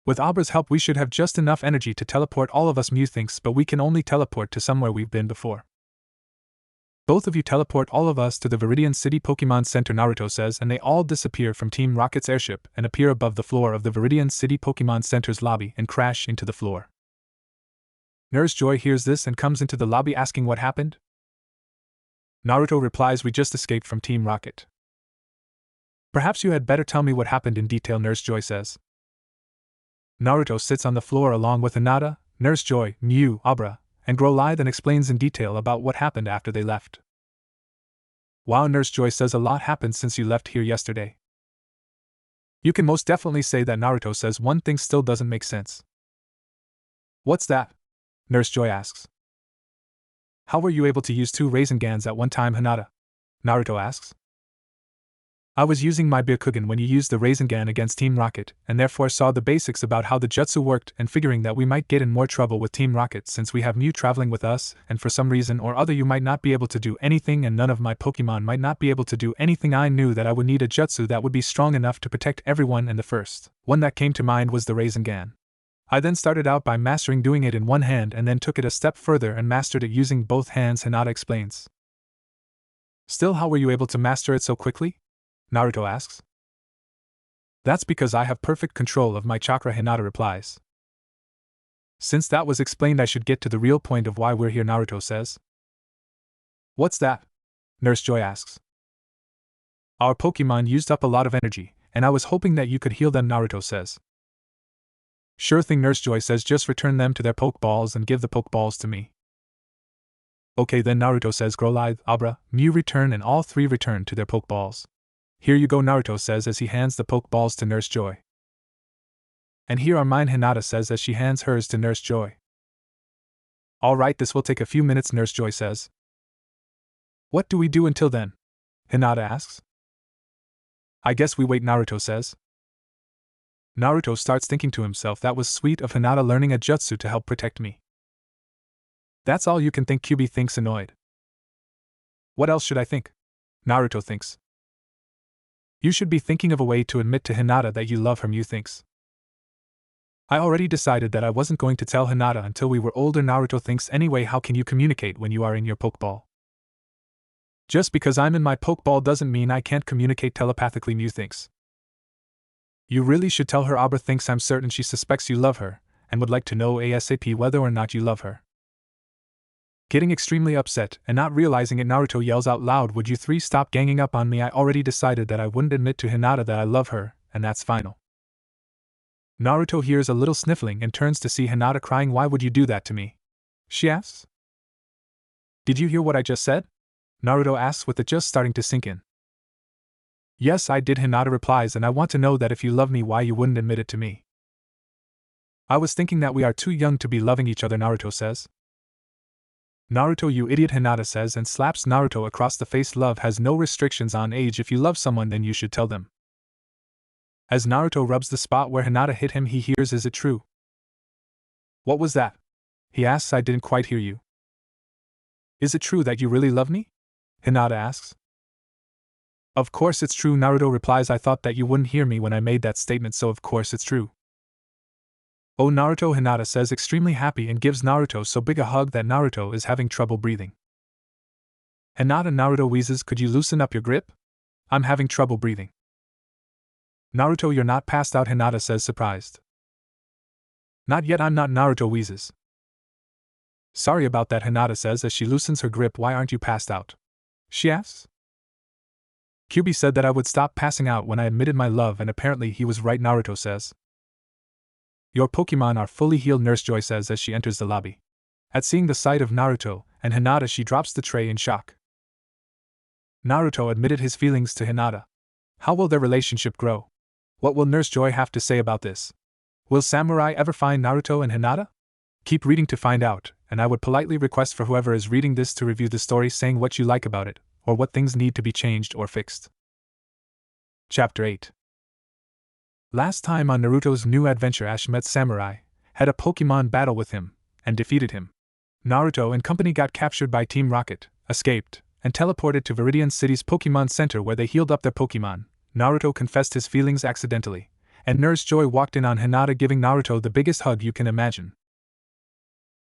With Abra's help we should have just enough energy to teleport all of us, Mew thinks, but we can only teleport to somewhere we've been before. Both of you teleport all of us to the Viridian City Pokemon Center, Naruto says, and they all disappear from Team Rocket's airship and appear above the floor of the Viridian City Pokemon Center's lobby and crash into the floor. Nurse Joy hears this and comes into the lobby asking what happened. Naruto replies, we just escaped from Team Rocket. Perhaps you had better tell me what happened in detail, Nurse Joy says. Naruto sits on the floor along with Hinata, Nurse Joy, Mew, Abra, and Growlithe and explains in detail about what happened after they left. Wow, Nurse Joy says a lot happened since you left here yesterday. You can most definitely say that. Naruto says. One thing still doesn't make sense. What's that? Nurse Joy asks. How were you able to use 2 Raisengans at one time, Hinata? Naruto asks. I was using my Byakugan when you used the Raisengan against Team Rocket, and therefore saw the basics about how the jutsu worked, and figuring that we might get in more trouble with Team Rocket since we have Mew traveling with us, and for some reason or other you might not be able to do anything and none of my Pokemon might not be able to do anything. I knew that I would need a jutsu that would be strong enough to protect everyone, and the first one that came to mind was the Raisengan. I then started out by mastering doing it in one hand and then took it a step further and mastered it using both hands, Hinata explains. Still, how were you able to master it so quickly? Naruto asks. That's because I have perfect control of my chakra, Hinata replies. Since that was explained, I should get to the real point of why we're here, Naruto says. What's that? Nurse Joy asks. Our Pokemon used up a lot of energy, and I was hoping that you could heal them, Naruto says. Sure thing, Nurse Joy says. Just return them to their Pokeballs and give the Pokeballs to me. Okay then, Naruto says. Growlithe, Abra, Mew return, and all 3 return to their Pokeballs. Here you go, Naruto says as he hands the Pokeballs to Nurse Joy. And here are mine, Hinata says as she hands hers to Nurse Joy. Alright, this will take a few minutes, Nurse Joy says. What do we do until then? Hinata asks. I guess we wait, Naruto says. Naruto starts thinking to himself, that was sweet of Hinata learning a jutsu to help protect me. That's all you can think, Kyubi thinks, annoyed. What else should I think? Naruto thinks. You should be thinking of a way to admit to Hinata that you love her, Mew thinks. I already decided that I wasn't going to tell Hinata until we were older, Naruto thinks. Anyway, how can you communicate when you are in your Pokeball? Just because I'm in my Pokeball doesn't mean I can't communicate telepathically, Mew thinks. You really should tell her, Abra thinks. I'm certain she suspects you love her, and would like to know ASAP whether or not you love her. Getting extremely upset and not realizing it, Naruto yells out loud, would you 3 stop ganging up on me? I already decided that I wouldn't admit to Hinata that I love her, and that's final. Naruto hears a little sniffling and turns to see Hinata crying. Why would you do that to me? She asks. Did you hear what I just said? Naruto asks with it just starting to sink in. Yes, I did, Hinata replies, and I want to know that if you love me, why you wouldn't admit it to me. I was thinking that we are too young to be loving each other, Naruto says. Naruto, you idiot, Hinata says and slaps Naruto across the face. Love has no restrictions on age. If you love someone, then you should tell them. As Naruto rubs the spot where Hinata hit him, he hears, is it true? What was that? He asks. I didn't quite hear you. Is it true that you really love me? Hinata asks. Of course it's true, Naruto replies. I thought that you wouldn't hear me when I made that statement, so of course it's true. Oh, Naruto, Hinata says, extremely happy, and gives Naruto so big a hug that Naruto is having trouble breathing. Hinata, Naruto wheezes, could you loosen up your grip? I'm having trouble breathing. Naruto, you're not passed out, Hinata says, surprised. Not yet, I'm not, Naruto wheezes. Sorry about that, Hinata says as she loosens her grip. Why aren't you passed out? She asks. Kyubi said that I would stop passing out when I admitted my love, and apparently he was right, Naruto says. Your Pokemon are fully healed, Nurse Joy says as she enters the lobby. At seeing the sight of Naruto and Hinata, she drops the tray in shock. Naruto admitted his feelings to Hinata. How will their relationship grow? What will Nurse Joy have to say about this? Will Samurai ever find Naruto and Hinata? Keep reading to find out, and I would politely request for whoever is reading this to review the story, saying what you like about it, or what things need to be changed or fixed. Chapter 8. Last time on Naruto's new adventure, Ash met Samurai, had a Pokemon battle with him, and defeated him. Naruto and company got captured by Team Rocket, escaped, and teleported to Viridian City's Pokemon Center where they healed up their Pokemon. Naruto confessed his feelings accidentally, and Nurse Joy walked in on Hinata, giving Naruto the biggest hug you can imagine.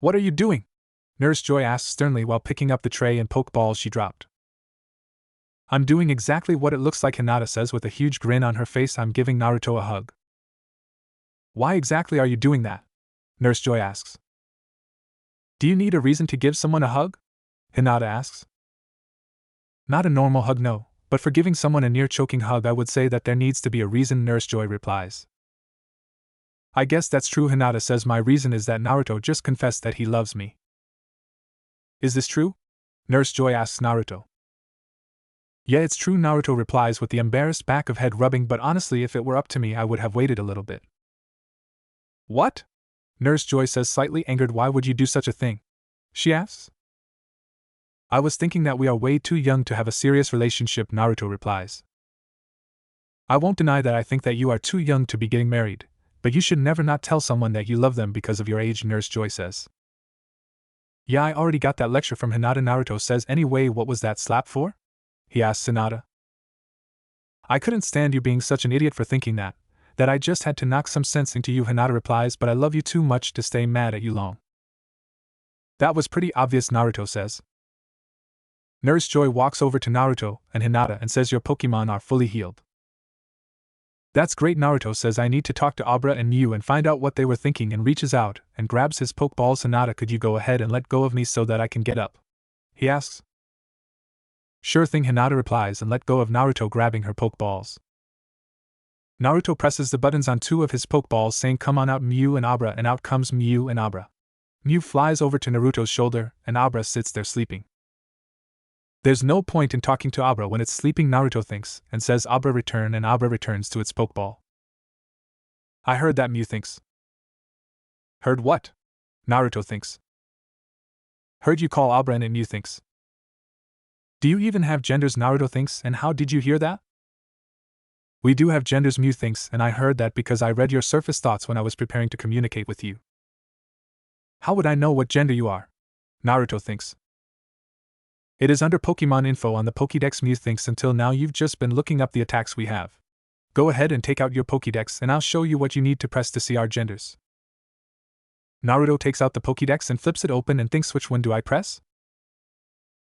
What are you doing? Nurse Joy asked sternly while picking up the tray and Pokeballs she dropped. I'm doing exactly what it looks like, Hinata says with a huge grin on her face. I'm giving Naruto a hug. Why exactly are you doing that? Nurse Joy asks. Do you need a reason to give someone a hug? Hinata asks. Not a normal hug, no, but for giving someone a near-choking hug I would say that there needs to be a reason, Nurse Joy replies. I guess that's true, Hinata says. My reason is that Naruto just confessed that he loves me. Is this true? Nurse Joy asks Naruto. Yeah, it's true, Naruto replies with the embarrassed back of head rubbing, but honestly, if it were up to me, I would have waited a little bit. What? Nurse Joy says, slightly angered. Why would you do such a thing? She asks. I was thinking that we are way too young to have a serious relationship, Naruto replies. I won't deny that I think that you are too young to be getting married, but you should never not tell someone that you love them because of your age, Nurse Joy says. Yeah, I already got that lecture from Hinata, Naruto says. Anyway, what was that slap for? He asks Hinata. I couldn't stand you being such an idiot for thinking that I just had to knock some sense into you, Hinata replies, but I love you too much to stay mad at you long. That was pretty obvious, Naruto says. Nurse Joy walks over to Naruto and Hinata and says, your Pokemon are fully healed. That's great, Naruto says. I need to talk to Abra and Mew and find out what they were thinking, and reaches out and grabs his Pokeballs. Hinata, could you go ahead and let go of me so that I can get up? He asks. Sure thing, Hinata replies and let go of Naruto, grabbing her Pokeballs. Naruto presses the buttons on 2 of his Pokeballs, saying, come on out, Mew and Abra, and out comes Mew and Abra. Mew flies over to Naruto's shoulder, and Abra sits there sleeping. There's no point in talking to Abra when it's sleeping, Naruto thinks, and says, Abra, return, and Abra returns to its Pokeball. I heard that, Mew thinks. Heard what? Naruto thinks. Heard you call Abra and it, Mew thinks. Do you even have genders, Naruto thinks, and how did you hear that? We do have genders, Mew thinks, and I heard that because I read your surface thoughts when I was preparing to communicate with you. How would I know what gender you are? Naruto thinks. It is under Pokemon info on the Pokédex, Mew thinks. Until now you've just been looking up the attacks we have. Go ahead and take out your Pokédex and I'll show you what you need to press to see our genders. Naruto takes out the Pokédex and flips it open and thinks, which one do I press?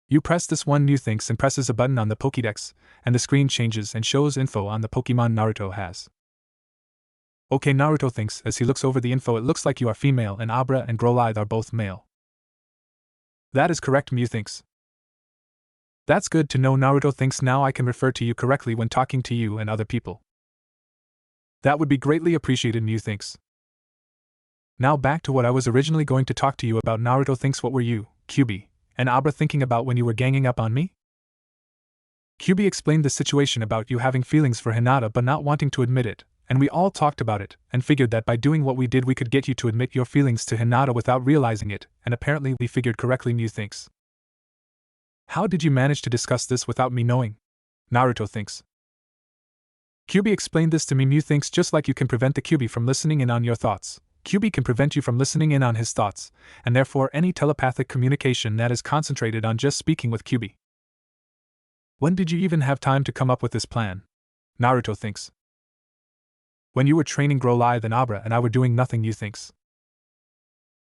You press this one, Mew thinks, and presses a button on the Pokédex, and the screen changes and shows info on the Pokemon Naruto has. Okay, Naruto thinks as he looks over the info. It looks like you are female and Abra and Growlithe are both male. That is correct, Mew thinks. That's good to know, Naruto thinks. Now I can refer to you correctly when talking to you and other people. That would be greatly appreciated, Mew thinks. Now back to what I was originally going to talk to you about, Naruto thinks. What were you, Kyubi, and Abra thinking about when you were ganging up on me? Kyubi explained the situation about you having feelings for Hinata but not wanting to admit it, and we all talked about it, and figured that by doing what we did we could get you to admit your feelings to Hinata without realizing it, and apparently we figured correctly, Mew thinks. How did you manage to discuss this without me knowing? Naruto thinks. Kyubi explained this to me, Mew thinks. Just like you can prevent the Kyubi from listening in on your thoughts, Kyubi can prevent you from listening in on his thoughts, and therefore any telepathic communication that is concentrated on just speaking with Kyubi. When did you even have time to come up with this plan? Naruto thinks. When you were training Growlithe and Abra and I were doing nothing, Mew thinks.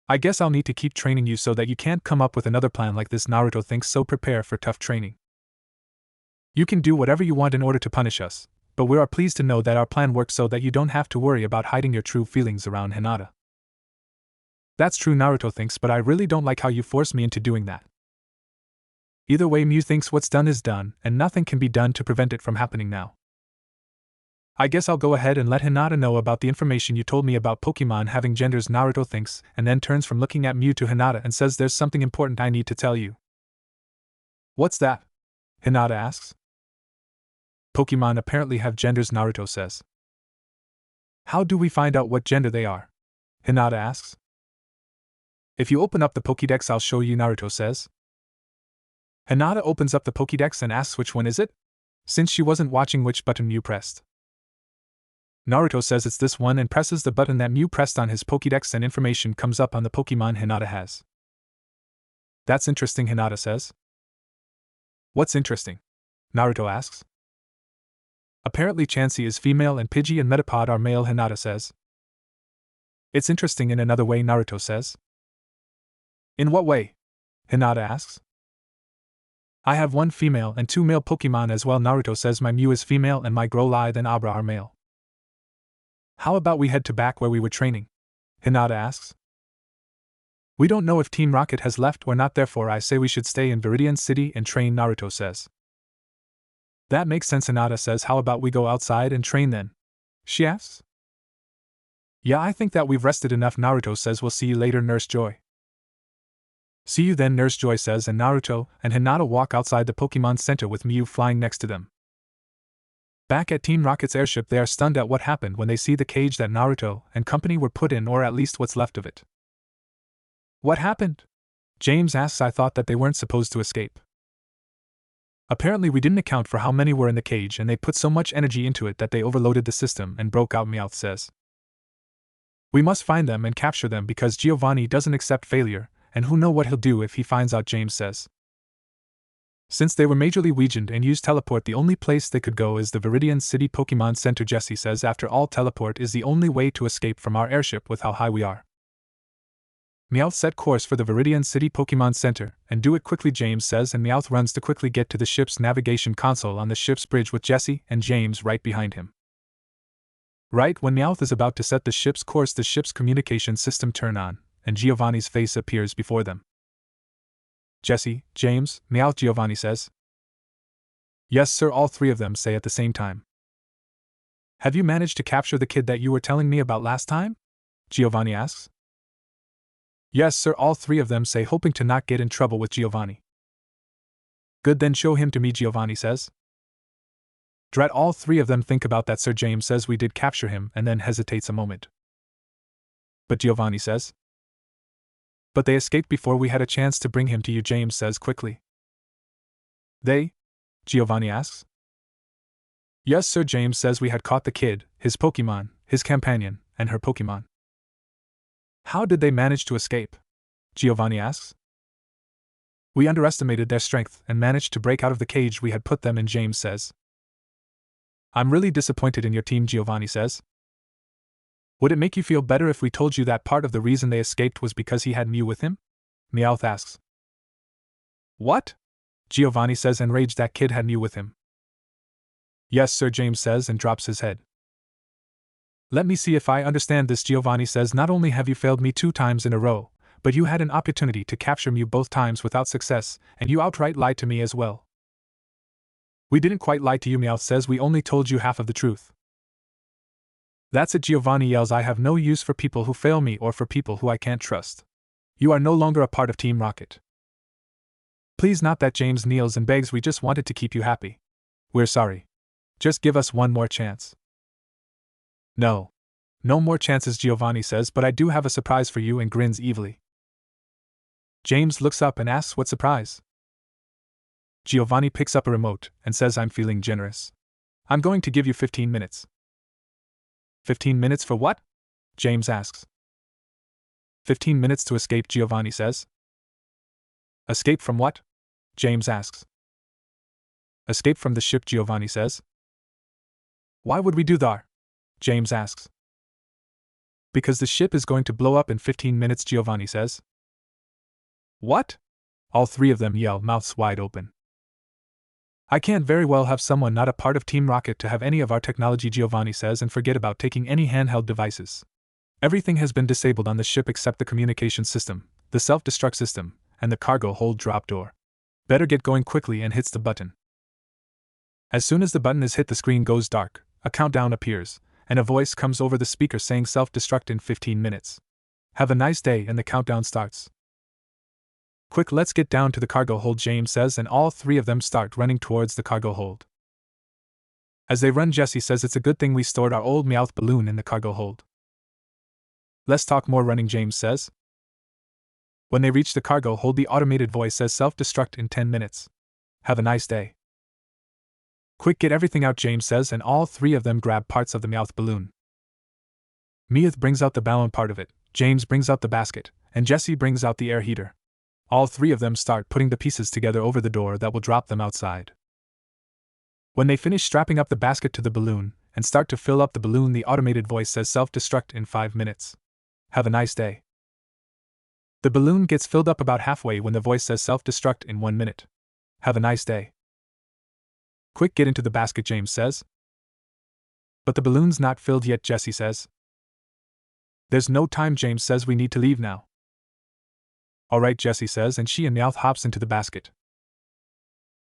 I guess I'll need to keep training you so that you can't come up with another plan like this, Naruto thinks, so prepare for tough training. You can do whatever you want in order to punish us, but we are pleased to know that our plan works so that you don't have to worry about hiding your true feelings around Hinata. That's true, Naruto thinks, but I really don't like how you forced me into doing that. Either way, Mew thinks, what's done is done, and nothing can be done to prevent it from happening now. I guess I'll go ahead and let Hinata know about the information you told me about Pokemon having genders, Naruto thinks, and then turns from looking at Mew to Hinata and says, there's something important I need to tell you. What's that? Hinata asks. Pokemon apparently have genders, Naruto says. How do we find out what gender they are? Hinata asks. If you open up the Pokédex I'll show you, Naruto says. Hinata opens up the Pokédex and asks which one is it, since she wasn't watching which button Mew pressed. Naruto says it's this one and presses the button that Mew pressed on his Pokédex, and information comes up on the Pokemon Hinata has. That's interesting, Hinata says. What's interesting? Naruto asks. Apparently Chansey is female and Pidgey and Metapod are male, Hinata says. It's interesting in another way, Naruto says. In what way? Hinata asks. I have 1 female and 2 male Pokemon as well, Naruto says. My Mew is female and my Growlithe and Abra are male. How about we head to back where we were training? Hinata asks. We don't know if Team Rocket has left or not, therefore I say we should stay in Viridian City and train, Naruto says. That makes sense, Hinata says. How about we go outside and train then? She asks. Yeah, I think that we've rested enough, Naruto says. We'll see you later, Nurse Joy. See you then, Nurse Joy says, and Naruto and Hinata walk outside the Pokemon Center with Mew flying next to them. Back at Team Rocket's airship, they are stunned at what happened when they see the cage that Naruto and company were put in, or at least what's left of it. What happened? James asks. I thought that they weren't supposed to escape. Apparently we didn't account for how many were in the cage, and they put so much energy into it that they overloaded the system and broke out, Meowth says. We must find them and capture them because Giovanni doesn't accept failure, and who know what he'll do if he finds out, James says. Since they were majorly weakened and used teleport, the only place they could go is the Viridian City Pokemon Center, Jessie says. After all, teleport is the only way to escape from our airship with how high we are. Meowth set course for the Viridian City Pokemon Center, and do it quickly, James says, and Meowth runs to quickly get to the ship's navigation console on the ship's bridge with Jessie and James right behind him. Right when Meowth is about to set the ship's course, the ship's communication system turns on, and Giovanni's face appears before them. Jessie, James, Meowth, Giovanni says. Yes, sir, all three of them say at the same time. Have you managed to capture the kid that you were telling me about last time? Giovanni asks. Yes, sir, all three of them say, hoping to not get in trouble with Giovanni. Good, then show him to me, Giovanni says. Drat, all three of them think about that, sir. James says. We did capture him, and then hesitates a moment. But Giovanni says. But they escaped before we had a chance to bring him to you, James says quickly. They? Giovanni asks. Yes, sir, James says. We had caught the kid, his Pokemon, his companion, and her Pokemon. How did they manage to escape? Giovanni asks. We underestimated their strength and managed to break out of the cage we had put them in, James says. I'm really disappointed in your team, Giovanni says. Would it make you feel better if we told you that part of the reason they escaped was because he had Mew with him? Meowth asks. What? Giovanni says, enraged. That kid had Mew with him. Yes, sir, James says, and drops his head. Let me see if I understand this, Giovanni says. Not only have you failed me 2 times in a row, but you had an opportunity to capture Mew both times without success, and you outright lied to me as well. We didn't quite lie to you, Meowth says. We only told you half of the truth. That's it, Giovanni yells. I have no use for people who fail me or for people who I can't trust. You are no longer a part of Team Rocket. Please, not that, James kneels and begs. We just wanted to keep you happy. We're sorry. Just give us one more chance. No. No more chances, Giovanni says, but I do have a surprise for you, and grins evilly. James looks up and asks, what surprise? Giovanni picks up a remote and says, I'm feeling generous. I'm going to give you 15 minutes. 15 minutes for what? James asks. 15 minutes to escape, Giovanni says. Escape from what? James asks. Escape from the ship, Giovanni says. Why would we do that? James asks. Because the ship is going to blow up in 15 minutes, Giovanni says. What? All three of them yell, mouths wide open. I can't very well have someone not a part of Team Rocket to have any of our technology, Giovanni says, and forget about taking any handheld devices. Everything has been disabled on the ship except the communication system, the self-destruct system, and the cargo hold drop door. Better get going quickly, and hits the button. As soon as the button is hit, the screen goes dark, a countdown appears, and a voice comes over the speaker saying self-destruct in 15 minutes. Have a nice day, and the countdown starts. Quick, let's get down to the cargo hold, James says, and all three of them start running towards the cargo hold. As they run, Jessie says it's a good thing we stored our old Meowth balloon in the cargo hold. Let's talk more running, James says. When they reach the cargo hold, the automated voice says self-destruct in 10 minutes. Have a nice day. Quick, get everything out, James says, and all three of them grab parts of the Meowth balloon. Meowth brings out the balloon part of it, James brings out the basket, and Jessie brings out the air heater. All three of them start putting the pieces together over the door that will drop them outside. When they finish strapping up the basket to the balloon and start to fill up the balloon, the automated voice says self-destruct in 5 minutes. Have a nice day. The balloon gets filled up about halfway when the voice says self-destruct in 1 minute. Have a nice day. Quick, get into the basket, James says. But the balloon's not filled yet, Jessie says. There's no time, James says. We need to leave now. Alright, Jessie says, and she and Meowth hops into the basket.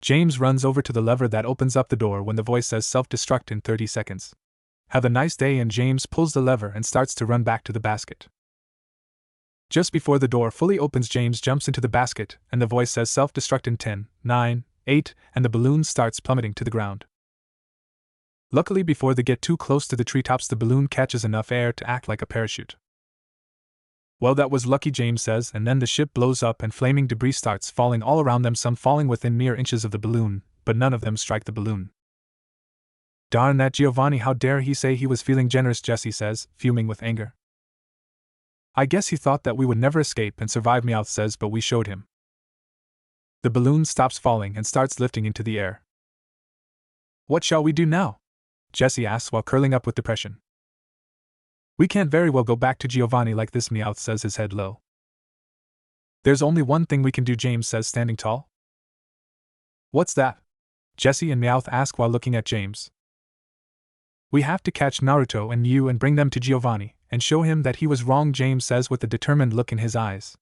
James runs over to the lever that opens up the door when the voice says self-destruct in 30 seconds. Have a nice day, and James pulls the lever and starts to run back to the basket. Just before the door fully opens, James jumps into the basket, and the voice says self-destruct in 10, 9, 8, and the balloon starts plummeting to the ground. Luckily, before they get too close to the treetops, the balloon catches enough air to act like a parachute. Well, that was lucky, James says, and then the ship blows up and flaming debris starts falling all around them, some falling within mere inches of the balloon, but none of them strike the balloon. Darn that Giovanni, how dare he say he was feeling generous, Jessie says, fuming with anger. I guess he thought that we would never escape and survive, Meowth says, but we showed him. The balloon stops falling and starts lifting into the air. What shall we do now? Jessie asks while curling up with depression. We can't very well go back to Giovanni like this, Meowth says, his head low. There's only one thing we can do, James says, standing tall. What's that? Jessie and Meowth ask while looking at James. We have to catch Naruto and you and bring them to Giovanni, and show him that he was wrong, James says with a determined look in his eyes.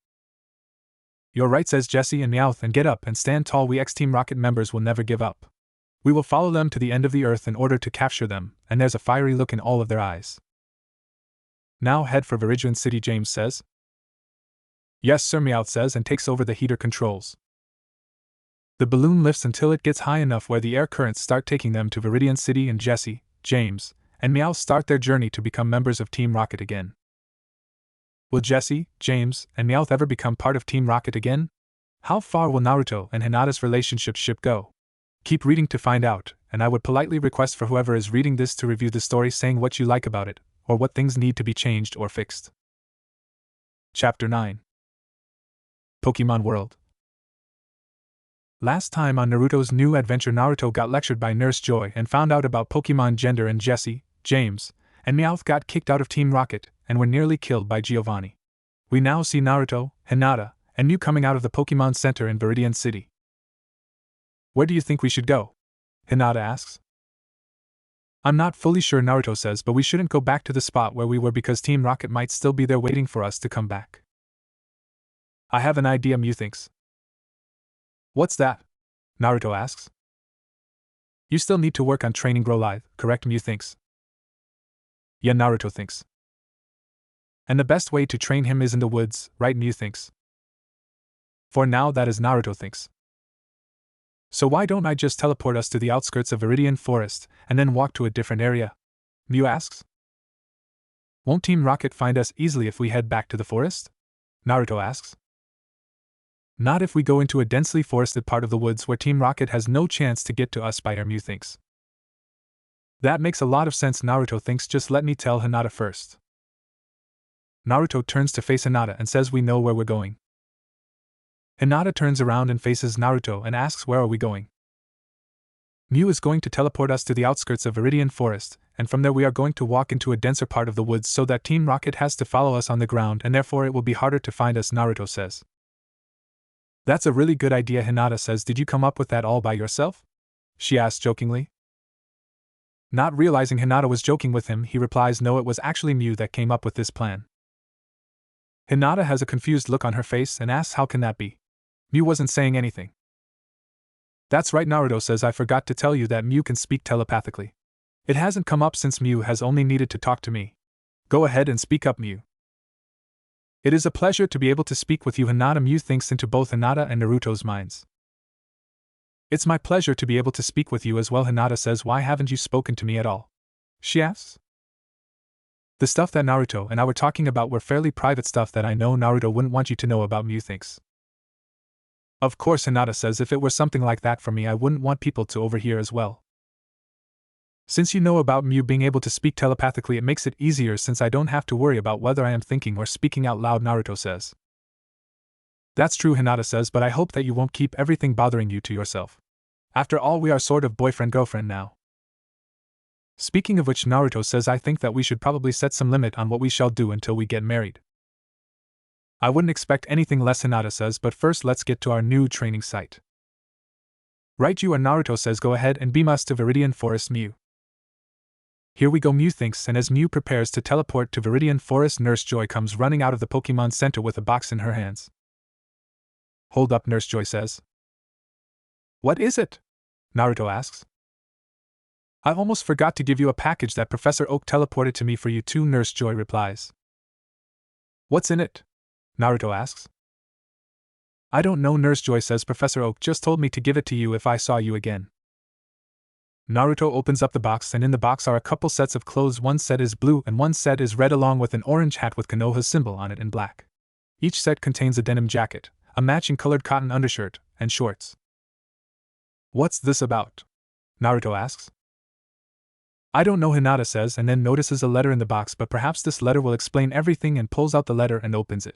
You're right, says Jessie and Meowth, and get up and stand tall. We X-Team Rocket members will never give up. We will follow them to the end of the earth in order to capture them, and there's a fiery look in all of their eyes. Now head for Viridian City, James says. Yes, sir, Meowth says, and takes over the heater controls. The balloon lifts until it gets high enough where the air currents start taking them to Viridian City, and Jessie, James, and Meowth start their journey to become members of Team Rocket again. Will Jessie, James, and Meowth ever become part of Team Rocket again? How far will Naruto and Hinata's relationship go? Keep reading to find out, and I would politely request for whoever is reading this to review the story, saying what you like about it, or what things need to be changed or fixed. Chapter 9. Pokemon World. Last time on Naruto's new adventure, Naruto got lectured by Nurse Joy and found out about Pokemon gender, and Jessie, James, and Meowth got kicked out of Team Rocket and were nearly killed by Giovanni. We now see Naruto, Hinata, and Mew coming out of the Pokemon Center in Viridian City. Where do you think we should go? Hinata asks. I'm not fully sure, Naruto says, but we shouldn't go back to the spot where we were because Team Rocket might still be there waiting for us to come back. I have an idea, Mew thinks. What's that? Naruto asks. You still need to work on training Grow Lithe, correct? Mew thinks. Yeah, Naruto thinks. And the best way to train him is in the woods, right? Mew thinks. For now, that is, Naruto thinks. So why don't I just teleport us to the outskirts of Viridian Forest, and then walk to a different area? Mew asks. Won't Team Rocket find us easily if we head back to the forest? Naruto asks. Not if we go into a densely forested part of the woods where Team Rocket has no chance to get to us by air, Mew thinks. That makes a lot of sense, Naruto thinks. Just let me tell Hinata first. Naruto turns to face Hinata and says we know where we're going. Hinata turns around and faces Naruto and asks where are we going? Mew is going to teleport us to the outskirts of Viridian Forest, and from there we are going to walk into a denser part of the woods so that Team Rocket has to follow us on the ground and therefore it will be harder to find us, Naruto says. That's a really good idea, Hinata says. Did you come up with that all by yourself? She asks jokingly. Not realizing Hinata was joking with him, he replies no, it was actually Mew that came up with this plan. Hinata has a confused look on her face and asks how can that be? Mew wasn't saying anything. That's right, Naruto says. I forgot to tell you that Mew can speak telepathically. It hasn't come up since Mew has only needed to talk to me. Go ahead and speak up, Mew. It is a pleasure to be able to speak with you, Hinata. Mew thinks into both Hinata and Naruto's minds. It's my pleasure to be able to speak with you as well, Hinata says. Why haven't you spoken to me at all? She asks. The stuff that Naruto and I were talking about were fairly private stuff that I know Naruto wouldn't want you to know about, Mew thinks. Of course, Hinata says, if it were something like that for me, I wouldn't want people to overhear as well. Since you know about Mew being able to speak telepathically, it makes it easier since I don't have to worry about whether I am thinking or speaking out loud, Naruto says. That's true, Hinata says, but I hope that you won't keep everything bothering you to yourself. After all, we are sort of boyfriend-girlfriend now. Speaking of which, Naruto says, I think that we should probably set some limit on what we shall do until we get married. I wouldn't expect anything less, Hinata says, but first let's get to our new training site. Right you are, Naruto says. Go ahead and beam us to Viridian Forest, Mew. Here we go, Mew thinks, and as Mew prepares to teleport to Viridian Forest, Nurse Joy comes running out of the Pokemon Center with a box in her hands. Hold up, Nurse Joy says. What is it? Naruto asks. I almost forgot to give you a package that Professor Oak teleported to me for you too, Nurse Joy replies. What's in it? Naruto asks. I don't know, Nurse Joy says. Professor Oak just told me to give it to you if I saw you again. Naruto opens up the box, and in the box are a couple sets of clothes. One set is blue and one set is red, along with an orange hat with Konoha's symbol on it in black. Each set contains a denim jacket, a matching colored cotton undershirt, and shorts. What's this about? Naruto asks. I don't know, Hinata says, and then notices a letter in the box, but perhaps this letter will explain everything, and pulls out the letter and opens it.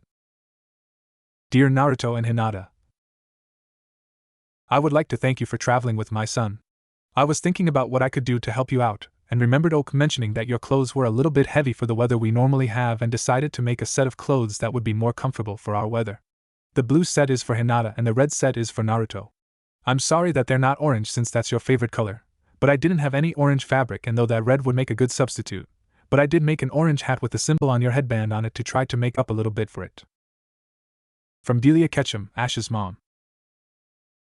Dear Naruto and Hinata, I would like to thank you for traveling with my son. I was thinking about what I could do to help you out, and remembered Oak mentioning that your clothes were a little bit heavy for the weather we normally have, and decided to make a set of clothes that would be more comfortable for our weather. The blue set is for Hinata and the red set is for Naruto. I'm sorry that they're not orange since that's your favorite color, but I didn't have any orange fabric, and though that red would make a good substitute, but I did make an orange hat with the symbol on your headband on it to try to make up a little bit for it. From Delia Ketchum, Ash's mom.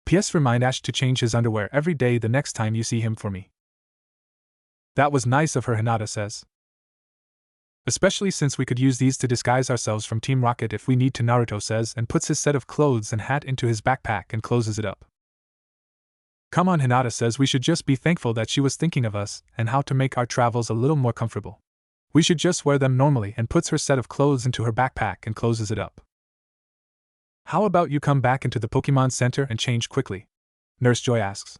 P.S. Remind Ash to change his underwear every day the next time you see him for me. That was nice of her, Hinata says. Especially since we could use these to disguise ourselves from Team Rocket if we need to, Naruto says, and puts his set of clothes and hat into his backpack and closes it up. Come on, Hinata says, we should just be thankful that she was thinking of us and how to make our travels a little more comfortable. We should just wear them normally, and puts her set of clothes into her backpack and closes it up. How about you come back into the Pokemon Center and change quickly? Nurse Joy asks.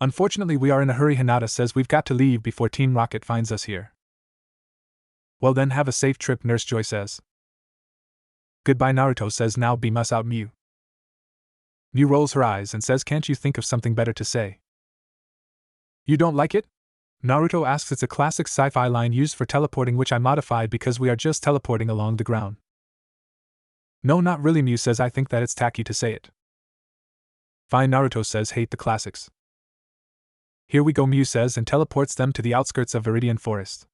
Unfortunately, we are in a hurry, Hinata says. We've got to leave before Team Rocket finds us here. Well then, have a safe trip, Nurse Joy says. Goodbye, Naruto says. Now beam us out, Mew. Mew rolls her eyes and says, can't you think of something better to say? You don't like it? Naruto asks. It's a classic sci-fi line used for teleporting, which I modified because we are just teleporting along the ground. No, not really, Mew says. I think that it's tacky to say it. Fine, Naruto says. Hate the classics. Here we go, Mew says, and teleports them to the outskirts of Viridian Forest.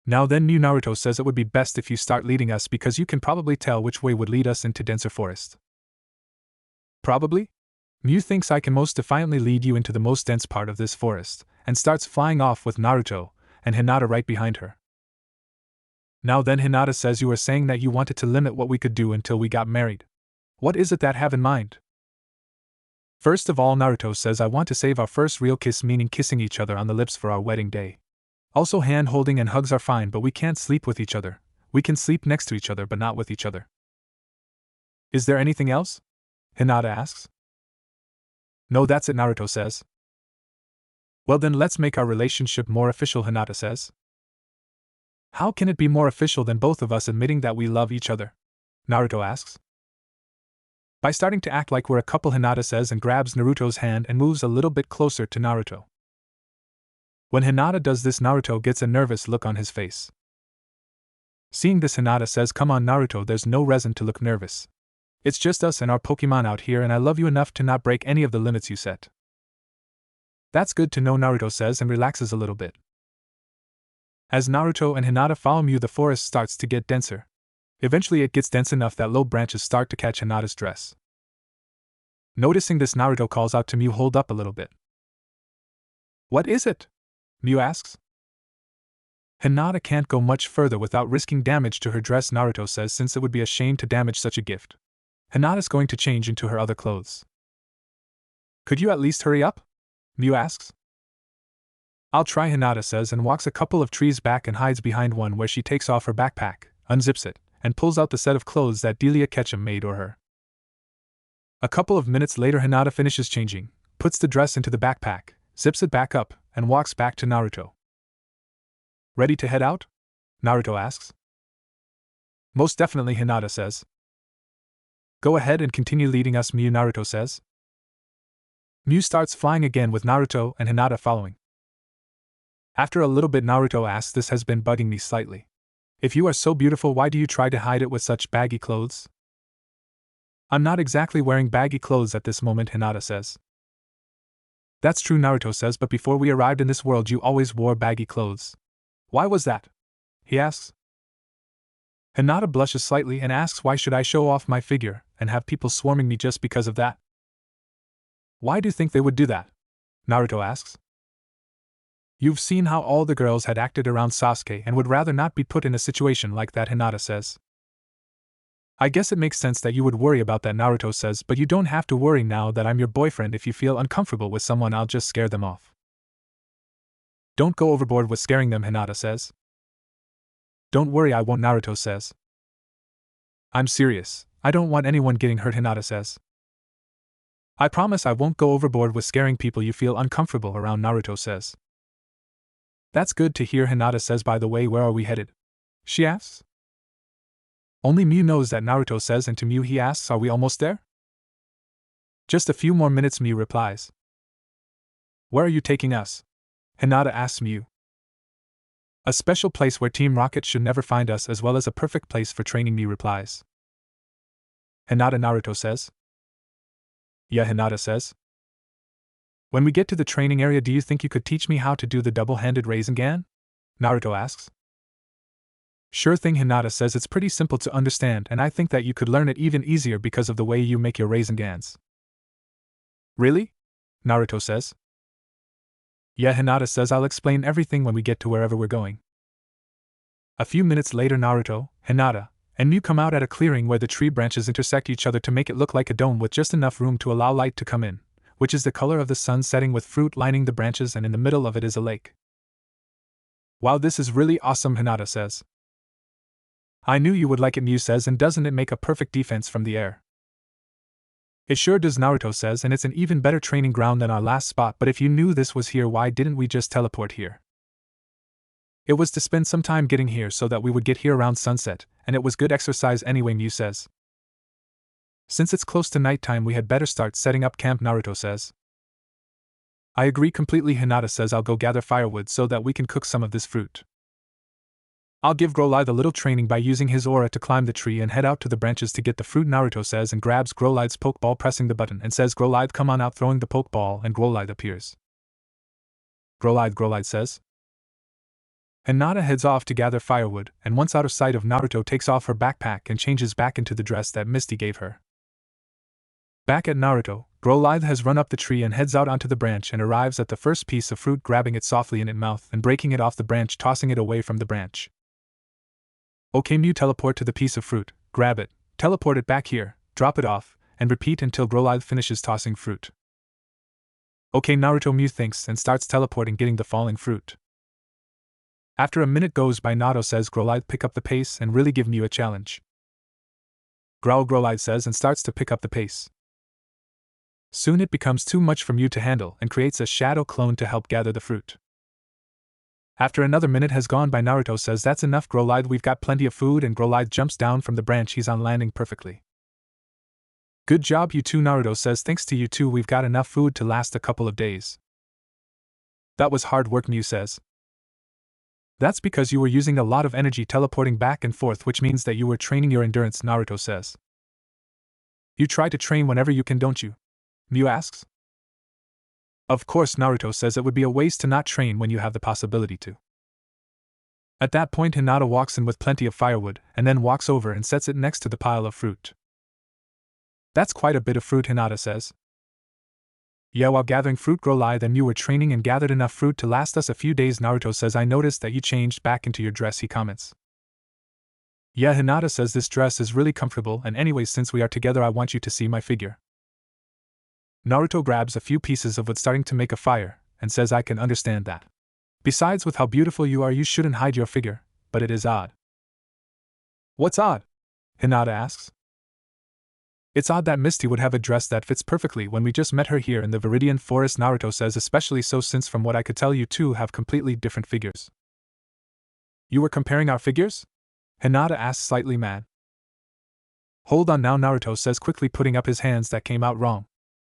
Now then, Mew, Naruto says, it would be best if you start leading us because you can probably tell which way would lead us into denser forest. Probably? Mew thinks I can most defiantly lead you into the most dense part of this forest, and starts flying off with Naruto and Hinata right behind her. Now then, Hinata says, you were saying that you wanted to limit what we could do until we got married. What is it that have in mind? First of all, Naruto says, I want to save our first real kiss, meaning kissing each other on the lips, for our wedding day. Also, hand holding and hugs are fine, but we can't sleep with each other. We can sleep next to each other, but not with each other. Is there anything else? Hinata asks. No, that's it, Naruto says. Well then, let's make our relationship more official, Hinata says. How can it be more official than both of us admitting that we love each other? Naruto asks. By starting to act like we're a couple, Hinata says, and grabs Naruto's hand and moves a little bit closer to Naruto. When Hinata does this, Naruto gets a nervous look on his face. Seeing this, Hinata says, come on, Naruto, there's no reason to look nervous. It's just us and our Pokemon out here, and I love you enough to not break any of the limits you set. That's good to know, Naruto says, and relaxes a little bit. As Naruto and Hinata follow Mew, the forest starts to get denser. Eventually it gets dense enough that low branches start to catch Hinata's dress. Noticing this, Naruto calls out to Mew, hold up a little bit. What is it? Mew asks. Hinata can't go much further without risking damage to her dress, Naruto says, since it would be a shame to damage such a gift. Hinata's going to change into her other clothes. Could you at least hurry up? Mew asks. I'll try, Hinata says, and walks a couple of trees back and hides behind one, where she takes off her backpack, unzips it, and pulls out the set of clothes that Delia Ketchum made for her. A couple of minutes later, Hinata finishes changing, puts the dress into the backpack, zips it back up, and walks back to Naruto. Ready to head out? Naruto asks. Most definitely, Hinata says. Go ahead and continue leading us, Mew, Naruto says. Mew starts flying again with Naruto and Hinata following. After a little bit, Naruto asks, this has been bugging me slightly. If you are so beautiful, why do you try to hide it with such baggy clothes? I'm not exactly wearing baggy clothes at this moment, Hinata says. That's true, Naruto says, but before we arrived in this world you always wore baggy clothes. Why was that? He asks. Hinata blushes slightly and asks, why should I show off my figure and have people swarming me just because of that? Why do you think they would do that? Naruto asks. You've seen how all the girls had acted around Sasuke and would rather not be put in a situation like that, Hinata says. I guess it makes sense that you would worry about that, Naruto says, but you don't have to worry now that I'm your boyfriend. If you feel uncomfortable with someone, I'll just scare them off. Don't go overboard with scaring them, Hinata says. Don't worry, I won't, Naruto says. I'm serious. I don't want anyone getting hurt, Hinata says. I promise I won't go overboard with scaring people you feel uncomfortable around, Naruto says. That's good to hear, Hinata says. By the way, where are we headed? She asks. Only Mew knows that, Naruto says, and to Mew he asks, are we almost there? Just a few more minutes, Mew replies. Where are you taking us? Hinata asks Mew. A special place where Team Rocket should never find us, as well as a perfect place for training, Mew replies. Hinata, Naruto says. Yeah, Hinata says. When we get to the training area, do you think you could teach me how to do the double-handed Rasengan? Naruto asks. Sure thing, Hinata says. It's pretty simple to understand, and I think that you could learn it even easier because of the way you make your Rasengans. Really? Naruto says. Yeah, Hinata says. I'll explain everything when we get to wherever we're going. A few minutes later, Naruto, Hinata, and Mew come out at a clearing where the tree branches intersect each other to make it look like a dome with just enough room to allow light to come in, which is the color of the sun setting with fruit lining the branches, and in the middle of it is a lake. Wow, this is really awesome, Hinata says. I knew you would like it, Mew says, and doesn't it make a perfect defense from the air? It sure does, Naruto says, and it's an even better training ground than our last spot, but if you knew this was here, why didn't we just teleport here? It was to spend some time getting here so that we would get here around sunset, and it was good exercise anyway, Mew says. Since it's close to nighttime, we had better start setting up camp, Naruto says. I agree completely, Hinata says. I'll go gather firewood so that we can cook some of this fruit. I'll give Growlithe a little training by using his aura to climb the tree and head out to the branches to get the fruit, Naruto says, and grabs Growlithe's Pokeball, pressing the button, and says, Growlithe, come on out, throwing the Pokeball, and Growlithe appears. Growlithe says. Hinata heads off to gather firewood, and once out of sight of Naruto, takes off her backpack and changes back into the dress that Misty gave her. Back at Naruto, Growlithe has run up the tree and heads out onto the branch and arrives at the first piece of fruit, grabbing it softly in its mouth and breaking it off the branch, tossing it away from the branch. Okay, Mew, teleport to the piece of fruit, grab it, teleport it back here, drop it off, and repeat until Growlithe finishes tossing fruit. Okay, Naruto, Mew thinks and starts teleporting, getting the falling fruit. After a minute goes by, Naruto says, Growlithe, pick up the pace and really give Mew a challenge. Growl, Growlithe says, and starts to pick up the pace. Soon it becomes too much for Mew to handle and creates a shadow clone to help gather the fruit. After another minute has gone by, Naruto says, that's enough, Growlithe, we've got plenty of food, and Growlithe jumps down from the branch he's on, landing perfectly. Good job, you two, Naruto says, thanks to you two, we've got enough food to last a couple of days. That was hard work, Mew says. That's because you were using a lot of energy teleporting back and forth, which means that you were training your endurance, Naruto says. You try to train whenever you can, don't you? Mew asks. Of course, Naruto says, it would be a waste to not train when you have the possibility to. At that point, Hinata walks in with plenty of firewood, and then walks over and sets it next to the pile of fruit. That's quite a bit of fruit, Hinata says. Yeah, while gathering fruit, Growlithe and Mew were training and gathered enough fruit to last us a few days, Naruto says. I noticed that you changed back into your dress, he comments. Yeah, Hinata says, this dress is really comfortable, and anyways, since we are together, I want you to see my figure. Naruto grabs a few pieces of wood, starting to make a fire, and says, I can understand that. Besides, with how beautiful you are, you shouldn't hide your figure, but it is odd. What's odd? Hinata asks. It's odd that Misty would have a dress that fits perfectly when we just met her here in the Viridian Forest, Naruto says, especially so since from what I could tell you two have completely different figures. You were comparing our figures? Hinata asks, slightly mad. Hold on now, Naruto says, quickly putting up his hands. That came out wrong.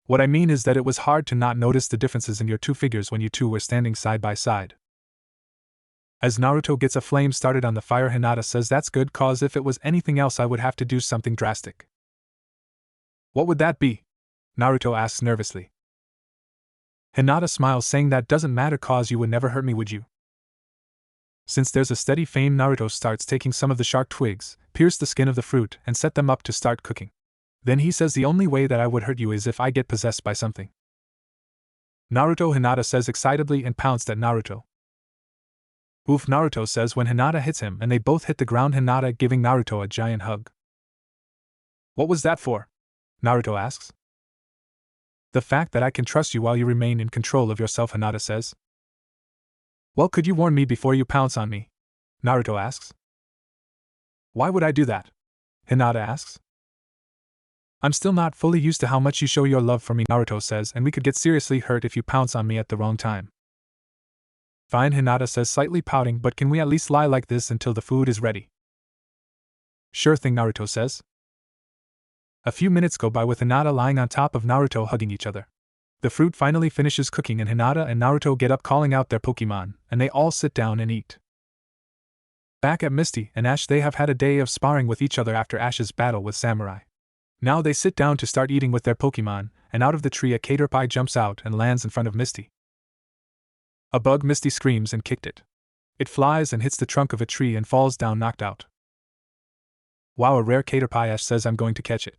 What I mean is that it was hard to not notice the differences in your two figures when you two were standing side by side. As Naruto gets a flame started on the fire, Hinata says, that's good, cause if it was anything else I would have to do something drastic. What would that be? Naruto asks nervously. Hinata smiles, saying, that doesn't matter, cause you would never hurt me, would you? Since there's a steady flame, Naruto starts taking some of the sharp twigs, pierce the skin of the fruit, and set them up to start cooking. Then he says, the only way that I would hurt you is if I get possessed by something. Naruto, Hinata says excitedly, and pounced at Naruto. Oof, Naruto says when Hinata hits him, and they both hit the ground, Hinata giving Naruto a giant hug. What was that for? Naruto asks. The fact that I can trust you while you remain in control of yourself, Hinata says. Well, could you warn me before you pounce on me? Naruto asks. Why would I do that? Hinata asks. I'm still not fully used to how much you show your love for me, Naruto says, and we could get seriously hurt if you pounce on me at the wrong time. Fine, Hinata says, slightly pouting, but can we at least lie like this until the food is ready? Sure thing, Naruto says. A few minutes go by with Hinata lying on top of Naruto hugging each other. The fruit finally finishes cooking and Hinata and Naruto get up calling out their Pokemon, and they all sit down and eat. Back at Misty and Ash, they have had a day of sparring with each other after Ash's battle with Samurai. Now they sit down to start eating with their Pokemon, and out of the tree a caterpie jumps out and lands in front of Misty. A bug, Misty screams and kicked it. It flies and hits the trunk of a tree and falls down knocked out. Wow, a rare caterpie, Ash says, I'm going to catch it.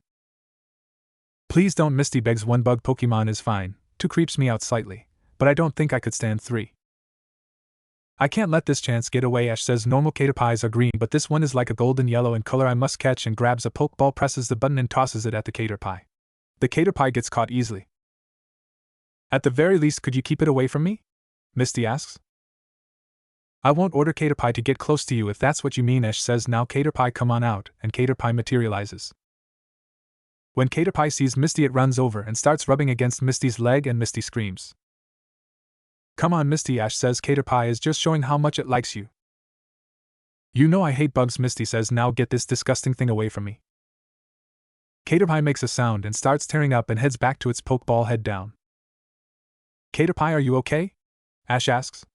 Please don't, Misty begs. One bug Pokemon is fine, 2 creeps me out slightly, but I don't think I could stand 3. I can't let this chance get away, Ash says. Normal caterpies are green, but this one is like a golden yellow in color. I must catch, and grabs a Pokeball, presses the button and tosses it at the caterpie. The caterpie gets caught easily. At the very least, could you keep it away from me? Misty asks. I won't order Caterpie to get close to you if that's what you mean, Ash says. Now Caterpie, come on out, and Caterpie materializes. When Caterpie sees Misty, it runs over and starts rubbing against Misty's leg, and Misty screams. Come on, Misty, Ash says. Caterpie is just showing how much it likes you. You know I hate bugs, Misty says. Now get this disgusting thing away from me. Caterpie makes a sound and starts tearing up and heads back to its Pokeball, head down. Caterpie, are you okay? Ash asks.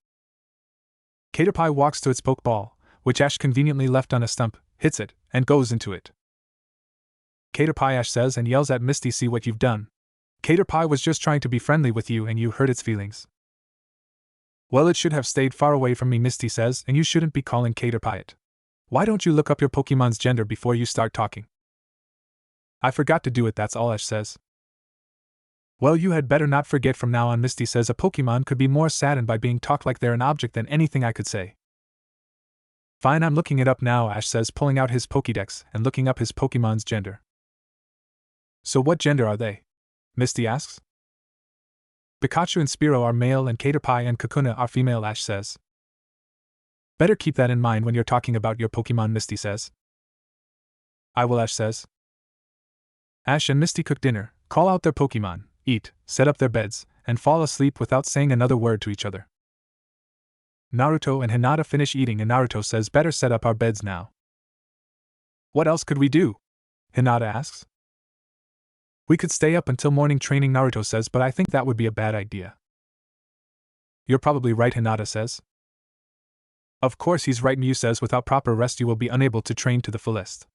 Caterpie walks to its Pokeball, which Ash conveniently left on a stump, hits it, and goes into it. Caterpie, Ash says, and yells at Misty, see what you've done. Caterpie was just trying to be friendly with you and you hurt its feelings. Well, it should have stayed far away from me, Misty says, and you shouldn't be calling Caterpie it. Why don't you look up your Pokemon's gender before you start talking? I forgot to do it, that's all, Ash says. Well, you had better not forget from now on, Misty says. A Pokemon could be more saddened by being talked like they're an object than anything I could say. Fine, I'm looking it up now, Ash says, pulling out his Pokédex and looking up his Pokemon's gender. So what gender are they? Misty asks. Pikachu and Spearow are male and Caterpie and Kakuna are female, Ash says. Better keep that in mind when you're talking about your Pokemon, Misty says. I will, Ash says. Ash and Misty cook dinner, call out their Pokemon, eat, set up their beds, and fall asleep without saying another word to each other. Naruto and Hinata finish eating and Naruto says, better set up our beds now. What else could we do? Hinata asks. We could stay up until morning training, Naruto says, but I think that would be a bad idea. You're probably right, Hinata says. Of course he's right, Mew says. Without proper rest you will be unable to train to the fullest.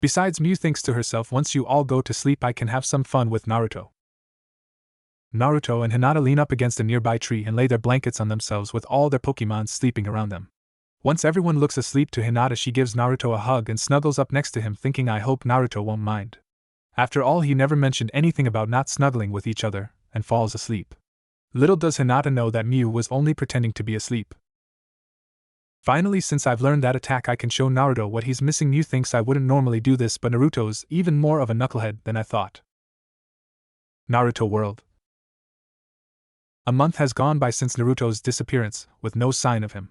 Besides, Mew thinks to herself, once you all go to sleep I can have some fun with Naruto. Naruto and Hinata lean up against a nearby tree and lay their blankets on themselves with all their Pokemon sleeping around them. Once everyone looks asleep to Hinata, she gives Naruto a hug and snuggles up next to him, thinking, I hope Naruto won't mind. After all, he never mentioned anything about not snuggling with each other, and falls asleep. Little does Hinata know that Mew was only pretending to be asleep. Finally, since I've learned that attack, I can show Naruto what he's missing. Mew thinks I wouldn't normally do this, but Naruto's even more of a knucklehead than I thought. Naruto World. A month has gone by since Naruto's disappearance, with no sign of him.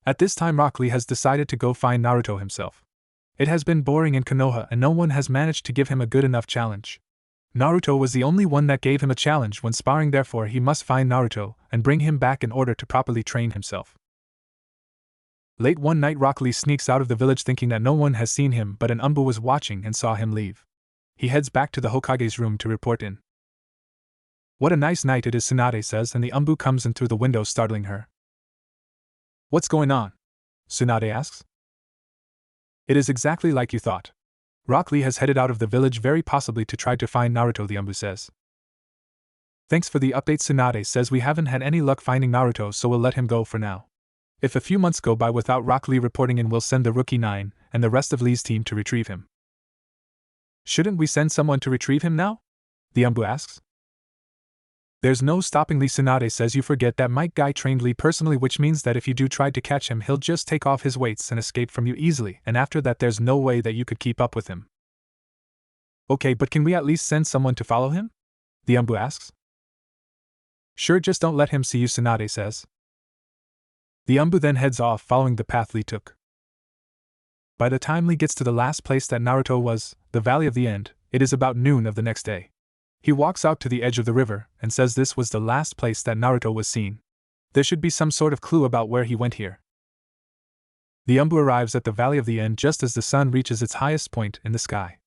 At this time, Rock Lee has decided to go find Naruto himself. It has been boring in Konoha and no one has managed to give him a good enough challenge. Naruto was the only one that gave him a challenge when sparring, therefore he must find Naruto and bring him back in order to properly train himself. Late one night, Rock Lee sneaks out of the village thinking that no one has seen him, but an Umbu was watching and saw him leave. He heads back to the Hokage's room to report in. What a nice night it is, Tsunade says, and the Umbu comes in through the window, startling her. What's going on? Tsunade asks. It is exactly like you thought. Rock Lee has headed out of the village, very possibly to try to find Naruto, the Umbu says. Thanks for the update, Tsunade says. We haven't had any luck finding Naruto, so we'll let him go for now. If a few months go by without Rock Lee reporting in, we'll send the Rookie 9 and the rest of Lee's team to retrieve him. Shouldn't we send someone to retrieve him now? The Umbu asks. There's no stopping Lee, Tsunade says. You forget that Mike Guy trained Lee personally, which means that if you do try to catch him, he'll just take off his weights and escape from you easily, and after that there's no way that you could keep up with him. Okay, but can we at least send someone to follow him? The Umbu asks. Sure, just don't let him see you, Tsunade says. The Umbu then heads off following the path Lee took. By the time Lee gets to the last place that Naruto was, the Valley of the End, it is about noon of the next day. He walks out to the edge of the river and says this was the last place that Naruto was seen. There should be some sort of clue about where he went here. The Umbu arrives at the Valley of the End just as the sun reaches its highest point in the sky.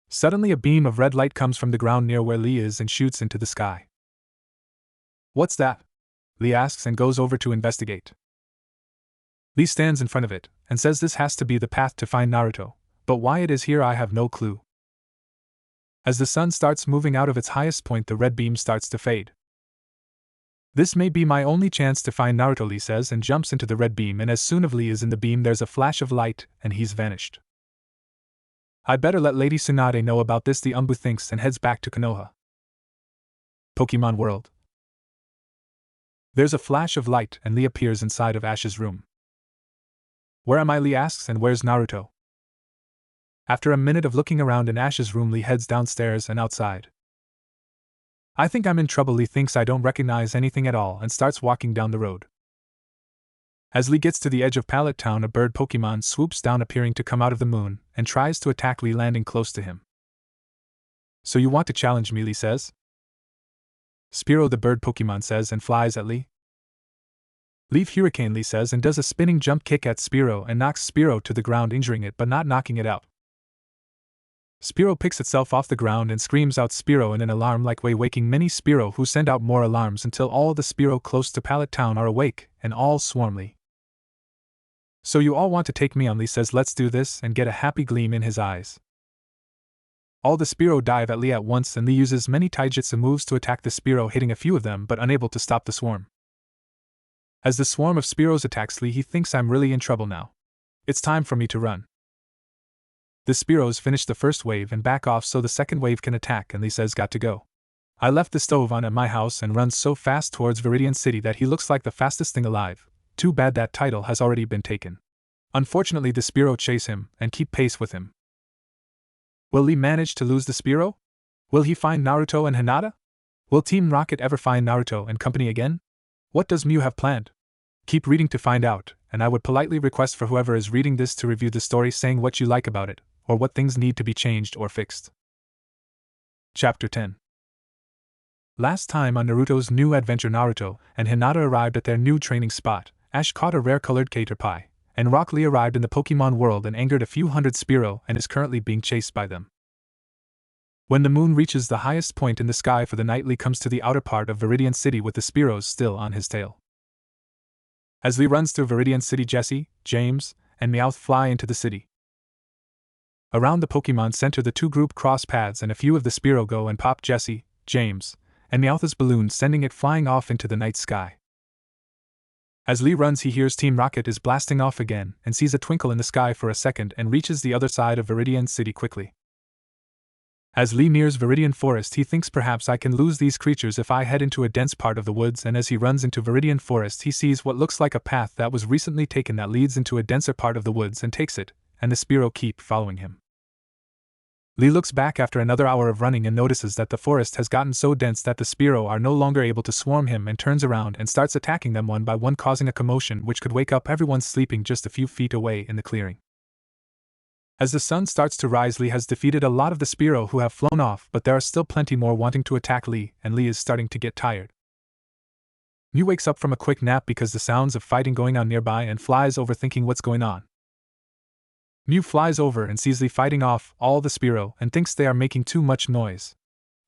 Suddenly a beam of red light comes from the ground near where Lee is and shoots into the sky. What's that? Lee asks and goes over to investigate. Lee stands in front of it and says this has to be the path to find Naruto, but why it is here I have no clue. As the sun starts moving out of its highest point, the red beam starts to fade. This may be my only chance to find Naruto, Lee says, and jumps into the red beam, and as soon as Lee is in the beam there's a flash of light and he's vanished. I'd better let Lady Tsunade know about this, the Umbu thinks, and heads back to Konoha. Pokemon World. There's a flash of light and Lee appears inside of Ash's room. Where am I? Lee asks, and where's Naruto? After a minute of looking around in Ash's room, Lee heads downstairs and outside. I think I'm in trouble, Lee thinks. I don't recognize anything at all and starts walking down the road. As Lee gets to the edge of Pallet Town, a bird Pokemon swoops down appearing to come out of the moon and tries to attack Lee, landing close to him. So you want to challenge me? Lee says. Spearow, the bird Pokemon says, and flies at Lee. Leave Hurricane, Lee says, and does a spinning jump kick at Spearow and knocks Spearow to the ground, injuring it but not knocking it out. Spearow picks itself off the ground and screams out Spearow in an alarm-like way, waking many Spearow, who send out more alarms until all the Spearow close to Pallet Town are awake and all swarm Lee. So you all want to take me on? Lee says. Let's do this, and get a happy gleam in his eyes. All the Spearow dive at Lee at once, and Lee uses many taijutsu moves to attack the Spearow, hitting a few of them but unable to stop the swarm. As the swarm of Spearows attacks Lee, he thinks I'm really in trouble now. It's time for me to run. The Spearows finish the first wave and back off so the second wave can attack, and Lee says, got to go. I left the stove on at my house and runs so fast towards Viridian City that he looks like the fastest thing alive. Too bad that title has already been taken. Unfortunately, the Spearow chase him and keep pace with him. Will Lee manage to lose the Spearow? Will he find Naruto and Hinata? Will Team Rocket ever find Naruto and company again? What does Mew have planned? Keep reading to find out, and I would politely request for whoever is reading this to review the story, saying what you like about it, or what things need to be changed or fixed. Chapter 10. Last time on Naruto's new adventure, Naruto and Hinata arrived at their new training spot. Ash caught a rare-colored caterpie, and Rock Lee arrived in the Pokemon world and angered a few hundred Spearow and is currently being chased by them. When the moon reaches the highest point in the sky for the night, Lee comes to the outer part of Viridian City with the Spearows still on his tail. As Lee runs through Viridian City, Jessie, James, and Meowth fly into the city. Around the Pokemon Center, the two group cross paths and a few of the Spearow go and pop Jessie, James, and Meowth's balloon, sending it flying off into the night sky. As Lee runs, he hears Team Rocket is blasting off again and sees a twinkle in the sky for a second and reaches the other side of Viridian City quickly. As Lee nears Viridian Forest, he thinks perhaps I can lose these creatures if I head into a dense part of the woods, and as he runs into Viridian Forest he sees what looks like a path that was recently taken that leads into a denser part of the woods and takes it, and the Spearow keep following him. Lee looks back after another hour of running and notices that the forest has gotten so dense that the Spearow are no longer able to swarm him, and turns around and starts attacking them one by one, causing a commotion which could wake up everyone sleeping just a few feet away in the clearing. As the sun starts to rise, Lee has defeated a lot of the Spearow who have flown off, but there are still plenty more wanting to attack Lee, and Lee is starting to get tired. Mew wakes up from a quick nap because the sounds of fighting going on nearby and flies over, thinking what's going on. Mew flies over and sees Lee fighting off all the Spearow and thinks they are making too much noise.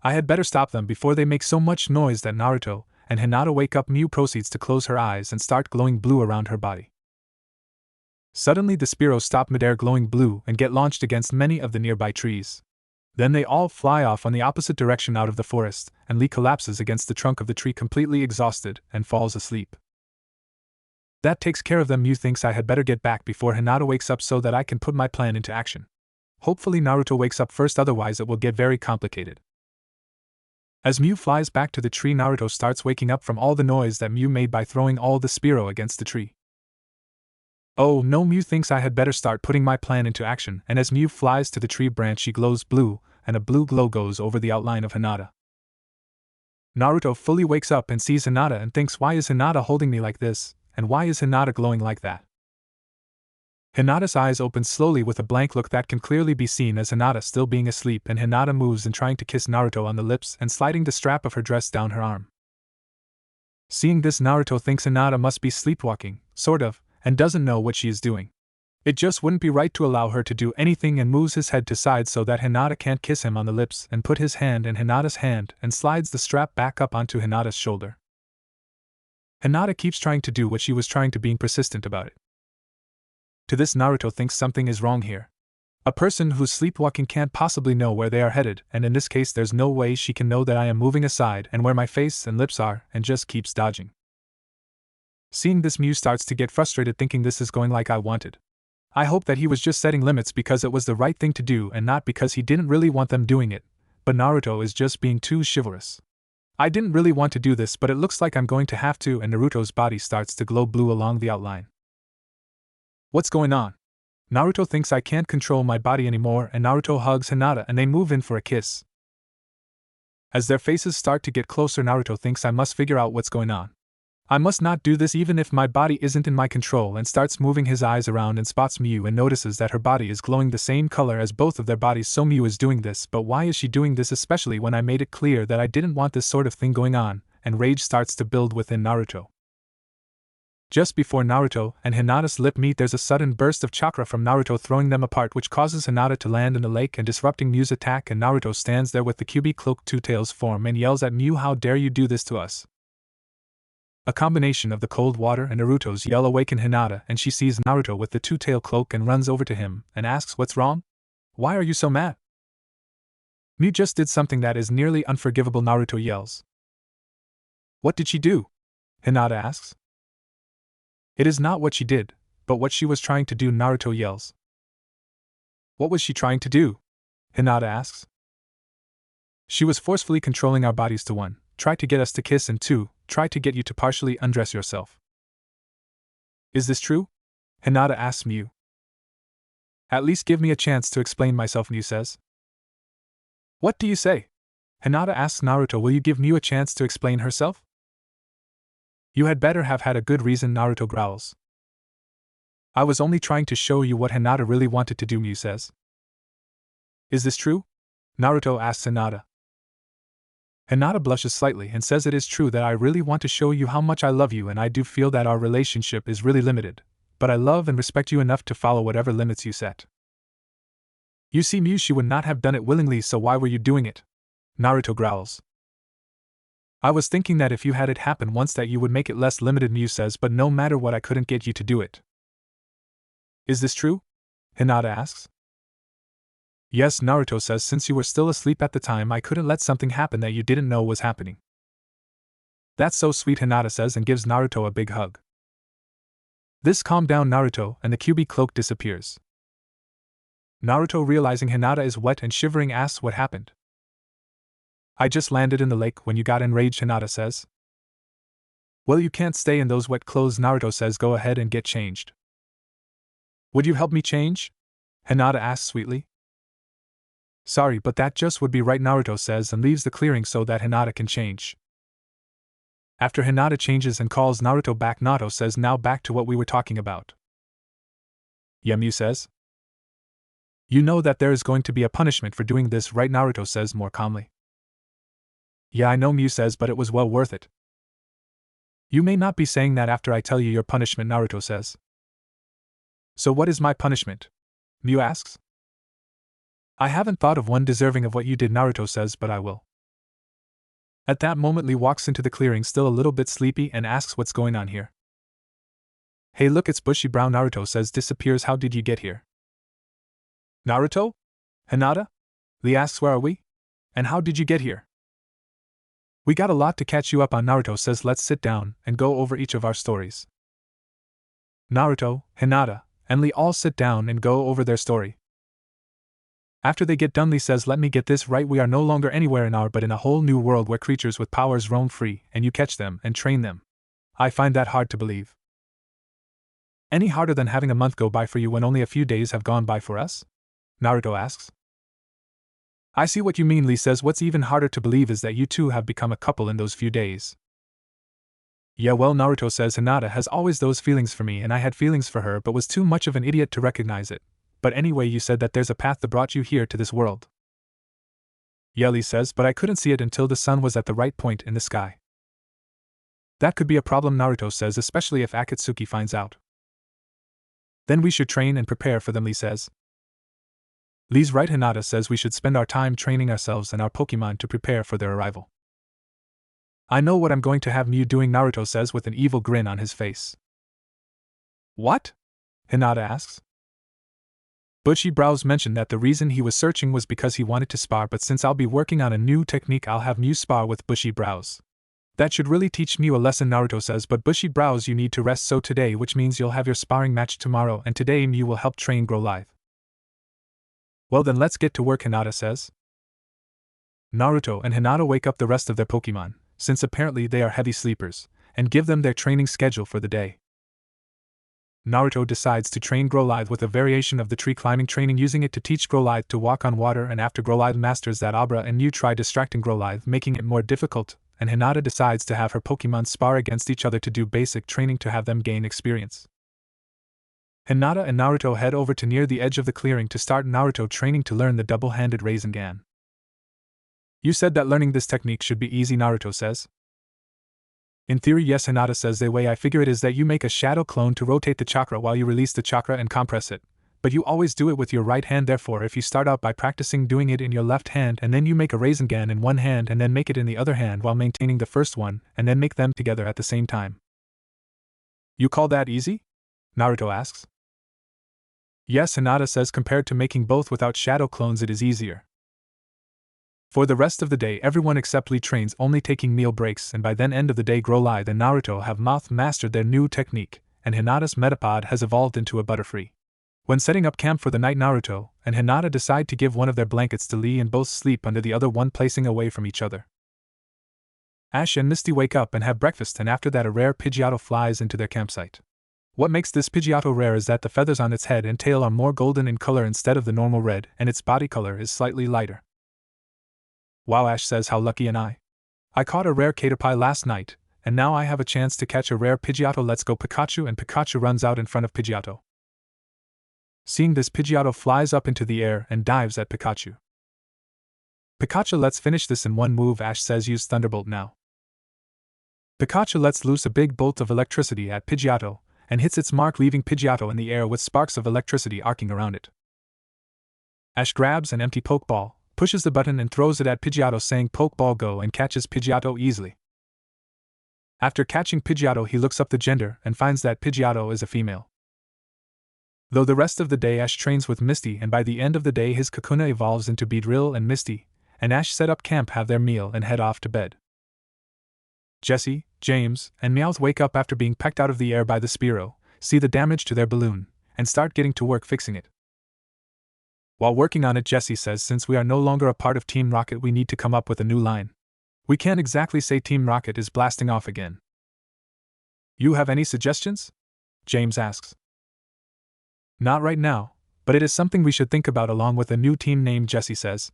I had better stop them before they make so much noise that Naruto and Hinata wake up. Mew proceeds to close her eyes and start glowing blue around her body. Suddenly the Spearow stop midair, glowing blue, and get launched against many of the nearby trees. Then they all fly off on the opposite direction out of the forest, and Lee collapses against the trunk of the tree completely exhausted and falls asleep. That takes care of them. Mew thinks I had better get back before Hinata wakes up so that I can put my plan into action. Hopefully Naruto wakes up first, otherwise it will get very complicated. As Mew flies back to the tree, Naruto starts waking up from all the noise that Mew made by throwing all the Spearow against the tree. Oh no, Mew thinks I had better start putting my plan into action, and as Mew flies to the tree branch she glows blue, and a blue glow goes over the outline of Hinata. Naruto fully wakes up and sees Hinata and thinks, why is Hinata holding me like this, and why is Hinata glowing like that? Hinata's eyes open slowly with a blank look that can clearly be seen as Hinata still being asleep, and Hinata moves and trying to kiss Naruto on the lips and sliding the strap of her dress down her arm. Seeing this, Naruto thinks Hinata must be sleepwalking, sort of, and doesn't know what she is doing. It just wouldn't be right to allow her to do anything, and moves his head to side so that Hinata can't kiss him on the lips, and put his hand in Hinata's hand and slides the strap back up onto Hinata's shoulder. Hinata keeps trying to do what she was trying to, being persistent about it. To this, Naruto thinks something is wrong here. A person who's sleepwalking can't possibly know where they are headed, and in this case there's no way she can know that I am moving aside and where my face and lips are, and just keeps dodging. Seeing this, Mew starts to get frustrated, thinking this is going like I wanted. I hope that he was just setting limits because it was the right thing to do and not because he didn't really want them doing it, but Naruto is just being too chivalrous. I didn't really want to do this, but it looks like I'm going to have to, and Naruto's body starts to glow blue along the outline. What's going on? Naruto thinks I can't control my body anymore, and Naruto hugs Hinata and they move in for a kiss. As their faces start to get closer, Naruto thinks I must figure out what's going on. I must not do this even if my body isn't in my control, and starts moving his eyes around and spots Mew and notices that her body is glowing the same color as both of their bodies. So Mew is doing this, but why is she doing this, especially when I made it clear that I didn't want this sort of thing going on, and rage starts to build within Naruto. Just before Naruto and Hinata's lip meet, there's a sudden burst of chakra from Naruto throwing them apart, which causes Hinata to land in the lake and disrupting Mew's attack, and Naruto stands there with the QB cloak Two Tails form and yells at Mew, how dare you do this to us? A combination of the cold water and Naruto's yell awaken Hinata, and she sees Naruto with the two-tail cloak and runs over to him and asks, what's wrong? Why are you so mad? Mew just did something that is nearly unforgivable, Naruto yells. What did she do? Hinata asks. It is not what she did, but what she was trying to do, Naruto yells. What was she trying to do? Hinata asks. She was forcefully controlling our bodies to 1, try to get us to kiss, and 2, try to get you to partially undress yourself. Is this true? Hinata asks Mew. At least give me a chance to explain myself, Mew says. What do you say? Hinata asks Naruto, will you give Mew a chance to explain herself? You had better have had a good reason, Naruto growls. I was only trying to show you what Hinata really wanted to do, Mew says. Is this true? Naruto asks Hinata. Hinata blushes slightly and says, it is true that I really want to show you how much I love you, and I do feel that our relationship is really limited, but I love and respect you enough to follow whatever limits you set. You see, Mew, she would not have done it willingly, so why were you doing it? Naruto growls. I was thinking that if you had it happen once that you would make it less limited, Mew says, but no matter what I couldn't get you to do it. Is this true? Hinata asks. Yes, Naruto says, since you were still asleep at the time I couldn't let something happen that you didn't know was happening. That's so sweet, Hinata says and gives Naruto a big hug. This calmed down Naruto and the QB cloak disappears. Naruto, realizing Hinata is wet and shivering, asks what happened. I just landed in the lake when you got enraged, Hinata says. Well, you can't stay in those wet clothes, Naruto says, go ahead and get changed. Would you help me change? Hinata asks sweetly. Sorry, but that just would be right, Naruto says and leaves the clearing so that Hinata can change. After Hinata changes and calls Naruto back, Naruto says, now back to what we were talking about. Yeah, Mew says. You know that there is going to be a punishment for doing this, right? Naruto says more calmly. Yeah, I know, Mew says, but it was well worth it. You may not be saying that after I tell you your punishment, Naruto says. So what is my punishment? Mew asks. I haven't thought of one deserving of what you did, Naruto says, but I will. At that moment, Lee walks into the clearing still a little bit sleepy and asks what's going on here. Hey look, it's Bushy Brown, Naruto says, disappears. How did you get here? Naruto? Hinata? Lee asks, where are we? And how did you get here? We got a lot to catch you up on, Naruto says, let's sit down and go over each of our stories. Naruto, Hinata, and Lee all sit down and go over their story. After they get done, Lee says, let me get this right, we are no longer anywhere in our but in a whole new world where creatures with powers roam free and you catch them and train them. I find that hard to believe. Any harder than having a month go by for you when only a few days have gone by for us? Naruto asks. I see what you mean, Lee says. What's even harder to believe is that you two have become a couple in those few days. Yeah, well, Naruto says, Hinata has always those feelings for me and I had feelings for her but was too much of an idiot to recognize it. But anyway, you said that there's a path that brought you here to this world. Yeah, Lee says, but I couldn't see it until the sun was at the right point in the sky. That could be a problem, Naruto says, especially if Akatsuki finds out. Then we should train and prepare for them, Lee says. Lee's right, Hinata says we should spend our time training ourselves and our Pokemon to prepare for their arrival. I know what I'm going to have Mew doing, Naruto says with an evil grin on his face. What? Hinata asks. Bushy Brows mentioned that the reason he was searching was because he wanted to spar, but since I'll be working on a new technique, I'll have Mew spar with Bushy Brows. That should really teach Mew a lesson, Naruto says, but Bushy Brows, you need to rest so today, which means you'll have your sparring match tomorrow, and today Mew will help train grow lithe. Well then let's get to work, Hinata says. Naruto and Hinata wake up the rest of their Pokemon, since apparently they are heavy sleepers, and give them their training schedule for the day. Naruto decides to train Growlithe with a variation of the tree climbing training, using it to teach Growlithe to walk on water, and after Growlithe masters that, Abra and Mew try distracting Growlithe, making it more difficult, and Hinata decides to have her Pokemon spar against each other to do basic training to have them gain experience. Hinata and Naruto head over to near the edge of the clearing to start Naruto training to learn the double-handed Rasengan. You said that learning this technique should be easy, Naruto says. In theory, yes, Hinata says. The way I figure it is that you make a shadow clone to rotate the chakra while you release the chakra and compress it, but you always do it with your right hand. Therefore, if you start out by practicing doing it in your left hand and then you make a Rasengan in one hand and then make it in the other hand while maintaining the first one and then make them together at the same time. You call that easy? Naruto asks. Yes, Hinata says, compared to making both without shadow clones it is easier. For the rest of the day, everyone except Lee trains, only taking meal breaks, and by then end of the day Growlithe and Naruto have mastered their new technique, and Hinata's Metapod has evolved into a Butterfree. When setting up camp for the night, Naruto and Hinata decide to give one of their blankets to Lee and both sleep under the other one, placing away from each other. Ash and Misty wake up and have breakfast, and after that a rare Pidgeotto flies into their campsite. What makes this Pidgeotto rare is that the feathers on its head and tail are more golden in color instead of the normal red, and its body color is slightly lighter. Wow, Ash says, how lucky am I? I caught a rare Caterpie last night, and now I have a chance to catch a rare Pidgeotto. Let's go, Pikachu, and Pikachu runs out in front of Pidgeotto. Seeing this, Pidgeotto flies up into the air and dives at Pikachu. Pikachu, let's finish this in one move, Ash says. Use Thunderbolt now. Pikachu lets loose a big bolt of electricity at Pidgeotto, and hits its mark, leaving Pidgeotto in the air with sparks of electricity arcing around it. Ash grabs an empty Pokeball, pushes the button and throws it at Pidgeotto, saying Pokeball go, and catches Pidgeotto easily. After catching Pidgeotto, he looks up the gender and finds that Pidgeotto is a female. Though the rest of the day Ash trains with Misty, and by the end of the day his Kakuna evolves into Beedrill and Misty, and Ash set up camp, have their meal and head off to bed. Jessie, James, and Meowth wake up after being pecked out of the air by the Spearow, see the damage to their balloon, and start getting to work fixing it. While working on it, Jessie says, since we are no longer a part of Team Rocket, we need to come up with a new line. We can't exactly say Team Rocket is blasting off again. You have any suggestions? James asks. Not right now, but it is something we should think about along with a new team name, Jessie says.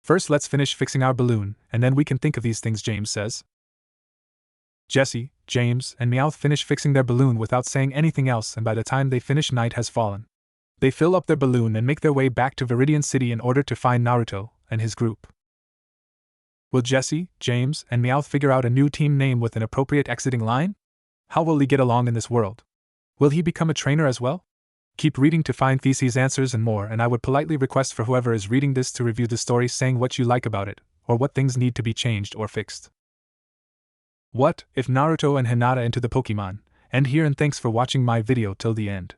First, let's finish fixing our balloon, and then we can think of these things, James says. Jessie, James, and Meowth finish fixing their balloon without saying anything else, and by the time they finish, night has fallen. They fill up their balloon and make their way back to Viridian City in order to find Naruto and his group. Will Jessie, James, and Meowth figure out a new team name with an appropriate exiting line? How will Lee get along in this world? Will he become a trainer as well? Keep reading to find these answers and more, and I would politely request for whoever is reading this to review the story, saying what you like about it, or what things need to be changed or fixed. What if Naruto and Hinata into the Pokemon? End here, and thanks for watching my video till the end.